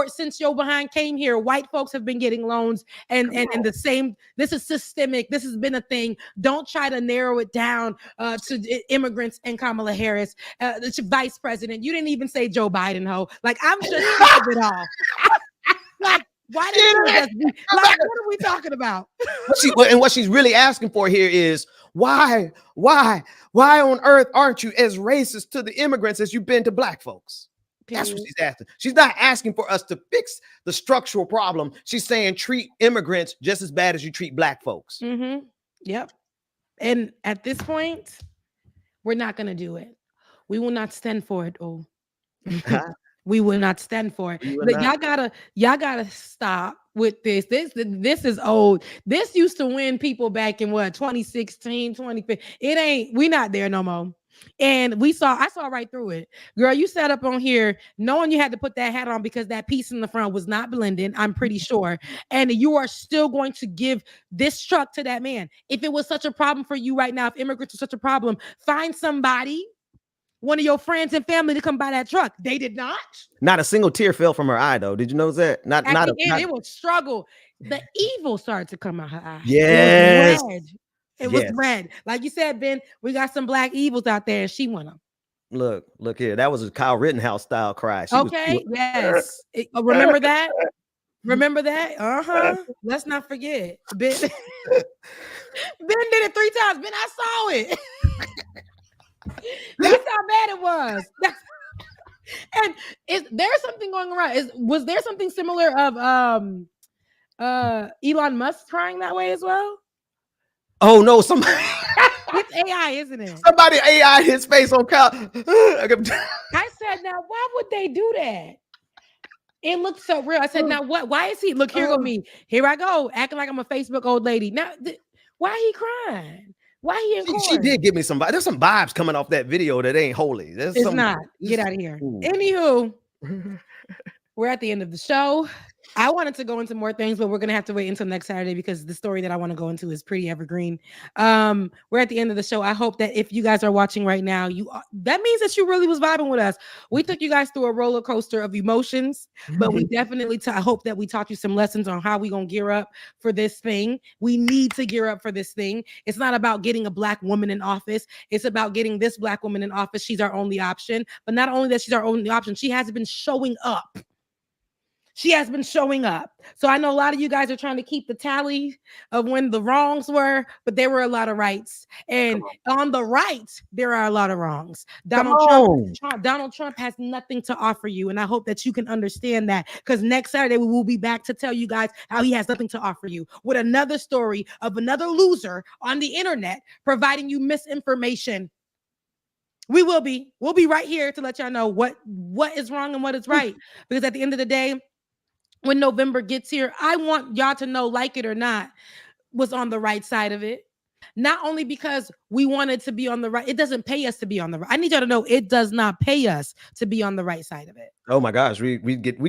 since Yo Behind came here, white folks have been getting loans, and the same. This is systemic. This has been a thing. Don't try to narrow it down to immigrants and Kamala Harris, the vice president. You didn't even say Joe Biden, ho. Like, I'm just sick of it all. Like, why did like, what are we talking about? What she's really asking for here is why on earth aren't you as racist to the immigrants as you've been to black folks? That's what she's asking. She's not asking for us to fix the structural problem. She's saying treat immigrants just as bad as you treat black folks. Yep. And at this point, we're not going to do it. We will not stand for it. We will not stand for it. But y'all gotta stop with this. This is old. This used to win people back in 2016, 2015. We not there no more. And I saw right through it. Girl, you sat up on here knowing you had to put that hat on because that piece in the front was not blending, I'm pretty sure. And you are still going to give this truck to that man. If it was such a problem for you right now, if immigrants are such a problem, find somebody, one of your friends and family, to come buy that truck. They did not. Not a single tear fell from her eye, though. Did you know that? It was struggle. The evil started to come out her eye. Yes. It was red. Like you said, Ben, we got some black evils out there, and she won them. Look here. That was a Kyle Rittenhouse style cry. Yes. Remember that? Remember that? Let's not forget. Ben did it 3 times. Ben, I saw it. That's how bad it was. And is there something going around? Was there something similar of Elon Musk crying that way as well? Oh no, somebody. It's AI, isn't it? Somebody AI his face on Kyle. I said, now why would they do that? It looked so real. I said, now what? Why is he? Look, here go me. Here I go, acting like I'm a Facebook old lady. Now, why he crying? Why he in court? She did give me some. There's some vibes coming off that video that ain't holy. It's not. Get out of here. Anywho, we're at the end of the show. I wanted to go into more things, but we're gonna have to wait until next Saturday because the story that I want to go into is pretty evergreen. We're at the end of the show. I hope that if you guys are watching right now, that means that you really was vibing with us. We took you guys through a roller coaster of emotions, but we definitely I hope that we taught you some lessons on how we gonna gear up for this thing. We need to gear up for this thing. It's not about getting a Black woman in office. It's about getting this Black woman in office. She's our only option. But not only that she's our only option, she has been showing up. She has been showing up. So I know a lot of you guys are trying to keep the tally of when the wrongs were, but there were a lot of rights. And on the right, there are a lot of wrongs. Donald Trump has nothing to offer you. And I hope that you can understand that, because next Saturday we will be back to tell you guys how he has nothing to offer you with another story of another loser on the internet providing you misinformation. We'll be right here to let y'all know what is wrong and what is right. Because at the end of the day, when November gets here, I want y'all to know, like it or not, was on the right side of it. Not only because we wanted to be on the right, it doesn't pay us to be on the right. I need y'all to know it does not pay us to be on the right side of it. Oh my gosh, we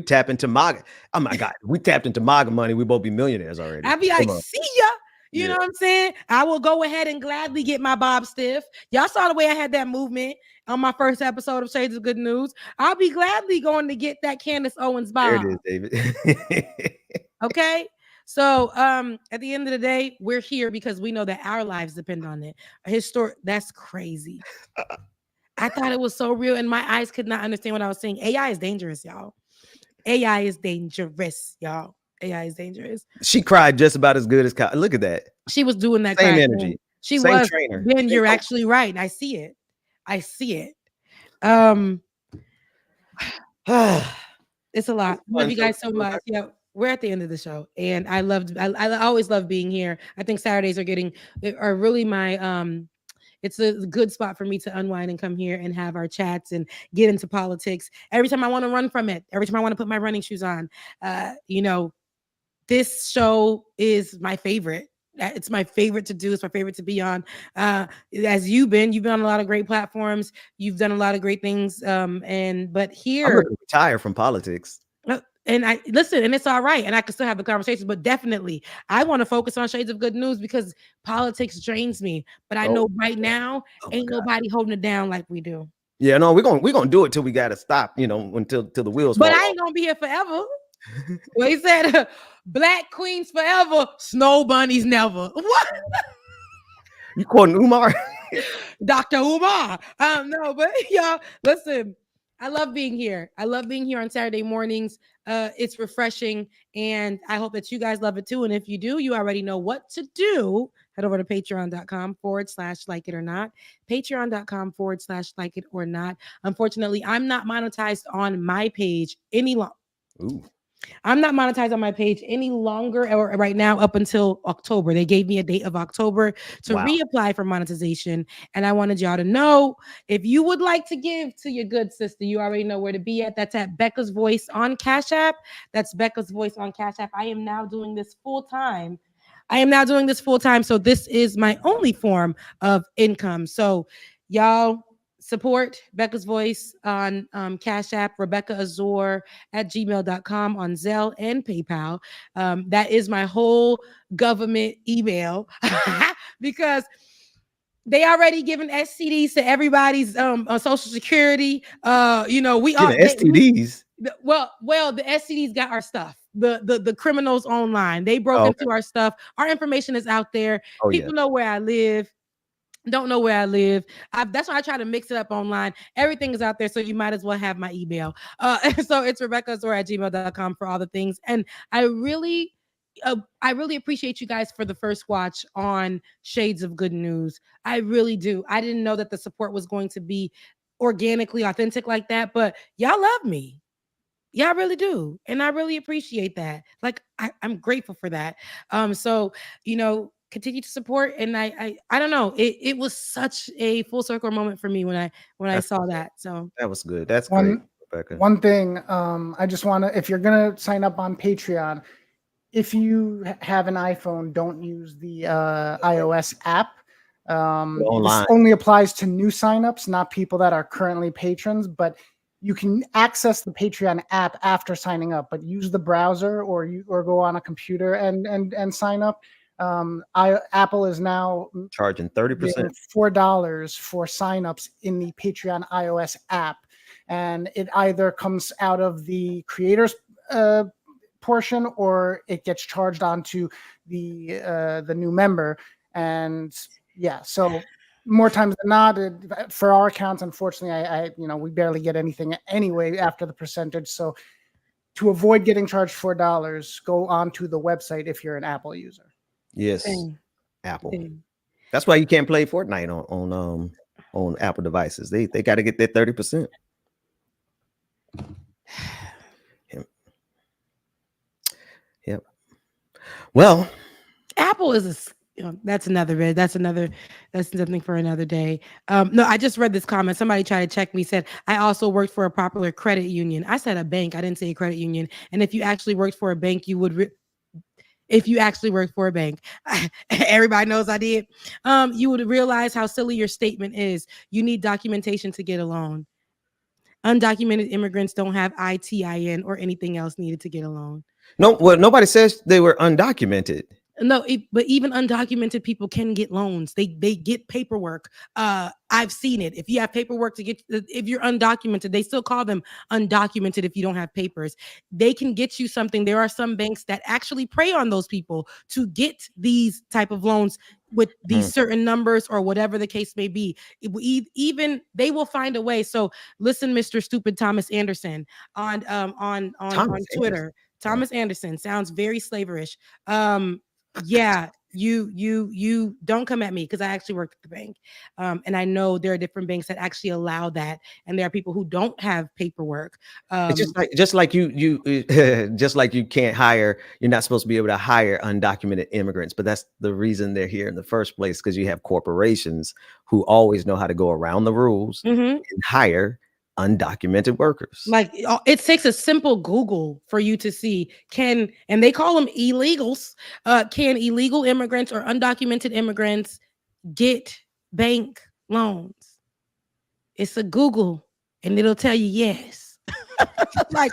tap into MAGA. Oh my God, we tapped into MAGA money. We both be millionaires already. I'd be like, see ya. You know what I'm saying? I will go ahead and gladly get my bob stiff. Y'all saw the way I had that movement on my first episode of Shades of Good News. I'll be gladly going to get that Candace Owens bob. There it is, David. Okay. So at the end of the day, we're here because we know that our lives depend on it. That's crazy. I thought it was so real, and my eyes could not understand what I was saying. AI is dangerous, y'all. AI is dangerous, y'all. AI is dangerous. She cried just about as good as Kyle. Look at that. She was doing that same energy. She same was. Trainer. Ben, you're actually right. I see it. It's a lot. Love you guys so much. Yeah, we're at the end of the show, and I always love being here. I think Saturdays are really my it's a good spot for me to unwind and come here and have our chats and get into politics. Every time I want to run from it, every time I want to put my running shoes on, this show is my favorite. It's my favorite to do. It's my favorite to be on. As you've been on a lot of great platforms. You've done a lot of great things. But here, I'm ready to retire from politics. And I listen, and it's all right. And I can still have the conversations, but definitely I want to focus on Shades of Good News because politics drains me. But I know right now ain't nobody holding it down like we do. Yeah, no, we're gonna do it till we gotta stop, until the wheels fall off. I ain't gonna be here forever. Well, he said, Black queens forever, snow bunnies never. What? You quoting Umar? Dr. Umar. No, but y'all, listen, I love being here. I love being here on Saturday mornings. It's refreshing, and I hope that you guys love it too. And if you do, you already know what to do. Head over to patreon.com/like-it-or-not. Patreon.com/like-it-or-not. Unfortunately, I'm not monetized on my page any longer. I'm not monetized on my page any longer or right now up until October. They gave me a date of October to reapply for monetization. And I wanted y'all to know, if you would like to give to your good sister, you already know where to be at. That's at Becca's Voice on Cash App. That's Becca's Voice on Cash App. I am now doing this full time. So this is my only form of income. So y'all, support Becca's Voice on Cash App, Rebecca Azor at gmail.com, on Zelle and PayPal. That is my whole government email because they already given STDs to everybody's Social Security. We are STDs. The STDs got our stuff. The criminals online. They broke into our stuff. Our information is out there. People know where I live. Don't know where I live. That's why I try to mix it up online. Everything is out there, so you might as well have my email. So it's RebeccaZora@gmail.com for all the things. And I really appreciate you guys for the first watch on Shades of Good News. I really do. I didn't know that the support was going to be organically authentic like that, but y'all love me. Y'all really do. And I really appreciate that. Like, I'm grateful for that. Continue to support. And I don't know. It was such a full circle moment for me when I saw that. So that was good. That's great, Rebecca. One thing, I just want to, if you're going to sign up on Patreon, if you have an iPhone, don't use the iOS app. This only applies to new signups, not people that are currently patrons. But you can access the Patreon app after signing up, but use the browser or go on a computer and sign up. Apple is now charging 30%, $4 for signups in the Patreon iOS app, and it either comes out of the creators portion or it gets charged onto the new member. And yeah, so more times than not, for our accounts, unfortunately, I we barely get anything anyway after the percentage. So to avoid getting charged $4, go onto the website if you're an Apple user. Yes, Apple. That's why you can't play Fortnite on Apple devices. They got to get that 30%. Yep. Well, Apple is that's something for another day. No, I just read this comment. Somebody tried to check me, said, I also worked for a popular credit union. I said a bank. I didn't say a credit union. And if you actually worked for a bank, you would if you actually worked for a bank, everybody knows I did. You would realize how silly your statement is. You need documentation to get a loan. Undocumented immigrants don't have ITIN or anything else needed to get a loan. No, well, nobody says they were undocumented. No, but even undocumented people can get loans. They get paperwork. I've seen it. If you have paperwork to get, if you're undocumented, they still call them undocumented if you don't have papers. They can get you something. There are some banks that actually prey on those people to get these type of loans with these certain numbers or whatever the case may be. Even they will find a way. So listen, Mr. Stupid Thomas Anderson on Twitter. Thomas Anderson sounds very slaverish. Yeah, you don't come at me because I actually worked at the bank. And I know there are different banks that actually allow that. And there are people who don't have paperwork. It's just like you can't hire, you're not supposed to be able to hire undocumented immigrants, but that's the reason they're here in the first place, because you have corporations who always know how to go around the rules and hire undocumented workers. Like it takes a simple Google for you to see and they call them illegals. Can illegal immigrants or undocumented immigrants get bank loans? It's a Google and it'll tell you yes. like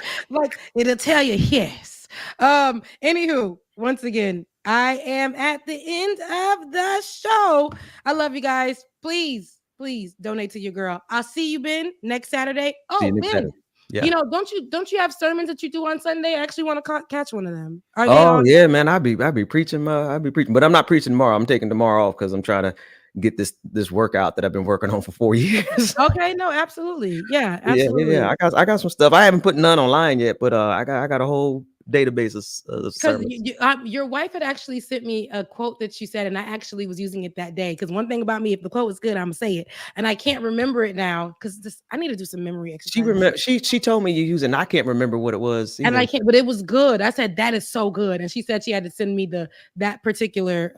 it'll tell you yes. Anywho, once again, I am at the end of the show. I love you guys. Please donate to your girl. I'll see you, Ben, next Saturday. Oh, Ben, yeah. Don't you have sermons that you do on Sunday? I actually want to catch one of them. Yeah, man. I'll be preaching. But I'm not preaching tomorrow. I'm taking tomorrow off because I'm trying to get this workout that I've been working on for 4 years. Okay, no, absolutely. Yeah, absolutely. Yeah. I got some stuff. I haven't put none online yet, but I got a whole database of sermons. Your wife had actually sent me a quote that she said, and I actually was using it that day. Because one thing about me, if the quote was good, I'm gonna say it, and I can't remember it now because I need to do some memory exercise. She told me you use it, and I can't remember what it was either. And I can't, but it was good. I said that is so good, and she said she had to send me that particular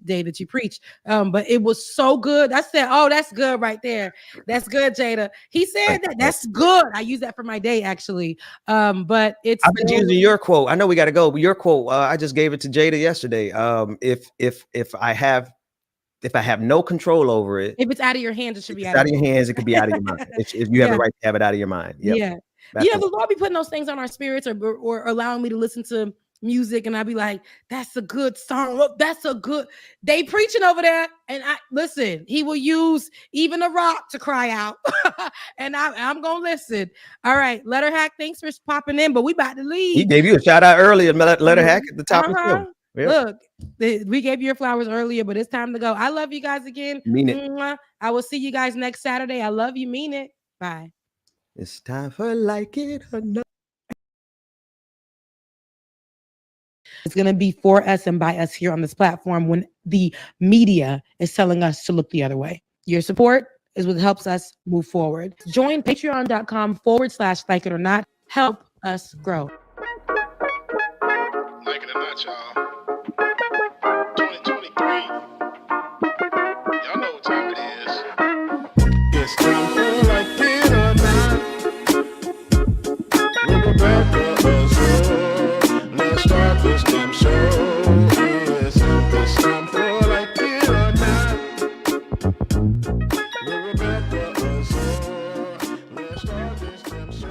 day that you preached. But it was so good. I said, oh, that's good right there. That's good, Jada. He said that's good. I use that for my day actually. But I've been using your quote. I know we got to go, but your quote, I just gave it to Jada yesterday. If I have no control over it, if it's out of your hands, it should be out of your hands. It could be out of your mind. If you have the right to have it out of your mind. Yep. Yeah. The Lord be putting those things on our spirits or allowing me to listen to music, and I'd be like, that's a good song. Look, they preaching over there. And he will use even a rock to cry out. And I'm gonna listen. All right, Letterhack, thanks for popping in, but we about to leave. He gave you a shout out earlier, Letterhack at the top of the show. Yep. Look, we gave you your flowers earlier, but it's time to go. I love you guys again. Mean it. I will see you guys next Saturday. I love you. Mean it. Bye. It's time for Like It or Not. It's going to be for us and by us here on this platform when the media is telling us to look the other way. Your support is what helps us move forward. Join patreon.com/like it or not. Help us grow. Like it or not, y'all. 2023. Y'all know what time it is. It's time for Like It or Not. We're back to us. Let's start this damn show. Yes, it's time for Like It or Not. We're back to us. Let's start this damn show.